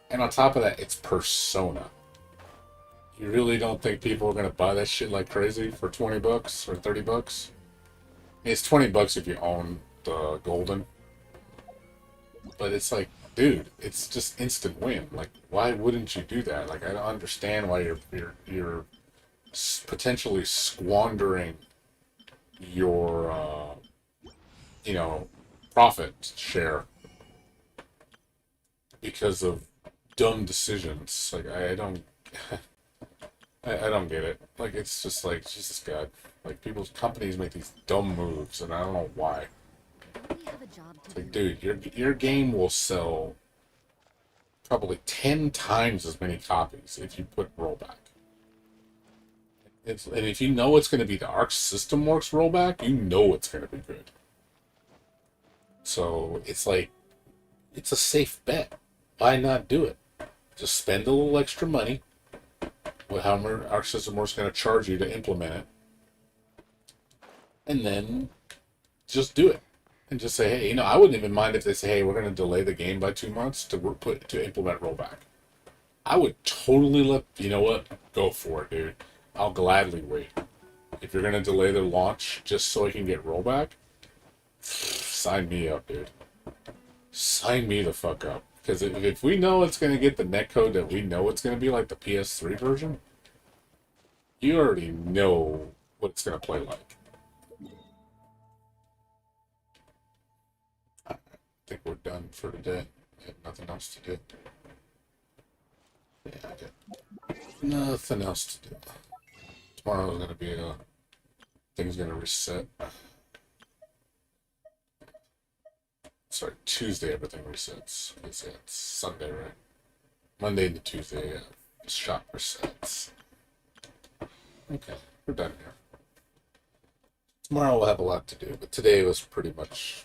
And on top of that, it's Persona. You really don't think people are gonna buy that shit like crazy for $20 or $30? It's $20 if you own the Golden. But it's like, dude, it's just instant win. Like, why wouldn't you do that? Like, I don't understand why you're potentially squandering your profit share because of dumb decisions. Like, I don't I don't get it. Like, it's just like, Jesus God. Like, companies make these dumb moves, and I don't know why. It's like, dude, your game will sell probably 10 times as many copies if you put rollback. And if you know it's going to be the Arc System Works rollback, you know it's going to be good. So, it's like, it's a safe bet. Why not do it? Just spend a little extra money. However Arc System Works going to charge you to implement it. And then just do it. And just say, hey, I wouldn't even mind if they say, hey, we're going to delay the game by 2 months to implement rollback. I would totally go for it, dude. I'll gladly wait. If you're going to delay the launch just so I can get rollback, sign me up, dude. Sign me the fuck up. Because if we know it's going to get the netcode that we know it's going to be like the PS3 version, you already know what it's going to play like. I think we're done for today. I have nothing else to do. Yeah, I got nothing else to do. Tomorrow's going to be things going to reset. Sorry, Tuesday everything resets. It's Sunday, right? Monday to Tuesday, shop resets. Okay, we're done here. Tomorrow we'll have a lot to do, but today was pretty much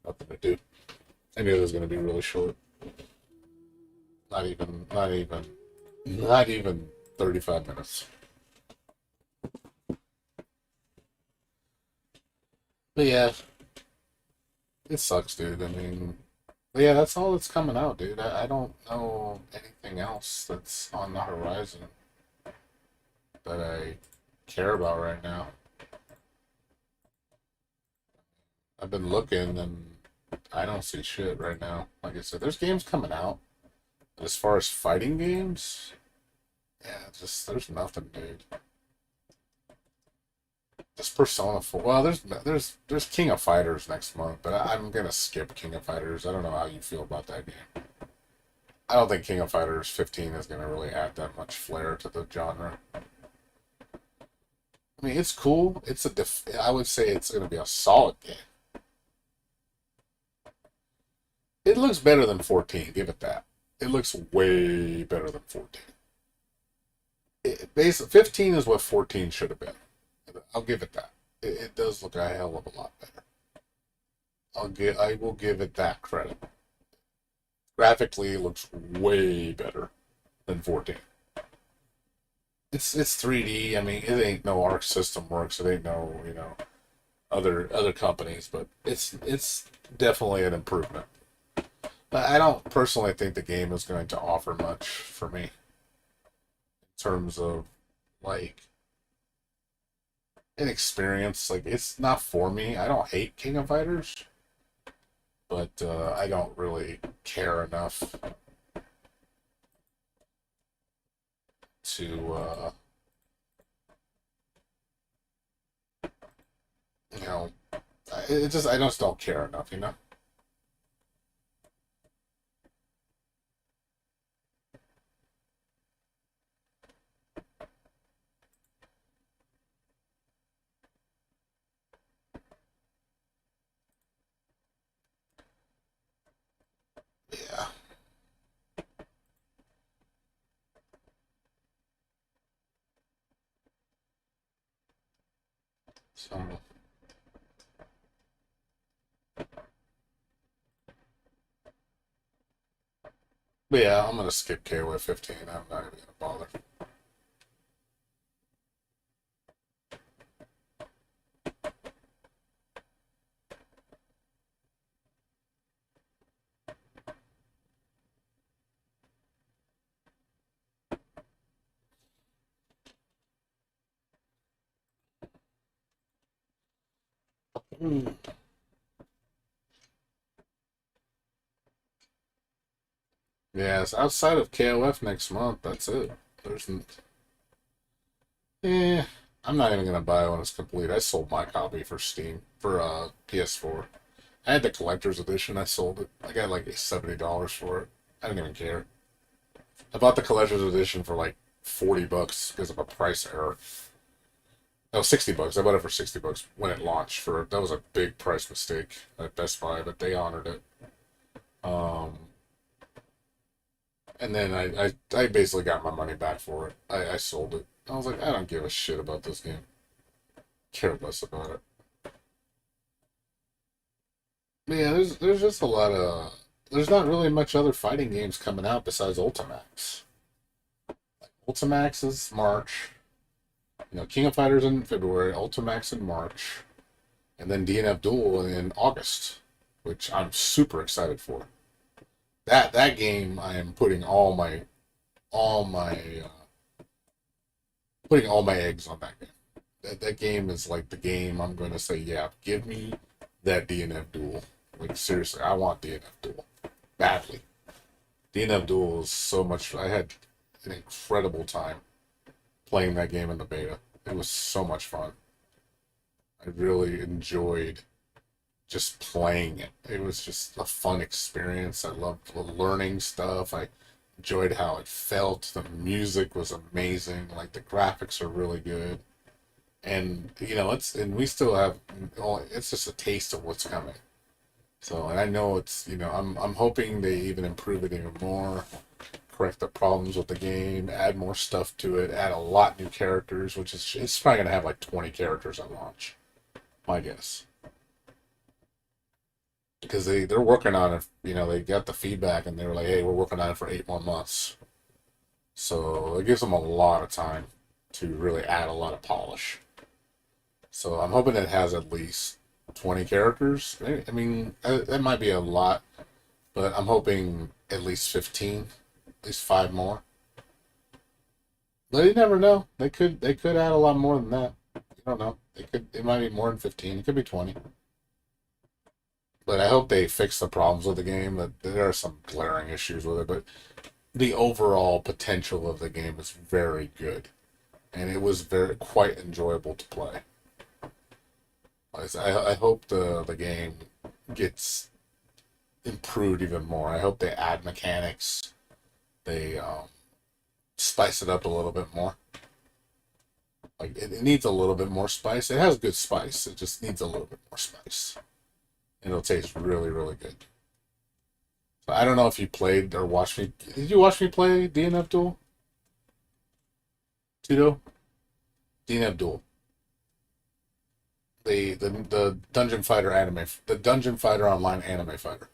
nothing to do. I knew it was going to be really short. Not even 35 minutes. But yeah. It sucks, dude. I mean, yeah, that's all that's coming out, dude. I don't know anything else that's on the horizon that I care about right now. I've been looking and I don't see shit right now. Like I said, there's games coming out. But as far as fighting games, yeah, there's nothing, dude. This Persona 4. Well, there's King of Fighters next month, but I'm gonna skip King of Fighters. I don't know how you feel about that game. I don't think King of Fighters 15 is gonna really add that much flair to the genre. I mean, it's cool. I would say it's gonna be a solid game. It looks better than 14. Give it that. It looks way better than 14. 15 is what 14 should have been. I'll give it that. It does look a hell of a lot better. I will give it that credit. Graphically, it looks way better than 14. it's 3D. I mean, it ain't no Arc System Works. It ain't no, other companies, but it's definitely an improvement. But I don't personally think the game is going to offer much for me in terms of like an experience. Like, it's not for me. I don't hate King of Fighters, but I don't really care enough to you know I just don't care enough. Yeah. So, but yeah, I'm gonna skip KOF 15. I'm not even gonna bother. Hmm. Yes, outside of KOF next month, that's it. There's, eh, I'm not even gonna buy it when it's complete. I sold my copy for Steam for PS4. I had the collector's edition. I sold it. I got like $70 for it. I didn't even care. I bought the collector's edition for like $40 because of a price error. No, $60. I bought it for $60 when it launched. For that was a big price mistake at Best Buy, but they honored it. Um, and then I basically got my money back for it. I sold it. I was like, I don't give a shit about this game. Care less about it. But yeah, there's just a lot of there's not really much other fighting games coming out besides Ultimax. Ultimax is March. King of Fighters in February, Ultimax in March, and then DNF Duel in August, which I'm super excited for. That game, I am all my putting all my eggs on that game. That game is like the game I'm going to say, yeah, give me that DNF Duel. Like, seriously, I want DNF Duel badly. DNF Duel is so much. I had an incredible time playing that game in the beta. It was so much fun. I really enjoyed just playing it. It was just a fun experience. I loved learning stuff. I enjoyed how it felt. The music was amazing. Like, the graphics are really good. And and we still have. It's just a taste of what's coming. So, and I know I'm hoping they even improve it even more, correct the problems with the game, add more stuff to it, add a lot new characters, which is it's probably gonna have like 20 characters at launch, my guess. Because they're working on it, they got the feedback and they were like, hey, we're working on it for 8 more months. So it gives them a lot of time to really add a lot of polish. So I'm hoping it has at least 20 characters. I mean, that might be a lot, but I'm hoping at least 15, at least 5 more. But you never know. They could add a lot more than that. You don't know. It might be more than 15. It could be 20. But I hope they fix the problems with the game. That there are some glaring issues with it, but the overall potential of the game is very good, and it was quite enjoyable to play. I hope the game gets improved even more. I hope they add mechanics. They spice it up a little bit more. Like, it needs a little bit more spice. It has good spice. It just needs a little bit more spice. It'll taste really, really good. So I don't know if you played or watched me. Did you watch me play DNF Duel? Tito? DNF Duel. The Dungeon Fighter anime. The Dungeon Fighter Online anime fighter.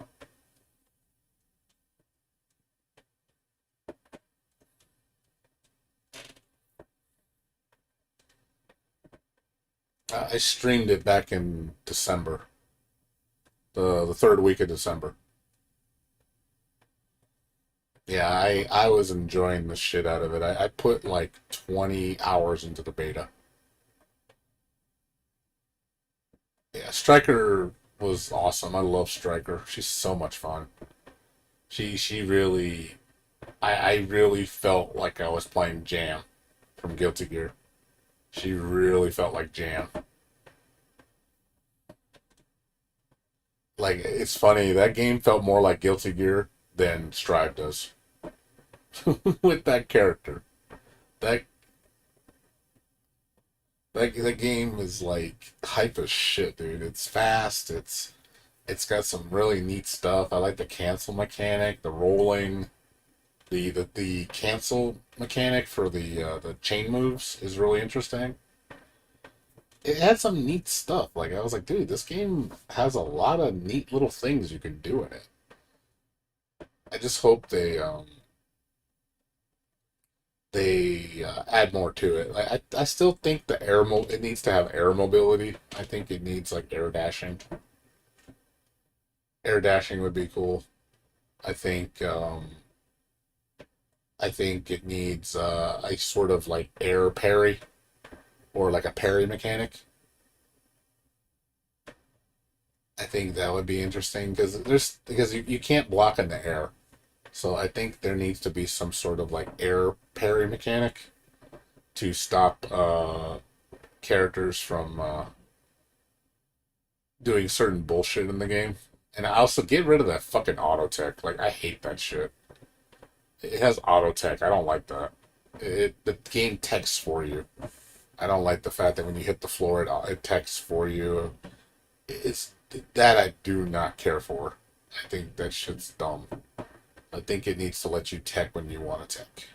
I streamed it back in December, the third week of December. Yeah, I was enjoying the shit out of it. I put like 20 hours into the beta. Yeah, Striker was awesome. I love Striker. She's so much fun. She really I really felt like I was playing Jam from Guilty Gear. She really felt like Jam. Like it's funny, that game felt more like Guilty Gear than Strive does with that character. That that game is like hype as shit, dude. It's fast. It's got some really neat stuff. I like the cancel mechanic, the rolling, the cancel mechanic for the chain moves is really interesting. It had some neat stuff. Like I was like, dude, this game has a lot of neat little things you can do in it. I just hope they add more to it. Like, I still think the it needs to have air mobility. I think it needs like air dashing. Air dashing would be cool. I think I think it needs a sort of like air parry or like a parry mechanic. I think that would be interesting because you can't block in the air. So I think there needs to be some sort of like air parry mechanic to stop characters from doing certain bullshit in the game. And I also get rid of that fucking auto tech. Like I hate that shit. It has auto tech. I don't like that. The game texts for you. I don't like the fact that when you hit the floor, it texts for you. It's that I do not care for. I think that shit's dumb. I think it needs to let you tech when you want to tech.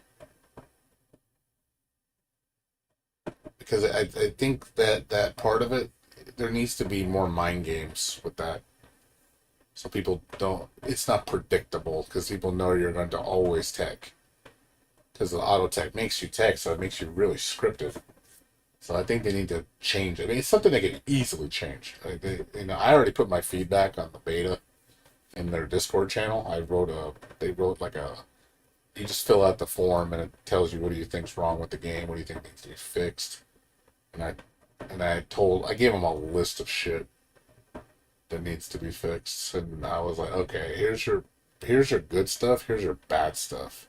Because I think that that part of it, there needs to be more mind games with that. So people don't, it's not predictable because people know you're going to always tech. Because the auto tech makes you tech, so it makes you really scripted. So I think they need to change it. I mean, it's something they can easily change. Like I already put my feedback on the beta in their Discord channel. They wrote like you just fill out the form and it tells you what do you think's wrong with the game, what do you think needs to be fixed. And I gave them a list of shit that needs to be fixed, and I was like, okay, here's your good stuff, here's your bad stuff,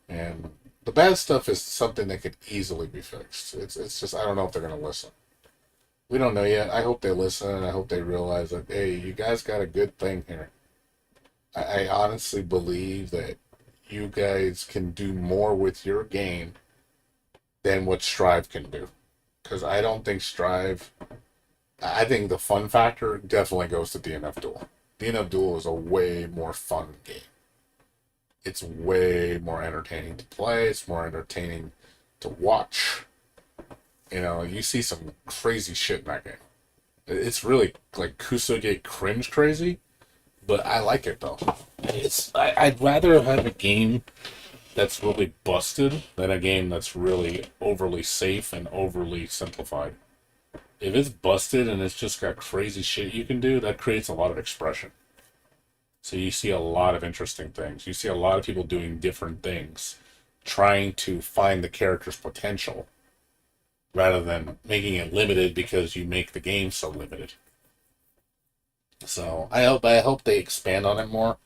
and the bad stuff is something that could easily be fixed. It's just I don't know if they're gonna listen. We don't know yet. I hope they listen, and I hope they realize that hey, you guys got a good thing here. I honestly believe that you guys can do more with your game than what Strive can do, because I don't think Strive. I think the fun factor definitely goes to DNF Duel. DNF Duel is a way more fun game. It's way more entertaining to play. It's more entertaining to watch. You know, you see some crazy shit in that game. It's really like Kusuge cringe crazy, but I like it though. I'd rather have a game that's really busted than a game that's really overly safe and overly simplified. If it's busted and it's just got crazy shit you can do, that creates a lot of expression. So you see a lot of interesting things. You see a lot of people doing different things, trying to find the character's potential, rather than making it limited because you make the game so limited. So I hope they expand on it more.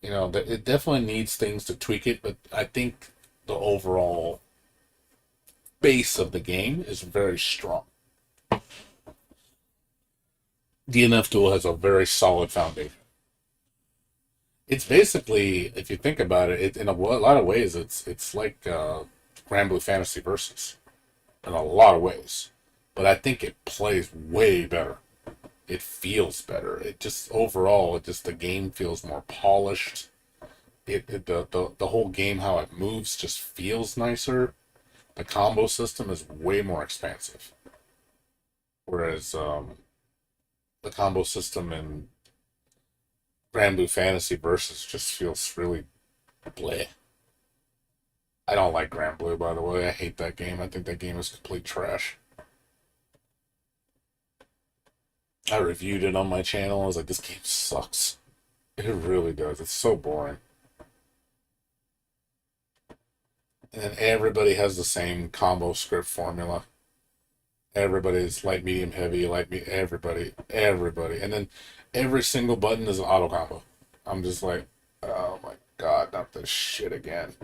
You know, it definitely needs things to tweak it, but I think the overall base of the game is very strong. DNF Duel has a very solid foundation. It's basically, if you think about it, in a lot of ways, it's like Grand Blue Fantasy Versus in a lot of ways. But I think it plays way better. It feels better. It just overall, the game feels more polished. The whole game, how it moves, just feels nicer. The combo system is way more expansive. Whereas the combo system in Grand Blue Fantasy Versus just feels really bleh. I don't like Grand Blue, by the way. I hate that game. I think that game is complete trash. I reviewed it on my channel. I was like, this game sucks. It really does. It's so boring. And then everybody has the same combo script formula. Everybody's light, medium, heavy, everybody. And then every single button is an auto combo. I'm just like, oh my god, not this shit again.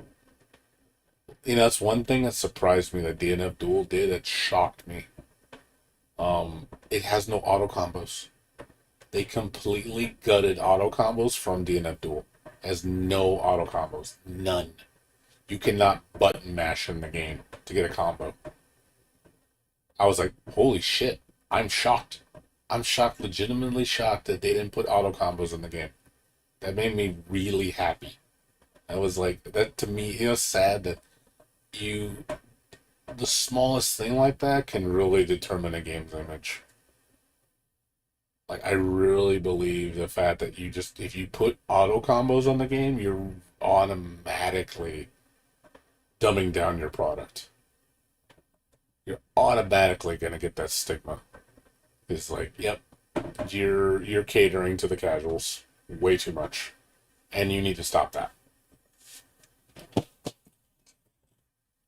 You know, that's one thing that surprised me that DNF Duel did that shocked me. It has no auto combos. They completely gutted auto combos from DNF Duel. It has no auto combos. None. You cannot button mash in the game to get a combo. I was like, holy shit. I'm shocked. I'm shocked, legitimately shocked that they didn't put auto combos in the game. That made me really happy. I was like, that to me, it was sad that the smallest thing like that can really determine a game's image. Like, I really believe the fact that if you put auto combos on the game, you're automatically dumbing down your product. You're automatically gonna get that stigma. It's like, yep, you're catering to the casuals way too much, and you need to stop that.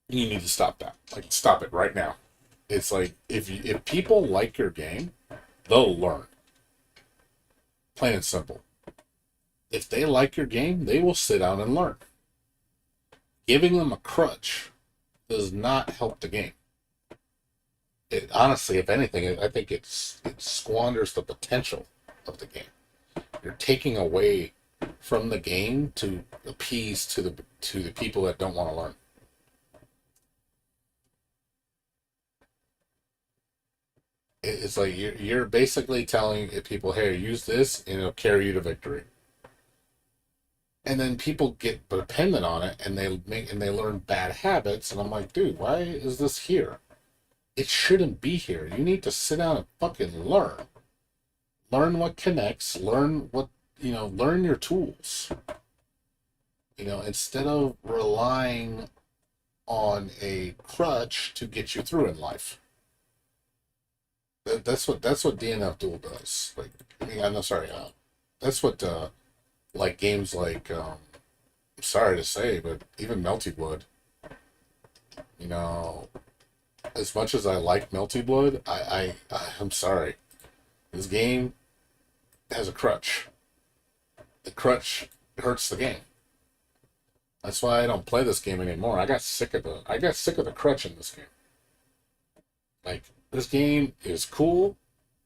You need to stop that. Like, stop it right now. It's like, if people like your game, they'll learn. Plain and simple. If they like your game, they will sit down and learn. Giving them a crutch does not help the game. It honestly, if anything, I think it squanders the potential of the game. You're taking away from the game to appease to the people that don't want to learn. It's like you're basically telling people, hey, use this and it'll carry you to victory. And then people get dependent on it and they learn bad habits, and I'm like, dude, why is this here? It shouldn't be here. You need to sit down and fucking learn. Learn what connects, learn your tools. Instead of relying on a crutch to get you through in life. That's what DNF Duel does. Like, I mean, I'm sorry. That's what like games like I'm sorry to say, but even Melty Blood. As much as I like Melty Blood, I'm sorry. This game has a crutch. The crutch hurts the game. That's why I don't play this game anymore. I got sick of the crutch in this game. Like, this game is cool,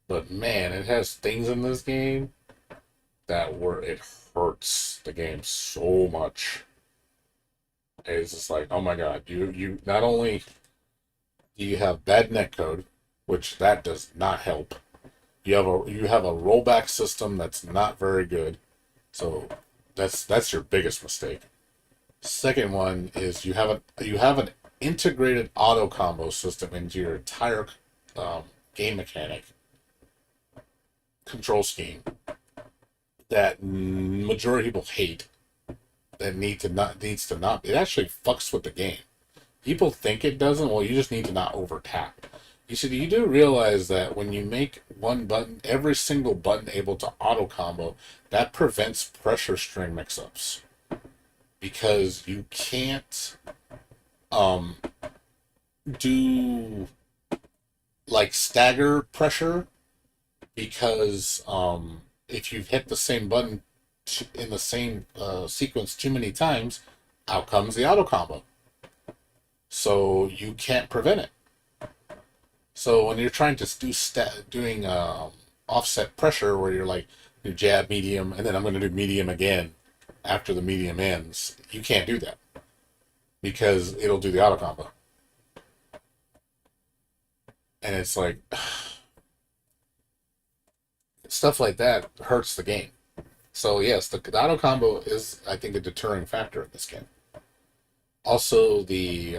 but man, it has things in this game it hurts the game so much. It's just like, oh my god, you not only do you have bad netcode, which that does not help. You have a rollback system that's not very good. So that's your biggest mistake. Second one is you have an integrated auto combo system into your entire game mechanic control scheme that majority of people hate. That needs to not. It actually fucks with the game. People think it doesn't. Well, you just need to not over tap. You do realize that when you make one button, every single button able to auto combo, that prevents pressure string mix-ups. Because you can't do like stagger pressure, because if you've hit the same button in the same sequence too many times, out comes the auto combo. So you can't prevent it. So when you're trying to doing offset pressure, where you're like, you jab medium, and then I'm going to do medium again after the medium ends, you can't do that because it'll do the auto combo. And it's like, stuff like that hurts the game. So yes, the auto combo is, I think, a deterring factor in this game. Also, the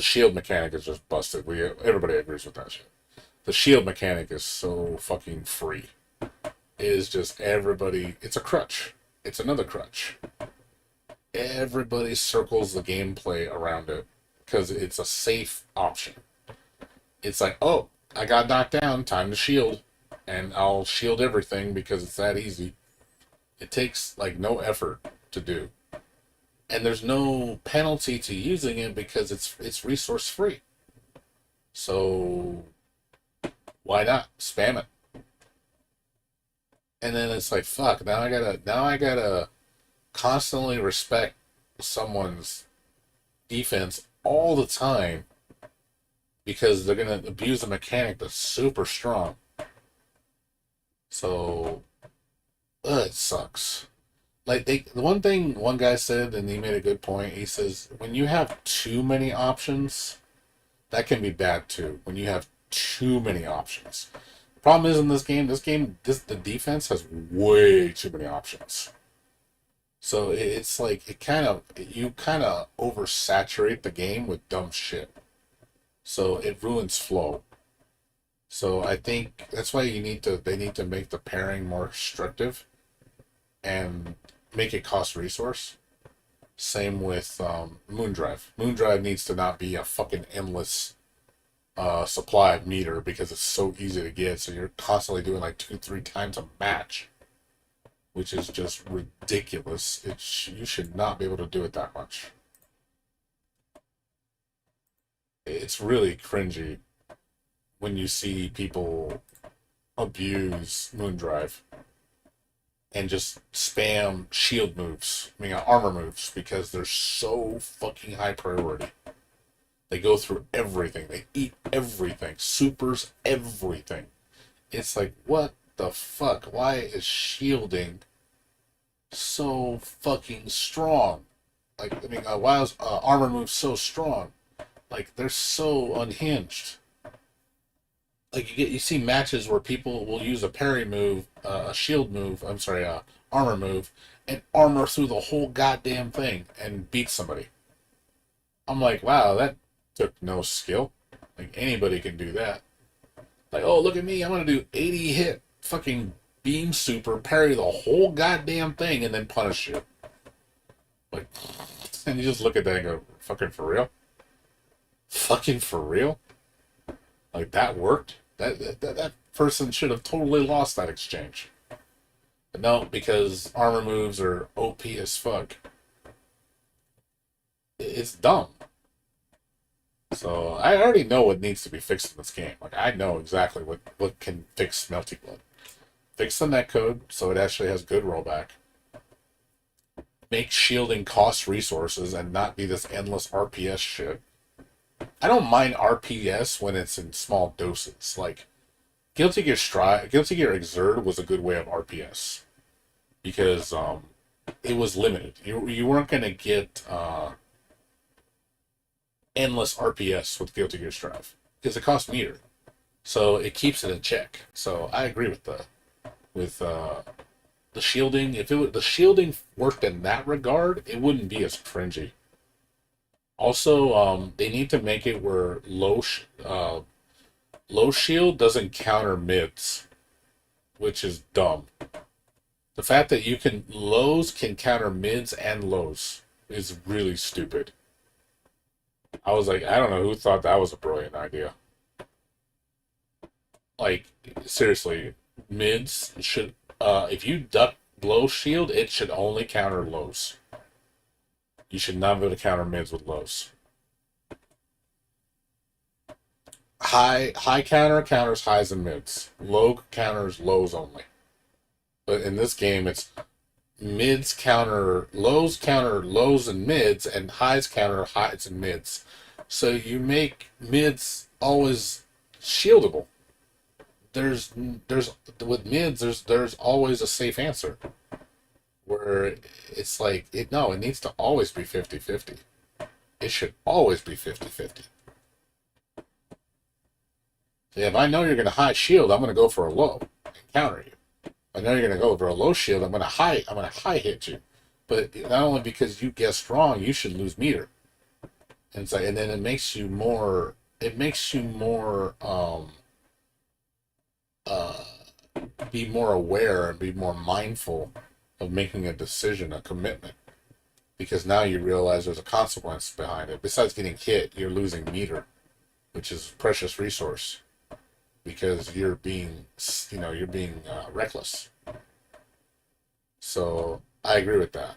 shield mechanic is just busted. Everybody agrees with that shit. The shield mechanic is so fucking free. It is just everybody. It's a crutch. It's another crutch. Everybody circles the gameplay around it because it's a safe option. It's like, oh, I got knocked down, time to shield. And I'll shield everything because it's that easy. It takes like no effort to do. And there's no penalty to using it because it's resource free. So why not spam it? And then it's like fuck, now I gotta constantly respect someone's defense all the time because they're gonna abuse a mechanic that's super strong. So it sucks. Like the one thing one guy said, and he made a good point. He says when you have too many options, that can be bad too. When you have too many options, problem is in the defense has way too many options. So it's like you kind of oversaturate the game with dumb shit. So it ruins flow. So I think that's why they need to make the pairing more restrictive and make it cost resource. Same with Moondrive. Moondrive needs to not be a fucking endless supply of meter because it's so easy to get. So you're constantly doing like 2-3 times a match, which is just ridiculous. You should not be able to do it that much. It's really cringy when you see people abuse Moondrive and just spam shield moves, armor moves, because they're so fucking high priority. They go through everything. They eat everything. Supers everything. It's like, what the fuck? Why is shielding so fucking strong? Like, why is armor moves so strong? Like, they're so unhinged. Like, you see matches where people will use a parry move, a shield move, armor move, and armor through the whole goddamn thing and beat somebody. I'm like, wow, that took no skill. Like, anybody can do that. Like, oh, look at me, I'm gonna do 80 hit fucking beam super, parry the whole goddamn thing, and then punish you. Like, and you just look at that and go, fucking for real? Fucking for real? Like, that worked? That person should have totally lost that exchange. But no, because armor moves are OP as fuck. It's dumb. So, I already know what needs to be fixed in this game. Like, I know exactly what can fix Melty Blood. Fix the netcode so it actually has good rollback. Make shielding cost resources and not be this endless RPS shit. I don't mind RPS when it's in small doses. Like, Guilty Gear Xrd was a good way of RPS. Because it was limited. You weren't going to get endless RPS with Guilty Gear Strive. Because it costs meter. So it keeps it in check. So I agree with the shielding. If the shielding worked in that regard, it wouldn't be as cringy. Also, they need to make it where low shield doesn't counter mids, which is dumb. The fact that lows can counter mids and lows is really stupid. I was like, I don't know who thought that was a brilliant idea. Like, seriously, mids should, if you duck low shield, it should only counter lows. You should not be able to counter mids with lows. High counter counters highs and mids. Low counters lows only. But in this game, it's lows counter lows and mids, and highs counter highs and mids. So you make mids always shieldable. There's with mids, there's always a safe answer. Where it's like, it needs to always be 50-50. It should always be 50-50. So if I know you're going to high shield, I'm going to go for a low and counter you. If I know you're going to go for a low shield, I'm going to high hit you. But not only because you guess wrong, you should lose meter. And it's like, and then it makes you more be more aware and be more mindful of making a decision, a commitment. Because now you realize there's a consequence behind it. Besides getting hit, you're losing meter, which is a precious resource. because you're being, you're being reckless. So I agree with that.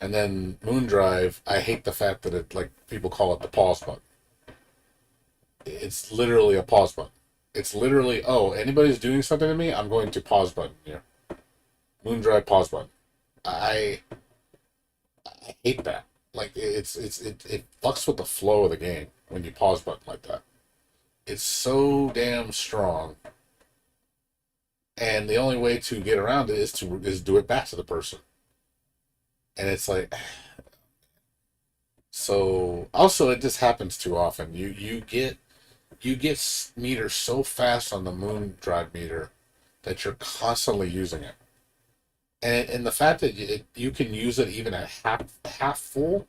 And then Moondrive, I hate the fact that it, like, people call it the pause button. It's literally a pause button. It's literally, oh, anybody's doing something to me, I'm going to pause button here. Moondrive pause button. I I hate that. Like, it fucks with the flow of the game when you pause button like that. It's so damn strong, and the only way to get around it is do it back to the person. And it's like, so also it just happens too often. You get meters so fast on the Moon Drive meter that you're constantly using it, and the fact that you can use it even at half full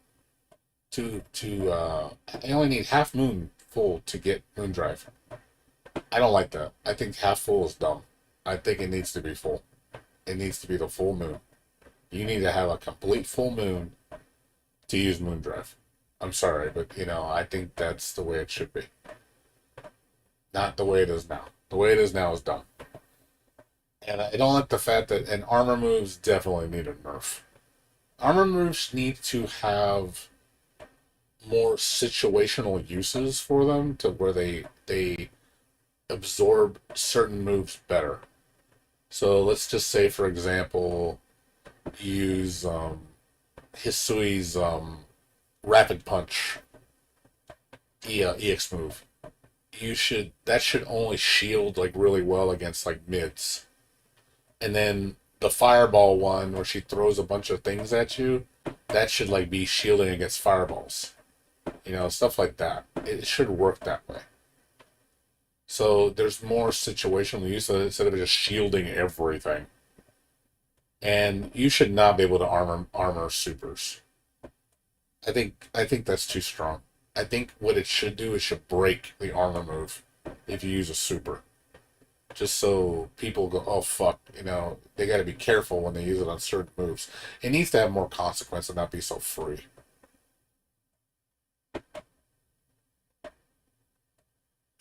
to you only need half moon full to get Moon Drive. I don't like that. I think half full is dumb. I think it needs to be full. It needs to be the full moon. You need to have a complete full moon to use Moon Drive. I'm sorry, but I think that's the way it should be. Not the way it is now. The way it is now is dumb. And I don't like the fact that, and armor moves definitely need a nerf. Armor moves need to have more situational uses for them to where they absorb certain moves better. So let's just say, for example, use Hisui's rapid punch EX move. That should only shield like really well against like mids. And then the fireball one where she throws a bunch of things at you, that should like be shielding against fireballs. Stuff like that. It should work that way. So there's more situational use instead of just shielding everything. And you should not be able to armor supers. I think that's too strong. I think what it should do is should break the armor move if you use a super. Just so people go, oh fuck, they got to be careful when they use it on certain moves. It needs to have more consequence and not be so free.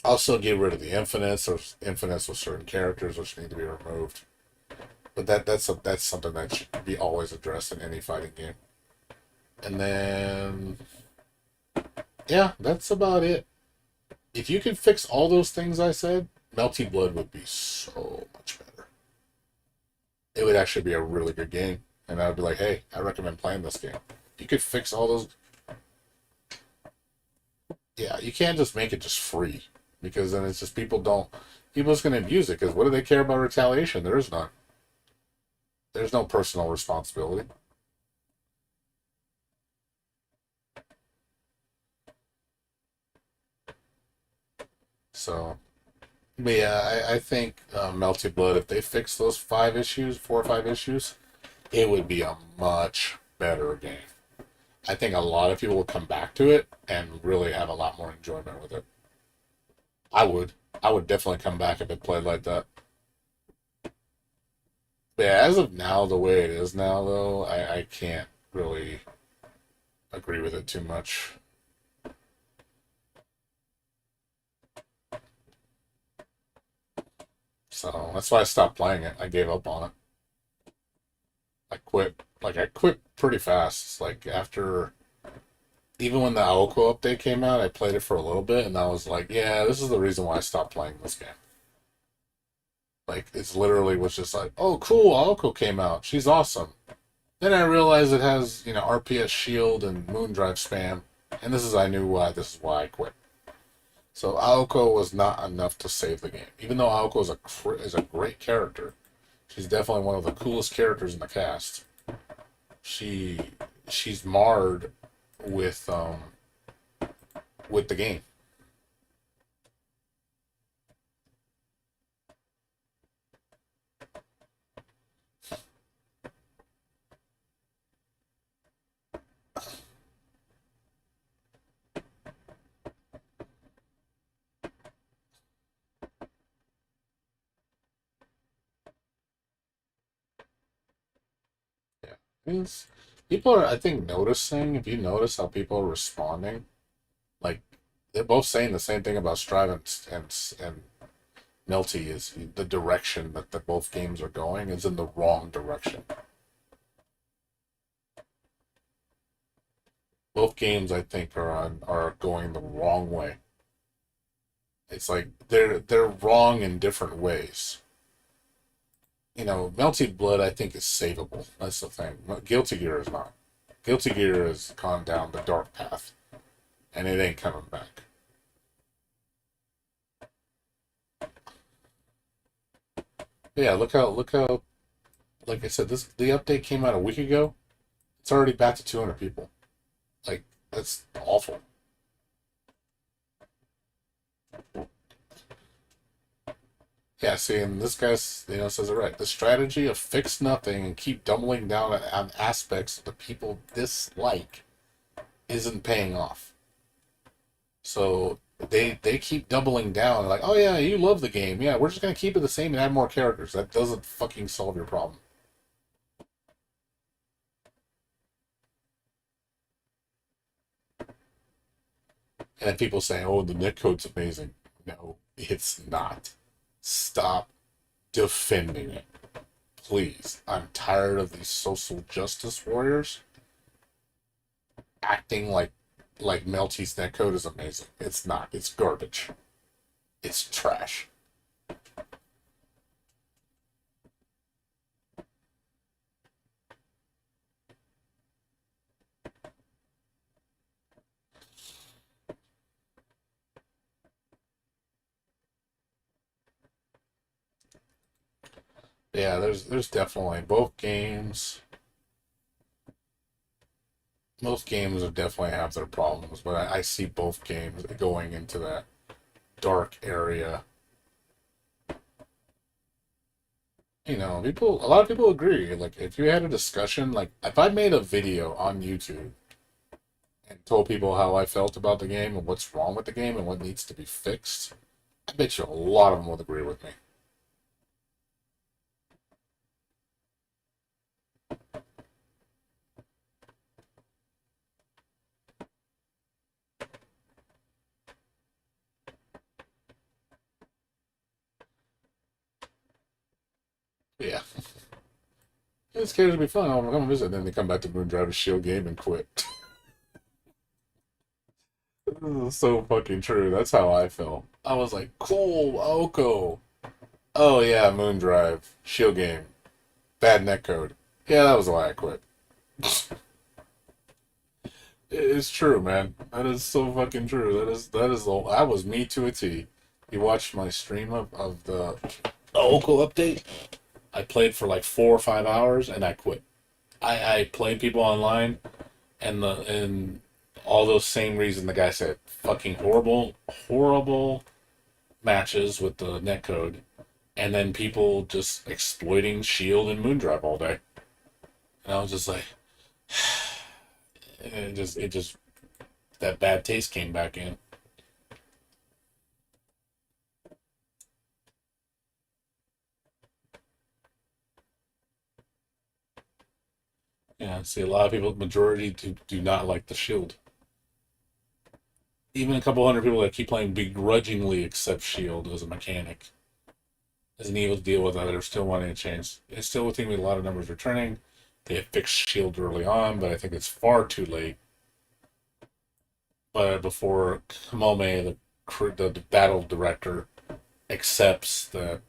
Also, get rid of the infinites or infinites with certain characters which need to be removed. But that's something that should be always addressed in any fighting game. And then, yeah, that's about it. If you could fix all those things I said, Melty Blood would be so much better. It would actually be a really good game. And I would be like, hey, I recommend playing this game. You could fix all those. Yeah, you can't just make it just free. Because then it's just people just going to abuse it. Because what do they care about retaliation? There is none. There's no personal responsibility. So, but yeah, I think Melty Blood, if they fix those 4 or 5 issues, it would be a much better game. I think a lot of people will come back to it and really have a lot more enjoyment with it. I would definitely come back if it played like that. But yeah, as of now, the way it is now, though, I can't really agree with it too much. So that's why I stopped playing it. I gave up on it. I quit. I quit pretty fast. Like, even when the Aoko update came out, I played it for a little bit, and I was like, yeah, this is the reason why I stopped playing this game. Like, it's literally was just like, oh, cool, Aoko came out. She's awesome. Then I realized it has, RPS shield and Moondrive spam, and I knew why. This is why I quit. So Aoko was not enough to save the game. Even though Aoko is a great character, she's definitely one of the coolest characters in the cast. She's marred with the game. Yeah. People are, I think, noticing, if you notice how people are responding, like, they're both saying the same thing about Strive and Melty is the direction that both games are going is in the wrong direction. Both games, I think, are going the wrong way. It's like they're wrong in different ways. Melty Blood, I think, is savable. That's the thing. Guilty Gear is not. Guilty Gear has gone down the dark path, and it ain't coming back. But yeah, look how. Like I said, the update came out a week ago. It's already back to 200 people. Like, that's awful. Yeah, see, and this guy, says it right. The strategy of fix nothing and keep doubling down on aspects that people dislike isn't paying off. So they keep doubling down, like, oh yeah, you love the game. Yeah, we're just gonna keep it the same and add more characters. That doesn't fucking solve your problem. And then people say, oh, the netcode's amazing. No, it's not. Stop defending it. Please. I'm tired of these social justice warriors acting like Melty's netcode is amazing. It's not. It's garbage. It's trash. Yeah, there's definitely most games are definitely have their problems, but I see both games going into that dark area. A lot of people agree. Like, if you had a discussion, like, if I made a video on YouTube and told people how I felt about the game and what's wrong with the game and what needs to be fixed, I bet you a lot of them would agree with me. Yeah. It's scared to be fun. I'll come visit. Then they come back to Moondrive's Shield game and quit. This is so fucking true. That's how I felt. I was like, cool, Oko. Oh yeah, Moondrive, Shield game, bad netcode. Yeah, that was why I quit. It's true, man. That is so fucking true. That was me to a T. You watched my stream of the Oko update. I played for like 4 or 5 hours and I quit. I played people online and all those same reasons the guy said. Fucking horrible matches with the netcode, and then people just exploiting Shield and Moondrive all day. And I was just like, it just that bad taste came back in. Yeah, see, a lot of people, majority do not like the Shield. Even a couple hundred people that keep playing begrudgingly accept Shield as a mechanic. As an evil to deal with that, they're still wanting to change. It's still within me a lot of numbers returning. They have fixed Shield early on, but I think it's far too late. But before Kamome, the battle director, accepts that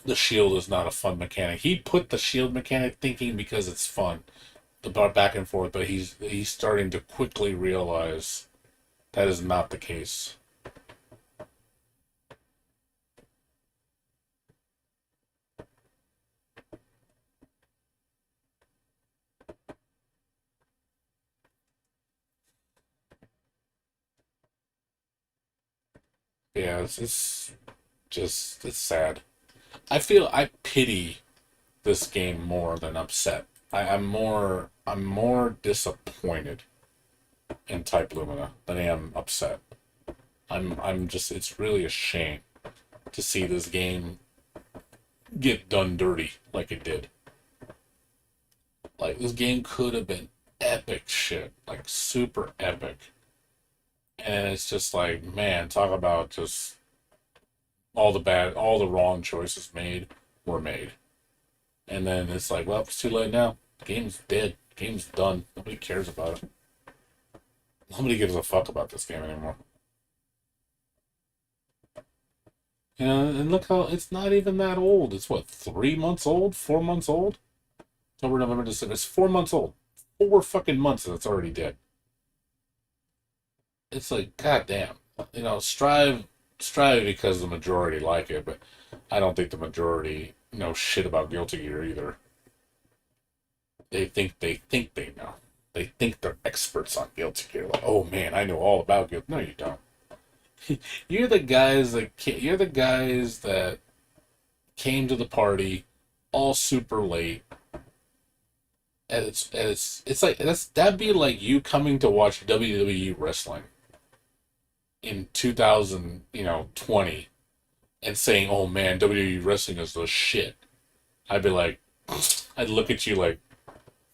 the Shield is not a fun mechanic. He put the Shield mechanic thinking because it's fun, the back and forth, but he's starting to quickly realize that is not the case. Yeah, it's sad. I pity this game more than upset. I'm more disappointed in Type Lumina than I am upset. I'm just it's really a shame to see this game get done dirty like it did. Like, this game could have been epic shit, like super epic. And it's just like, man, talk about just all the wrong choices were made. And then it's like, well, it's too late now. The game's dead. The game's done. Nobody cares about it. Nobody gives a fuck about this game anymore. You know, and look how it's not even that old. It's what, 3 months old? 4 months old? October, November, December. It's 4 months old. 4 fucking months and it's already dead. It's like, goddamn. You know, strive because the majority like it, but I don't think the majority know shit about Guilty Gear either. They think they know. They think they're experts on Guilty Gear. Like, oh man, I know all about Guilty. No, you don't. You're the guys that came to the party all super late. And it's like that'd be like you coming to watch WWE wrestling in 2020 and saying, "Oh man, WWE wrestling is the shit." I'd be like, I'd look at you like,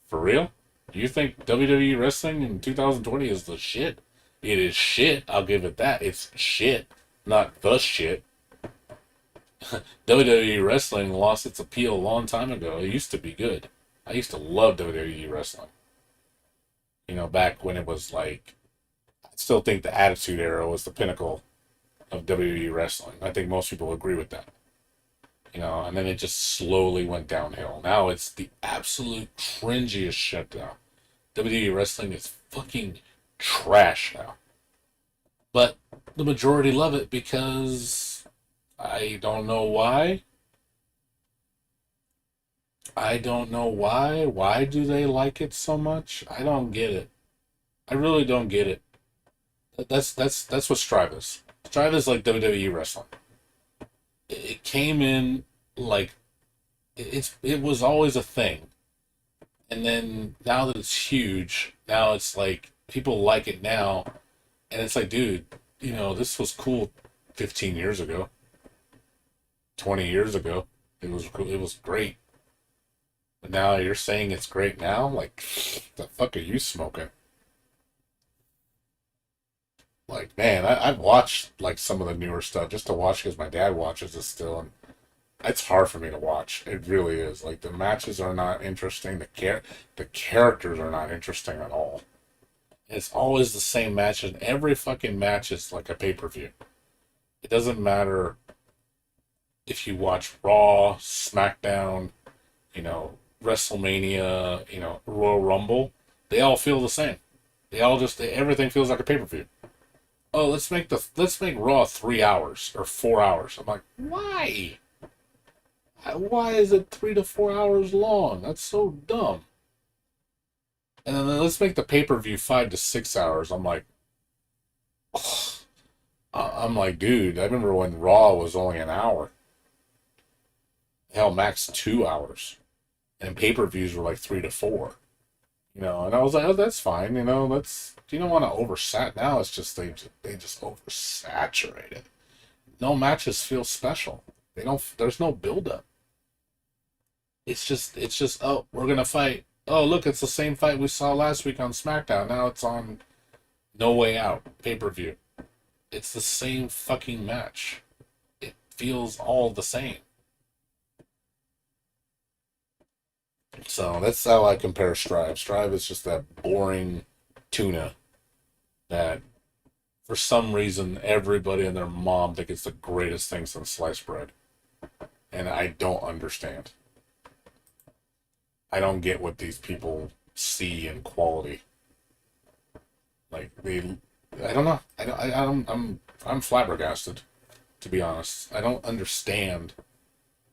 for real? You think WWE wrestling in 2020 is the shit? It is shit. I'll give it that. It's shit, not the shit. WWE wrestling lost its appeal a long time ago. It used to be good. I used to love WWE wrestling. You know, back when it was like, I still think the Attitude Era was the pinnacle of WWE wrestling. I think most people agree with that. You know, and then it just slowly went downhill. Now it's the absolute cringiest shit now. WWE wrestling is fucking trash now. But the majority love it because I don't know why. I don't know why. Why do they like it so much? I don't get it. I really don't get it. That's what Strive is. Strive is like WWE wrestling. It came in like it was always a thing. And then now that it's huge, now it's like people like it now. And it's like, dude, you know, this was cool 15 years ago. 20 years ago. It was cool. It was great. But now you're saying it's great now? Like, the fuck are you smoking? Like, man, I've watched like some of the newer stuff just to watch because my dad watches it still, and it's hard for me to watch. It really is. Like, the matches are not interesting. The characters are not interesting at all. It's always the same match, and every fucking match is like a pay-per-view. It doesn't matter if you watch Raw, SmackDown, you know, WrestleMania, you know, Royal Rumble. They all feel the same. Everything feels like a pay-per-view. Oh, let's make Raw 3 hours or 4 hours. I'm like, why? Why is it 3 to 4 hours long? That's so dumb. And then let's make the pay-per-view 5 to 6 hours. I'm like, ugh. I'm like, dude, I remember when Raw was only an hour. Hell, max 2 hours. And pay-per-views were like 3 to 4. You know, and I was like, oh, that's fine. You know, you don't want to oversat. Now it's just, they just oversaturate it. No matches feel special. There's no build-up. It's just, oh, we're going to fight. Oh, look, it's the same fight we saw last week on SmackDown. Now it's on No Way Out, pay-per-view. It's the same fucking match. It feels all the same. So that's how I compare Strive. Strive is just that boring tuna that for some reason everybody and their mom think it's the greatest thing since sliced bread. And I don't understand. I don't get what these people see in quality. Like I don't know. I'm flabbergasted, to be honest. I don't understand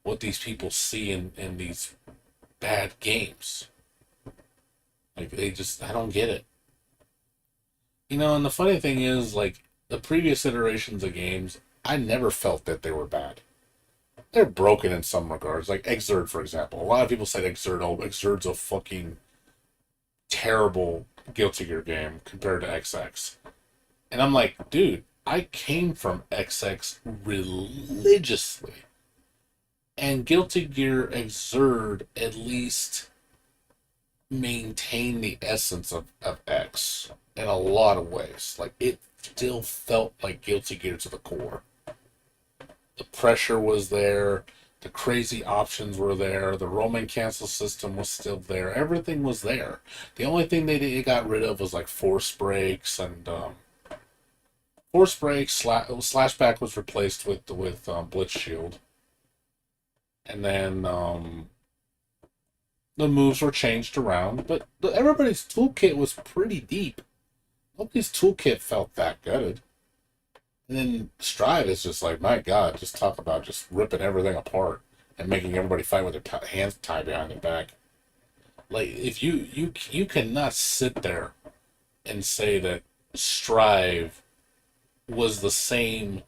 what these people see in these bad games. Like, I don't get it. You know, and the funny thing is, like, the previous iterations of games, I never felt that they were bad. They're broken in some regards. Like Exerd, for example. A lot of people said Exerd's a fucking terrible Guilty Gear game compared to XX. And I'm like, dude, I came from XX religiously. And Guilty Gear Exerd at least maintained the essence of X in a lot of ways. Like, it still felt like Guilty Gear to the core. The pressure was there. The crazy options were there. The roaming cancel system was still there. Everything was there. The only thing they got rid of was like force breaks and force breaks. Slashback was replaced with Blitz Shield, and then the moves were changed around. But everybody's toolkit was pretty deep. Nobody's toolkit felt that good. And then Strive is just like, my God, just talk about just ripping everything apart and making everybody fight with their hands tied behind their back. Like, if you cannot sit there and say that Strive was the same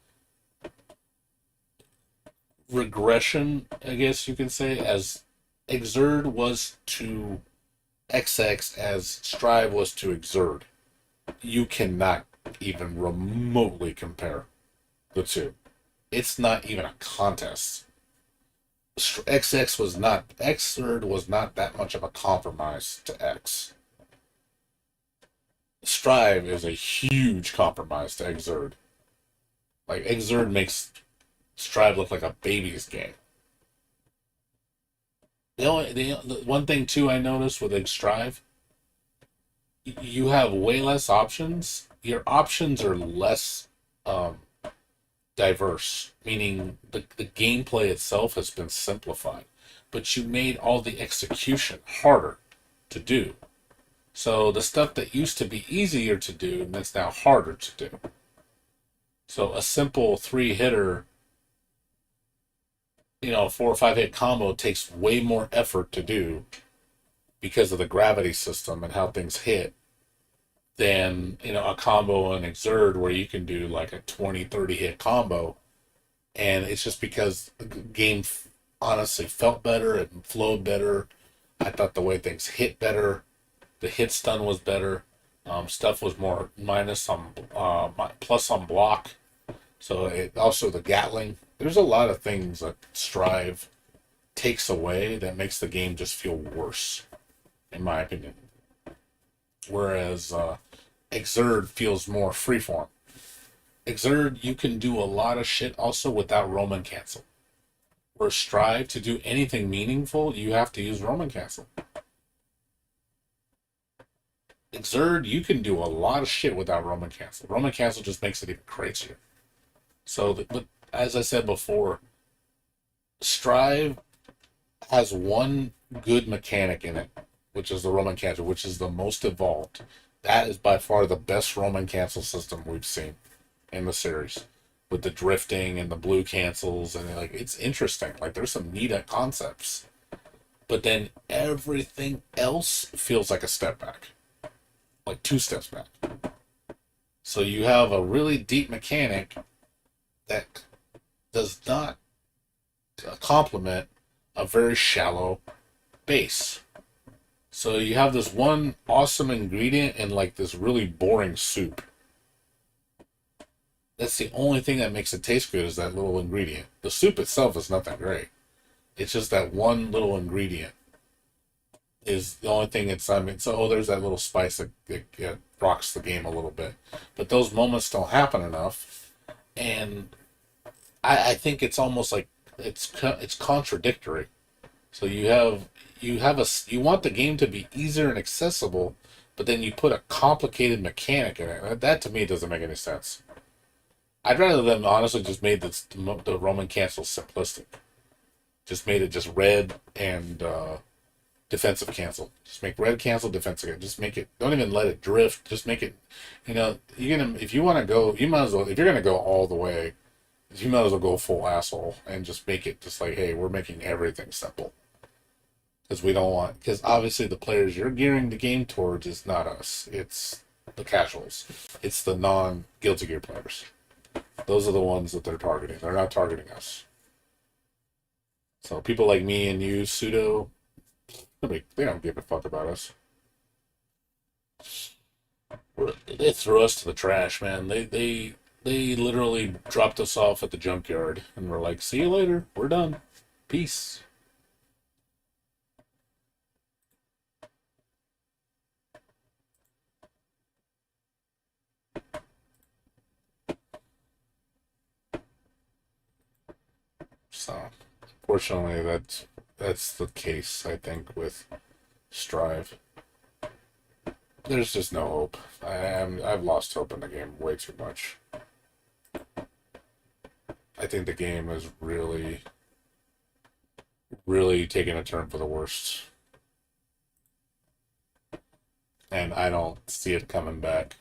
regression, I guess you can say, as Exerd was to XX as Strive was to Exerd. You cannot even remotely compare the two. It's not even a contest. Exerd was not that much of a compromise to X. Strive is a huge compromise to Exerd. Like, Exerd makes Strive look like a baby's game. The one thing too I noticed with Strive, you have way less options. Your options are less diverse, meaning the gameplay itself has been simplified, but you made all the execution harder to do. So the stuff that used to be easier to do, that's now harder to do. So a simple 3-hitter, 4 or 5 hit combo takes way more effort to do because of the gravity system and how things hit than a combo in Exerd where you can do like a 20-30 hit combo, and it's just because the game honestly felt better, it flowed better. I thought the way things hit better, the hit stun was better, stuff was more minus on plus on block, so it also the Gatling. There's a lot of things that Strive takes away that makes the game just feel worse, in my opinion. Whereas Exerd feels more freeform. Exerd, you can do a lot of shit also without Roman cancel. Where Strive, to do anything meaningful, you have to use Roman cancel. Exerd, you can do a lot of shit without Roman cancel. Roman cancel just makes it even crazier. So, but as I said before, Strive has one good mechanic in it, which is the Roman cancel, which is the most evolved. That is by far the best Roman cancel system we've seen in the series, with the drifting and the blue cancels, and like it's interesting. Like there's some neat concepts, but then everything else feels like a step back, like 2 steps back. So you have a really deep mechanic that does not complement a very shallow base. So you have this one awesome ingredient in like this really boring soup. That's the only thing that makes it taste good, is that little ingredient. The soup itself is nothing great. It's just that one little ingredient is the only thing it's, so there's that little spice that rocks the game a little bit. But those moments don't happen enough. And I think it's almost like it's contradictory. So you want the game to be easier and accessible, but then you put a complicated mechanic in it. That to me doesn't make any sense. I'd rather them honestly just made the Roman cancel simplistic. Just made it just red and defensive cancel. Just make red cancel, defensive cancel. Just make it. Don't even let it drift. Just make it. If you want to go, you might as well. If you're gonna go all the way, you might as well go full asshole and just make it just like, hey, we're making everything simple. Because obviously the players you're gearing the game towards is not us. It's the casuals. It's the non-Guilty Gear players. Those are the ones that they're targeting. They're not targeting us. So people like me and you, Pseudo, they don't give a fuck about us. They threw us to the trash, man. They literally dropped us off at the junkyard and were like, see you later. We're done. Peace. So, fortunately, that's the case. I think with Strive, there's just no hope. I've lost hope in the game way too much. I think the game is really, really taking a turn for the worst, and I don't see it coming back.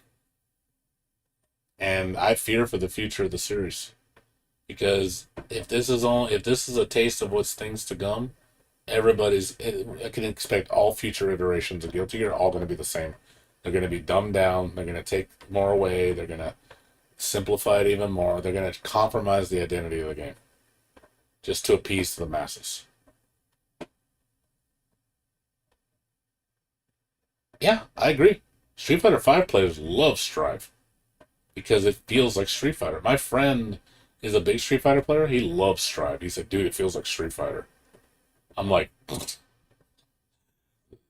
And I fear for the future of the series because if this is a taste of what's things to come, I can expect all future iterations of Guilty Gear are all going to be the same. They're going to be dumbed down. They're going to take more away. They're going to simplify it even more. They're going to compromise the identity of the game just to appease the masses. Yeah, I agree. Street Fighter V players love Strive because it feels like Street Fighter. My friend is a big Street Fighter player. He loves Strive. He said, dude, it feels like Street Fighter. I'm like,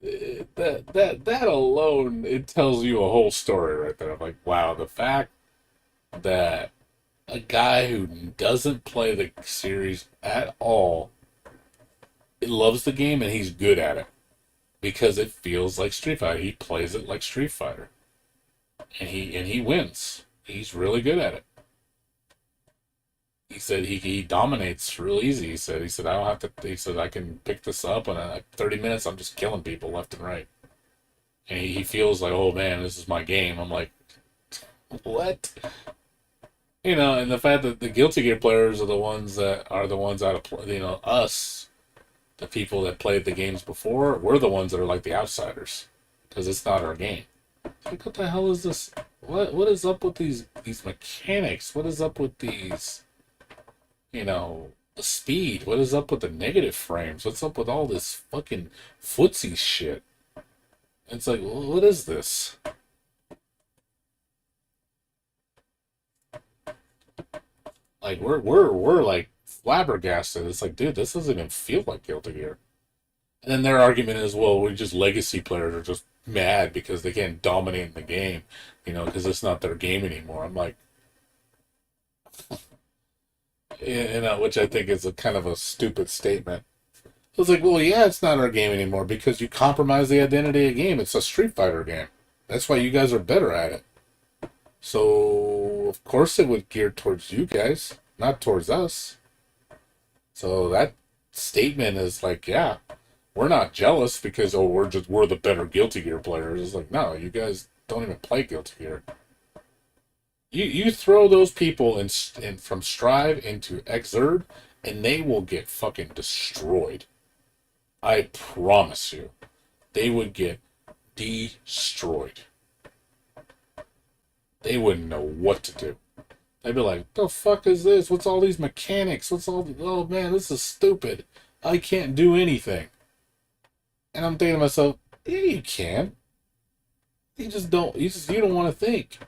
that alone, it tells you a whole story right there. I'm like, wow, the fact that a guy who doesn't play the series at all loves the game and he's good at it because it feels like Street Fighter. He plays it like Street Fighter, and he wins. He's really good at it. He said he dominates real easy. He said I don't have to. He said I can pick this up and in like 30 minutes I'm just killing people left and right. And he feels like, oh man, this is my game. I'm like, what? And the fact that the Guilty Gear players are the ones out of play. Us, the people that played the games before, we're the ones that are like the outsiders because it's not our game. Like, what the hell is this? What is up with these mechanics? What is up with these? The speed. What is up with the negative frames? What's up with all this fucking footsie shit? It's like, well, what is this? Like, we're like flabbergasted. It's like, dude, this doesn't even feel like Guilty Gear. And then their argument is, well, we're just legacy players are just mad because they can't dominate the game, because it's not their game anymore. I'm like, which I think is a kind of a stupid statement. So it's like, well, yeah, it's not our game anymore because you compromise the identity of the game. It's a Street Fighter game. That's why you guys are better at it. So, of course it would gear towards you guys, not towards us. So that statement is like, yeah, we're not jealous because, we're the better Guilty Gear players. It's like, no, you guys don't even play Guilty Gear. You throw those people in from Strive into Xrd, and they will get fucking destroyed. I promise you. They would get destroyed. They wouldn't know what to do. They'd be like, the fuck is this? What's all these mechanics? Oh man, this is stupid. I can't do anything. And I'm thinking to myself, yeah, you can. You don't want to think.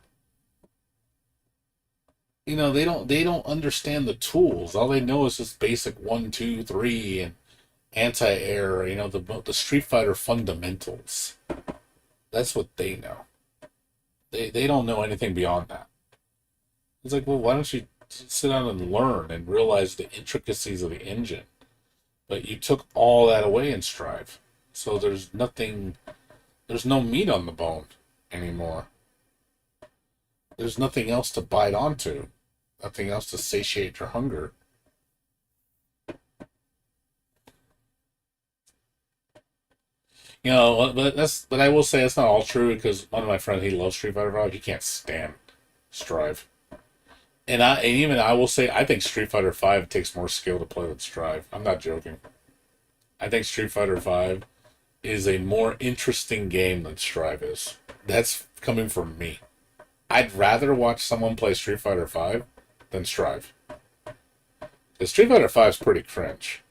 They don't understand the tools. All they know is just basic 1, 2, 3 and anti-air, the Street Fighter fundamentals. That's what they know. They don't know anything beyond that. It's like, well, why don't you sit down and learn and realize the intricacies of the engine? But you took all that away in Strive. So there's no meat on the bone anymore. There's nothing else to bite onto. Nothing else to satiate your hunger. But I will say that's not all true because one of my friends, he loves Street Fighter V. He can't stand Strive. And even I will say I think Street Fighter V takes more skill to play than Strive. I'm not joking. I think Street Fighter V is a more interesting game than Strive is. That's coming from me. I'd rather watch someone play Street Fighter V than Strive. The Street Fighter V is pretty cringe,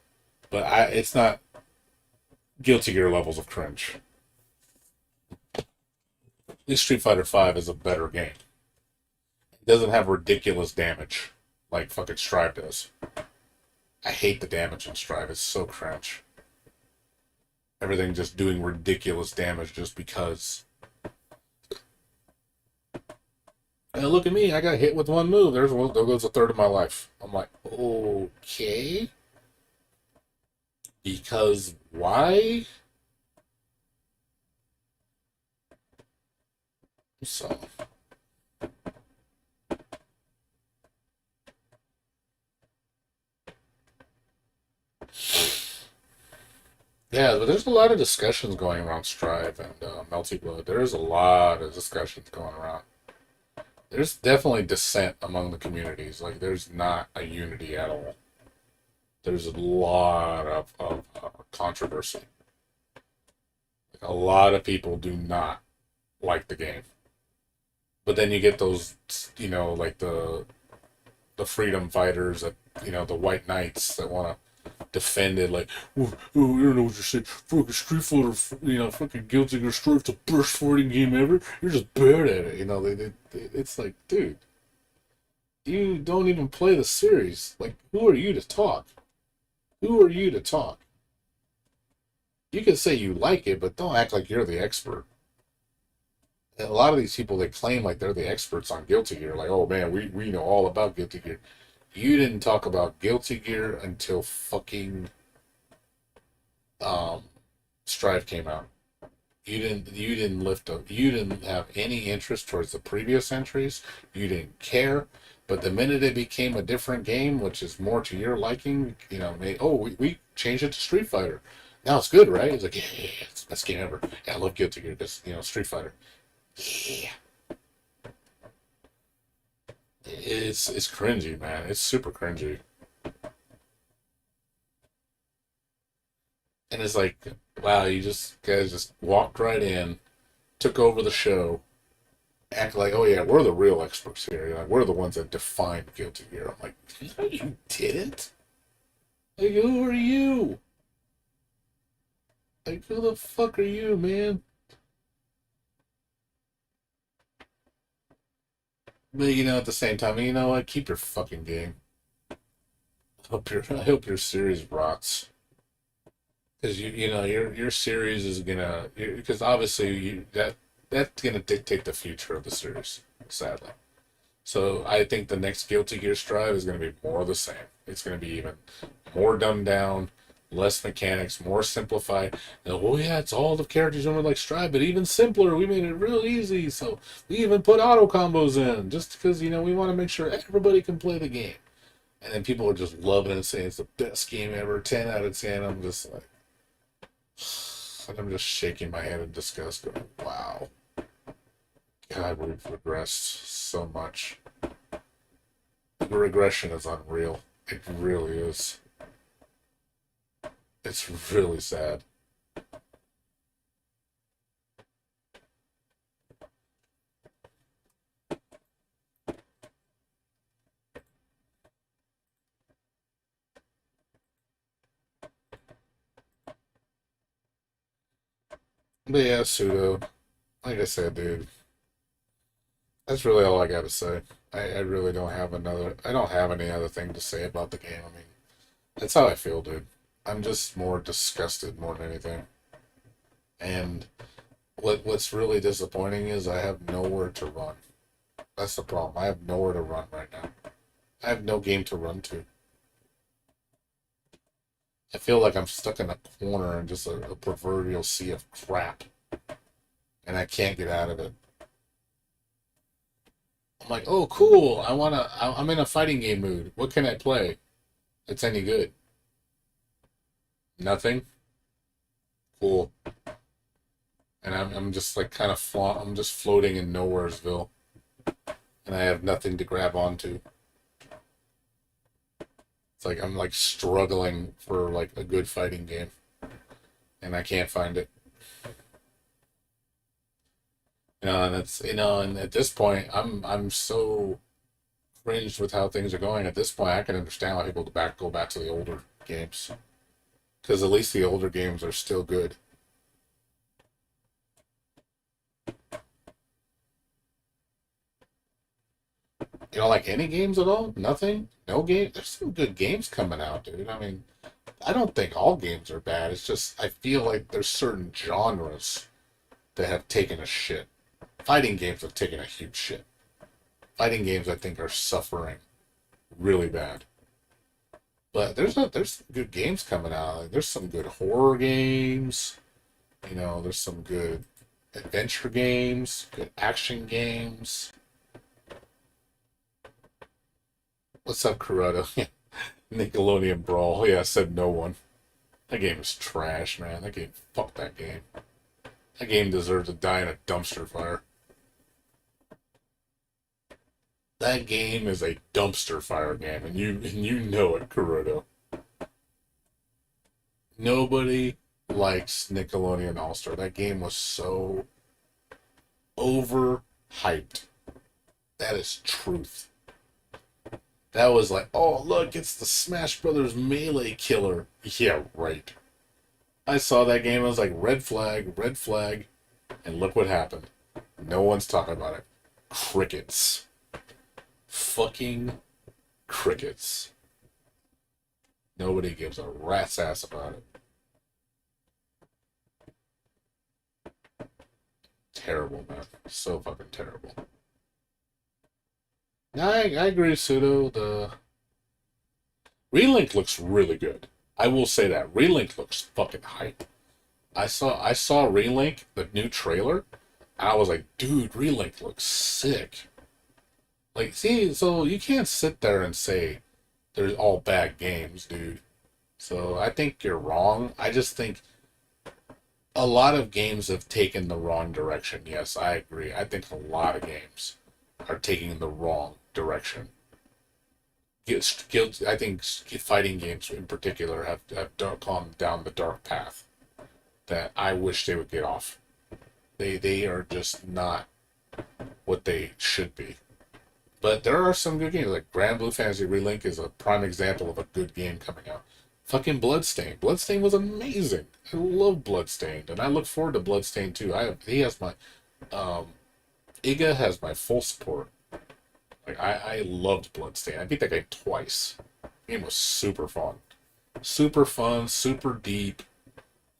but it's not Guilty Gear levels of cringe. At least Street Fighter V is a better game. It doesn't have ridiculous damage like fucking Strive does. I hate the damage in Strive. It's so cringe. Everything just doing ridiculous damage just because. Hey, look at me. I got hit with one move. There goes a third of my life. I'm like, okay. Because why? So, yeah, but there's a lot of discussions going around Strive and Melty Blood. There's a lot of discussions going around. There's definitely dissent among the communities. Like, there's not a unity at all. There's a lot of controversy. A lot of people do not like the game. But then you get those, like the freedom fighters that, the white knights that want to defend it, like, oh, you don't know what you're saying. Fucking Street Fighter, fucking Guilty Gear Strive's the best fighting game ever. You're just bad at it. It's like, dude, you don't even play the series. Like, who are you to talk? Who are you to talk? You can say you like it, but don't act like you're the expert. And a lot of these people, they claim like they're the experts on Guilty Gear. Like, oh man, we know all about Guilty Gear. You didn't talk about Guilty Gear until fucking um, Strive came out. You didn't have any interest towards the previous entries. You didn't care. But the minute it became a different game, which is more to your liking, we changed it to Street Fighter. Now it's good, right? It's like, yeah, it's the best game ever. Yeah, I love Guilty Gear because, Street Fighter. Yeah. It's cringy, man. It's super cringy. And it's like, wow, you guys just walked right in, took over the show, act like, oh yeah, we're the real experts here. Like, we're the ones that defined Guilty Gear. I'm like, no, you didn't. Like, who are you? Like, who the fuck are you, man? But at the same time, you know what? Keep your fucking game. I hope your series rots. Because your series is gonna, because obviously that's gonna dictate the future of the series, sadly. So I think the next Guilty Gear Strive is gonna be more of the same. It's gonna be even more dumbed down, less mechanics, more simplified. And, oh yeah, it's all the characters only like Strive, but even simpler. We made it real easy, so we even put auto combos in just because we want to make sure everybody can play the game. And then people are just loving it and saying it's the best game ever, 10 out of 10. I'm just like, and I'm just shaking my head in disgust, going, wow. God, we've regressed so much. The regression is unreal. It really is. It's really sad. But yeah, pseudo. Like I said, dude, that's really all I gotta say. I really don't have I don't have any other thing to say about the game. I mean, that's how I feel, dude. I'm just more disgusted more than anything. And what's really disappointing is I have nowhere to run. That's the problem. I have nowhere to run right now. I have no game to run to. I feel like I'm stuck in a corner in just a proverbial sea of crap, and I can't get out of it. I'm like, oh, cool. I'm in a fighting game mood. What can I play? It's any good? Nothing. Cool. And I'm just like I'm just floating in nowheresville, and I have nothing to grab onto. It's like I'm like struggling for like a good fighting game, and I can't find it. And and at this point, I'm so cringed with how things are going. At this point, I can understand why people go back to the older games, because at least the older games are still good. You don't like any games at all? Nothing? No game? There's some good games coming out, dude. I mean, I don't think all games are bad. It's just I feel like there's certain genres that have taken a shit. Fighting games have taken a huge shit. Fighting games, I think, are suffering really bad. But there's some good games coming out. Like, there's some good horror games. You know, there's some good adventure games, good action games. What's up, Corrado? Nickelodeon Brawl. Yeah, I said no one. That game is trash, man. That game, fuck that game. That game deserves to die in a dumpster fire. That game is a dumpster fire game, and you know it, Kuroda. Nobody likes Nickelodeon All Star. That game was so overhyped. That is truth. That was like, oh look, it's the Smash Brothers Melee killer. Yeah, right. I saw that game. I was like, red flag, and look what happened. No one's talking about it. Crickets. Fucking crickets. Nobody gives a rat's ass about it. Terrible, man. So fucking terrible. I agree with Pseudo. The Relink looks really good. I will say that. Relink looks fucking hype. I saw Relink, the new trailer, and I was like, dude, Relink looks sick. Like, see, so you can't sit there and say they're all bad games, dude. So I think you're wrong. I just think a lot of games have taken the wrong direction. Yes, I agree. I think a lot of games are taking the wrong direction. I think fighting games in particular have gone down the dark path that I wish they would get off. They are just not what they should be. But there are some good games, like Grand Blue Fantasy Relink is a prime example of a good game coming out. Fucking Bloodstained. Bloodstained was amazing. I love Bloodstained, and I look forward to Bloodstained too. He has my Iga has my full support. Like I loved Bloodstained. I beat that game twice. The game was super fun. Super fun, super deep.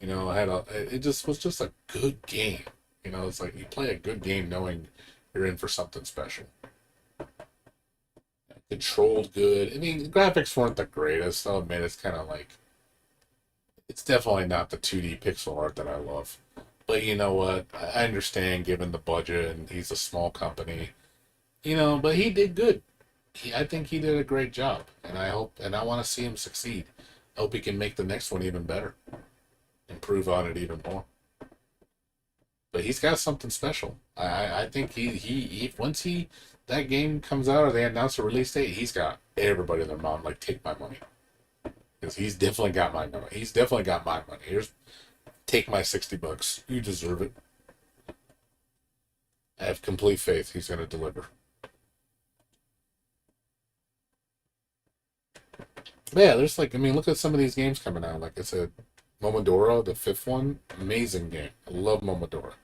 You know, it just was just a good game. You know, it's like you play a good game knowing you're in for something special. Controlled good. I mean, the graphics weren't the greatest. I'll admit it's kind of like, it's definitely not the 2D pixel art that I love. But you know what? I understand given the budget and he's a small company. You know, but he did good. I think he did a great job. And I want to see him succeed. I hope he can make the next one even better. Improve on it even more. But he's got something special. I think he once that game comes out or they announce a release date, he's got everybody in their mouth like, take my money. Because he's definitely got my money. He's definitely got my money. Take my $60. You deserve it. I have complete faith he's going to deliver. But yeah, there's like, I mean, look at some of these games coming out. Like I said, Momodora, the 5th one, amazing game. I love Momodora.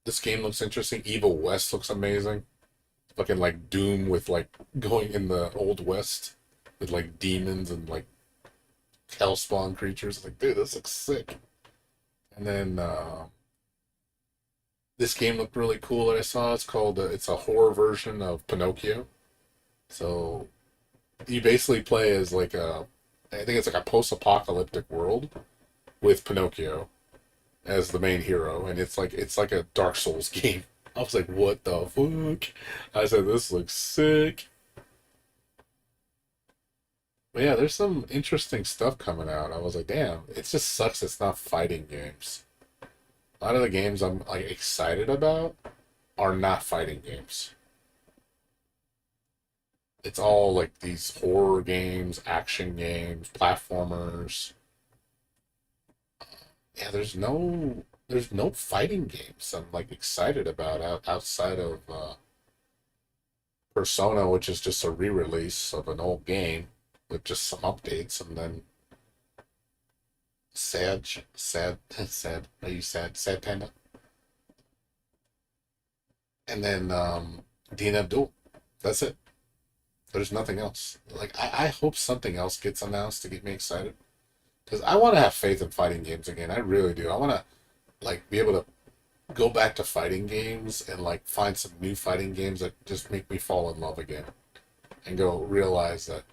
This game looks interesting. Evil West looks amazing. Fucking like Doom with like going in the Old West with like demons and like hellspawn creatures. Like, dude, this looks sick. And then this game looked really cool that I saw. It's called it's a horror version of Pinocchio. So you basically play as like I think it's like a post-apocalyptic world with Pinocchio as the main hero, and it's like a Dark Souls game. I was like, what the fuck? I said, this looks sick. But yeah, there's some interesting stuff coming out. I was like, damn, it just sucks it's not fighting games. A lot of the games I'm like excited about are not fighting games. It's all like these horror games, action games, platformers. Yeah, there's no fighting games I'm like excited about outside of Persona, which is just a re-release of an old game with just some updates, and then sad. Are you sad? Sad Panda. And then Dean Abdul. That's it. There's nothing else. Like I hope something else gets announced to get me excited. Because I want to have faith in fighting games again. I really do. I want to, like, be able to go back to fighting games and, like, find some new fighting games that just make me fall in love again. and go realize that,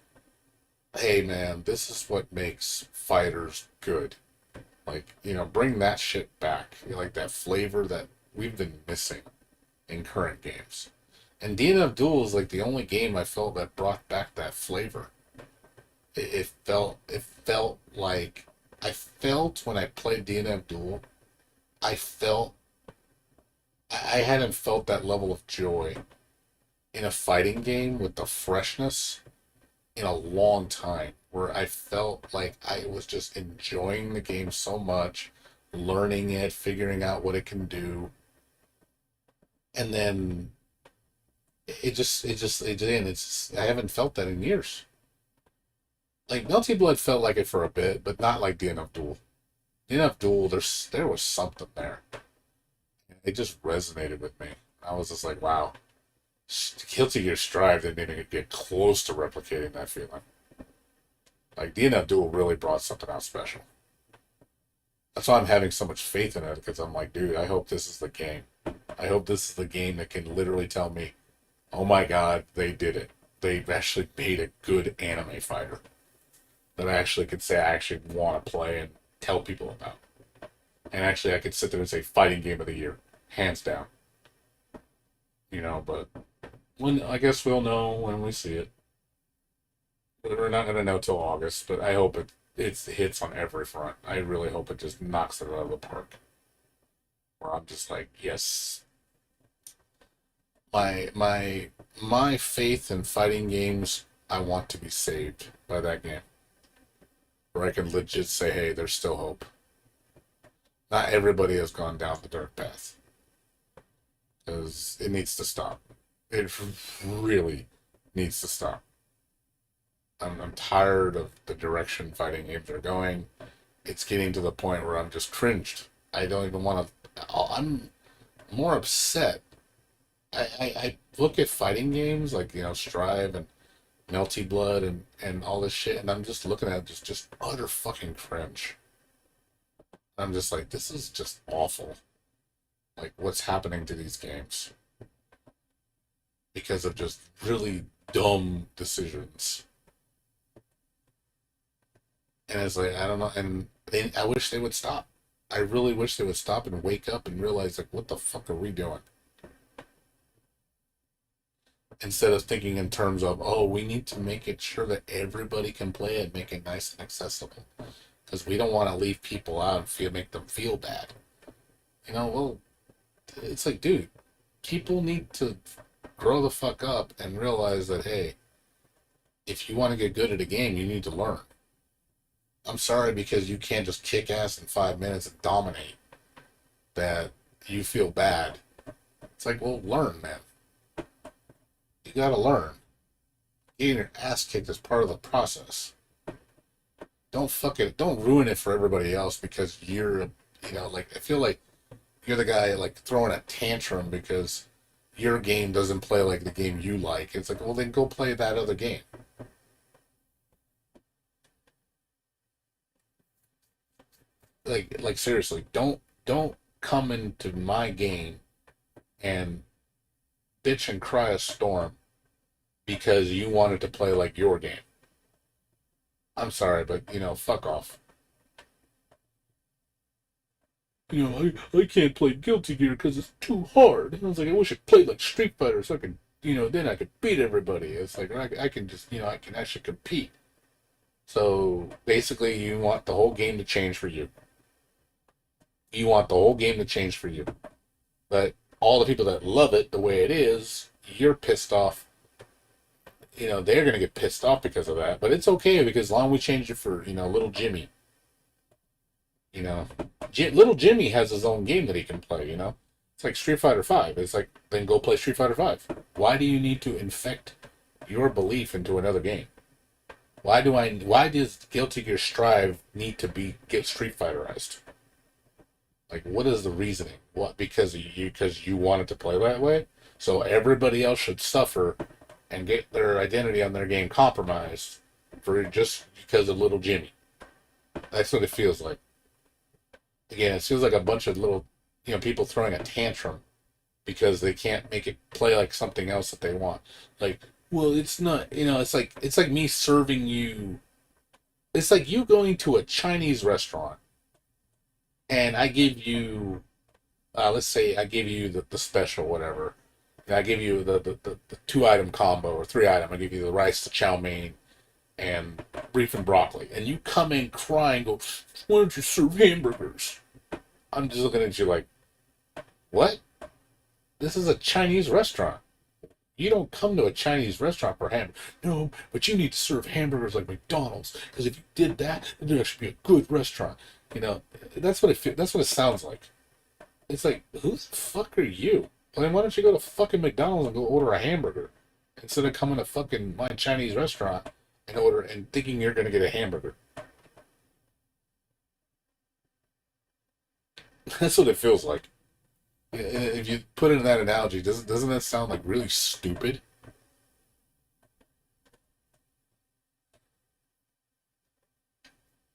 hey man, this is what makes fighters good. Like, bring that shit back. Like that flavor that we've been missing in current games. And DNF Duel is like the only game I felt that brought back that flavor. It felt like I felt when I played DNF Duel, I felt I hadn't felt that level of joy in a fighting game with the freshness in a long time, where I felt like I was just enjoying the game so much, learning it, figuring out what it can do, and then I haven't felt that in years. Like Melty Blood felt like it for a bit, but not like DNF Duel. DNF Duel, there was something there. It just resonated with me. I was just like, wow. Guilty Gear Strive didn't even get close to replicating that feeling. Like, DNF Duel really brought something out special. That's why I'm having so much faith in it, because I'm like, dude, I hope this is the game. I hope this is the game that can literally tell me, oh my god, they did it. They actually made a good anime fighter that I actually could say I actually want to play and tell people about. And actually I could sit there and say fighting game of the year. Hands down. But I guess we'll know when we see it. We're not going to know till August, but I hope it hits on every front. I really hope it just knocks it out of the park. Where I'm just like, yes. My faith in fighting games, I want to be saved by that game. Where I can legit say, hey, there's still hope. Not everybody has gone down the dark path. Because it needs to stop. It really needs to stop. I'm tired of the direction fighting games are going. It's getting to the point where I'm just cringed. I don't even want to... I'm more upset. I look at fighting games like, Strive and Melty Blood and all this shit, and I'm just looking at it just utter fucking cringe. I'm just like, this is just awful. Like, what's happening to these games? Because of just really dumb decisions. And it's like, I don't know, and I wish they would stop. I really wish they would stop and wake up and realize, like, what the fuck are we doing? Instead of thinking in terms of, oh, we need to make it sure that everybody can play it, make it nice and accessible. Because we don't want to leave people out and make them feel bad. Well, it's like, dude, people need to grow the fuck up and realize that, hey, if you want to get good at a game, you need to learn. I'm sorry because you can't just kick ass in 5 minutes and dominate that you feel bad. It's like, well, learn, man. You gotta learn. Getting your ass kicked is part of the process. Don't ruin it for everybody else because you're, I feel like you're the guy, like, throwing a tantrum because your game doesn't play like the game you like. It's like, well, then go play that other game. Like seriously, don't come into my game and bitch and cry a storm because you wanted to play like your game. I'm sorry, but, fuck off. I can't play Guilty Gear because it's too hard. And I was like, I wish I played like Street Fighter so I could, then I could beat everybody. It's like, I can just, I can actually compete. So, basically, you want the whole game to change for you. You want the whole game to change for you. But all the people that love it the way it is, you're pissed off. They're going to get pissed off because of that. But it's okay because as long as we change it for, little Jimmy. Little Jimmy has his own game that he can play, It's like Street Fighter 5. It's like, then go play Street Fighter 5. Why do you need to infect your belief into another game? Why does Guilty Gear Strive need to get Street Fighterized? Like, what is the reasoning? What, because you wanted to play that way? So everybody else should suffer and get their identity on their game compromised for just because of little Jimmy. That's what it feels like. Again, it feels like a bunch of little, people throwing a tantrum because they can't make it play like something else that they want. Like, Well, it's not. It's like me serving you. It's like you going to a Chinese restaurant, and I give you, let's say I give you the special, whatever. And I give you the 2 item combo or 3 item. I give you the rice, the chow mein, and beef and broccoli. And you come in crying, go, why don't you serve hamburgers? I'm just looking at you like, what? This is a Chinese restaurant. You don't come to a Chinese restaurant for hamburgers. No, but you need to serve hamburgers like McDonald's. Because if you did that, then there should be a good restaurant. That's what that's what it sounds like. It's like, who the fuck are you? Well, then why don't you go to fucking McDonald's and go order a hamburger instead of coming to fucking my Chinese restaurant and order and thinking you're gonna get a hamburger? That's what it feels like. If you put it in that analogy, doesn't that sound like really stupid?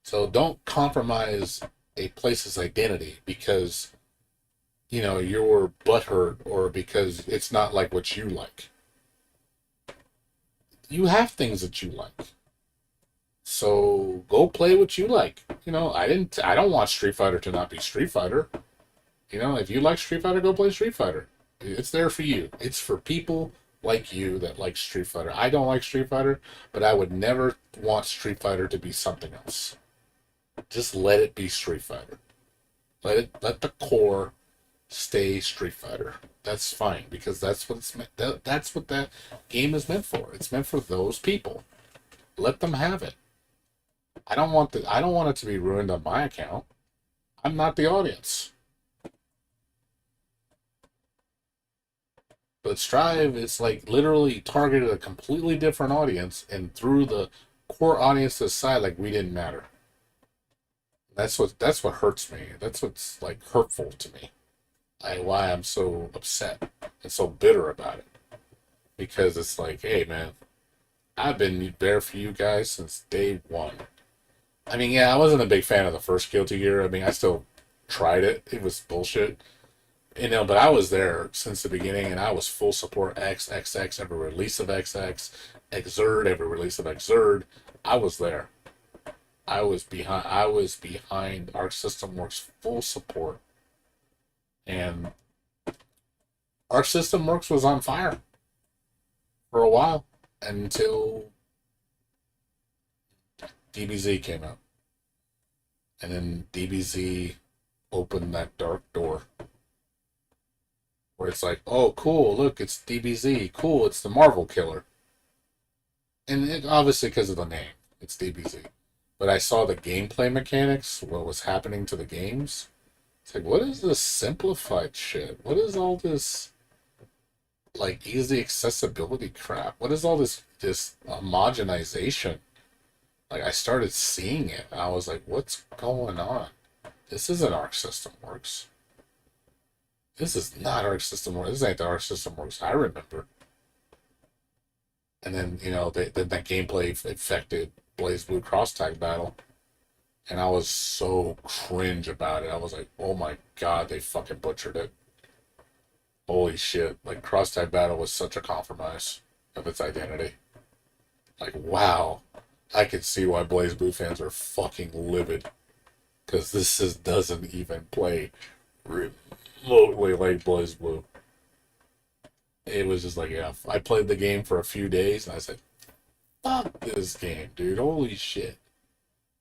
So don't compromise a place's identity because you're butthurt or because it's not like what you like. You have things that you like. So go play what you like. I don't want Street Fighter to not be Street Fighter. If you like Street Fighter, go play Street Fighter. It's there for you. It's for people like you that like Street Fighter. I don't like Street Fighter, but I would never want Street Fighter to be something else. Just let it be Street Fighter. Let the core stay Street Fighter. That's fine because that's what it's meant. That's what that game is meant for. It's meant for those people. Let them have it. I don't want it to be ruined on my account. I'm not the audience. But Strive is like literally targeted a completely different audience and threw the core audience to the side like we didn't matter. That's what hurts me. That's what's like hurtful to me. Why I'm so upset and so bitter about it. Because it's like, hey man, I've been there for you guys since day one. I mean, yeah, I wasn't a big fan of the first Guilty Gear. I mean, I still tried it. It was bullshit. But I was there since the beginning, and I was full support XXX every release of XX, Xrd every release of Xrd. I was there. I was behind Arc System Works full support, and Arc System Works was on fire for a while until DBZ came out, and then DBZ opened that dark door. Where it's like, oh, cool, look, it's DBZ. Cool, it's the Marvel killer. And obviously because of the name, it's DBZ. But I saw the gameplay mechanics, what was happening to the games. It's like, what is this simplified shit? What is all this, like, easy accessibility crap? What is all this homogenization? Like, I started seeing it, and I was like, what's going on? This isn't Arc System Works. This is not Arc System Works. This ain't the Arc System Works I remember. And then, then that gameplay affected Blaze Blue Cross Tag Battle. And I was so cringe about it. I was like, oh my god, they fucking butchered it. Holy shit. Like, Cross Tag Battle was such a compromise of its identity. Like, wow. I could see why Blaze Blue fans are fucking livid. Because this doesn't even play remotely like Blaze Blue. It was just like, yeah, I played the game for a few days and I said, fuck this game, dude. Holy shit.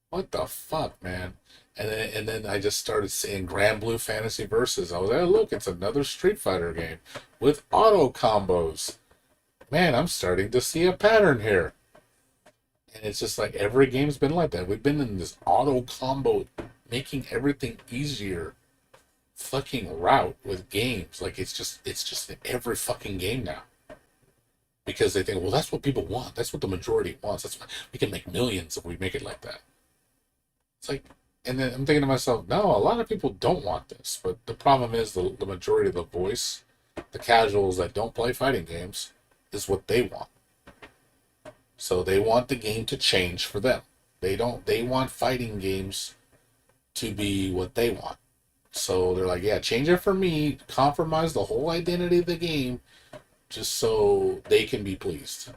What the fuck, man? And then I just started seeing Grand Blue Fantasy Versus. I was like, oh, look, it's another Street Fighter game with auto combos. Man, I'm starting to see a pattern here. And it's just like every game's been like that. We've been in this auto combo, making everything easier fucking route with games. Like it's just in every fucking game now. Because they think, well, that's what people want. That's what the majority wants. That's why we can make millions if we make it like that. It's like, and then I'm thinking to myself, no, a lot of people don't want this. But the problem is the majority of the voice, the casuals that don't play fighting games, is what they want. So they want the game to change for them. They want fighting games to be what they want. So they're like, yeah, change it for me, compromise the whole identity of the game, just so they can be pleased.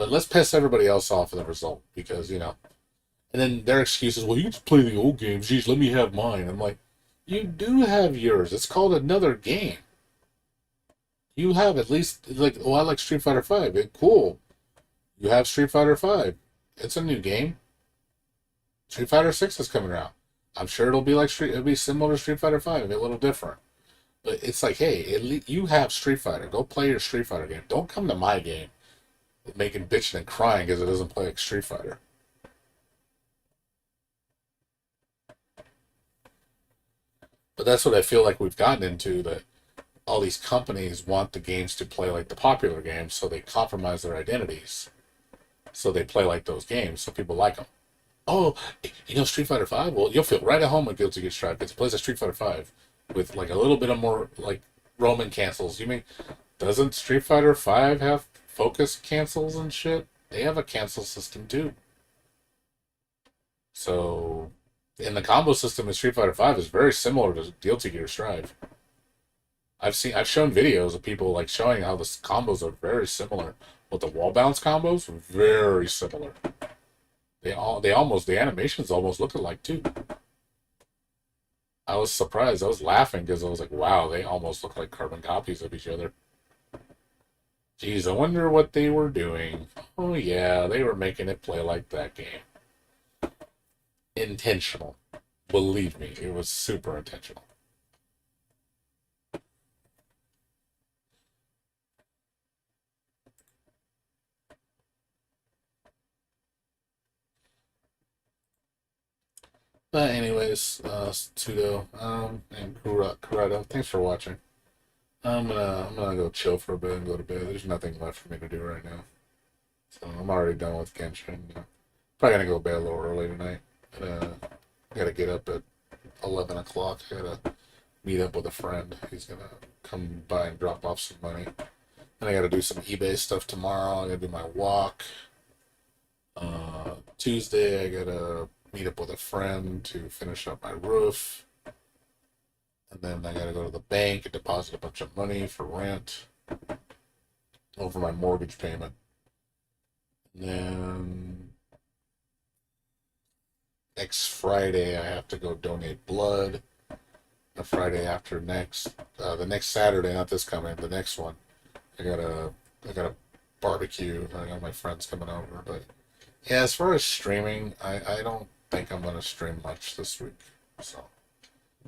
But let's piss everybody else off with the result because, you know. And then their excuse is, well, you can just play the old games. Geez, let me have mine. I'm like, you do have yours. It's called another game. You have at least, like, oh, I like Street Fighter 5. Cool. You have Street Fighter 5. It's a new game. Street Fighter 6 is coming out. I'm sure it'll be similar to Street Fighter 5, a little different. But it's like, hey, at least you have Street Fighter. Go play your Street Fighter game. Don't come to my game making bitching and crying because it doesn't play like Street Fighter. But that's what I feel like we've gotten into, that all these companies want the games to play like the popular games, so they compromise their identities. So they play like those games, so people like them. Oh, you know Street Fighter 5? Well, you'll feel right at home with Guilty Gear Strive because it plays like Street Fighter 5 with like a little bit of more like roaming cancels. You mean, doesn't Street Fighter 5 have focus cancels and shit? They have a cancel system too. So, and the combo system in Street Fighter 5 is very similar to Guilty Gear Strive. I've shown videos of people like showing how the combos are very similar. With the wall bounce combos, very similar. The animations almost look alike too. I was surprised. I was laughing because I was like, wow, they almost look like carbon copies of each other. Geez, I wonder what they were doing. Oh yeah, they were making it play like that game. Intentional. Believe me, it was super intentional. But anyways, Sudo, and Corrado, thanks for watching. I'm gonna go chill for a bit and go to bed. There's nothing left for me to do right now. So I'm already done with Genshin. Probably gonna go to bed a little early tonight. I gotta get up at 11 o'clock. I gotta meet up with a friend. He's gonna come by and drop off some money. Then I gotta do some eBay stuff tomorrow. I gotta do my walk. Tuesday, I gotta meet up with a friend to finish up my roof. And then I gotta go to the bank and deposit a bunch of money for rent over my mortgage payment. And then next Friday, I have to go donate blood. The Friday after next, the next Saturday, not this coming, the next one, I gotta barbecue. I got my friends coming over, but yeah, as far as streaming, I don't think I'm gonna stream much this week. So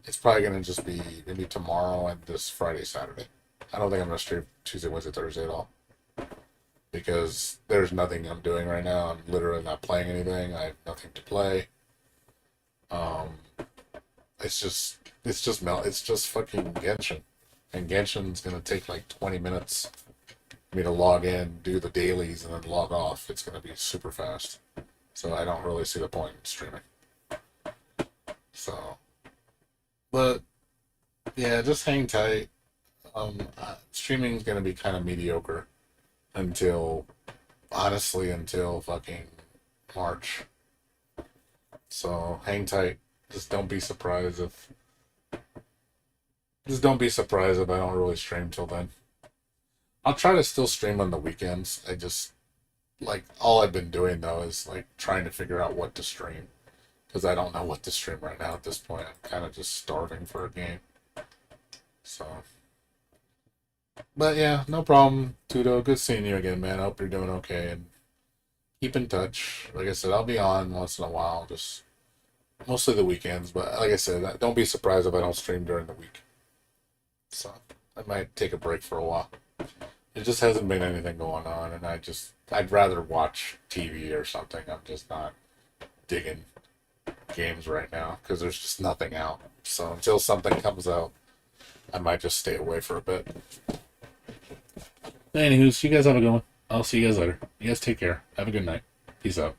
it's probably gonna just be maybe tomorrow and this Friday, Saturday. I don't think I'm gonna stream Tuesday, Wednesday, Thursday at all. Because there's nothing I'm doing right now. I'm literally not playing anything. I have nothing to play. It's just fucking Genshin. And Genshin's gonna take like 20 minutes for me to log in, do the dailies, and then log off. It's gonna be super fast. So I don't really see the point in streaming. So, but yeah, just hang tight. Streaming's gonna be kind of mediocre until fucking March. So hang tight. Just don't be surprised if I don't really stream till then. I'll try to still stream on the weekends. I just like all I've been doing though is like trying to figure out what to stream because I don't know what to stream right now at this point. I'm kind of just starving for a game. So, but yeah, no problem, Tudo. Good seeing you again, man. I hope you're doing okay and keep in touch. Like I said, I'll be on once in a while, just mostly the weekends. But like I said, don't be surprised if I don't stream during the week. So I might take a break for a while. It just hasn't been anything going on, and I'd rather watch TV or something. I'm just not digging games right now because there's just nothing out. So until something comes out, I might just stay away for a bit. Anywho, you guys have a good one. I'll see you guys later. You guys take care. Have a good night. Peace out.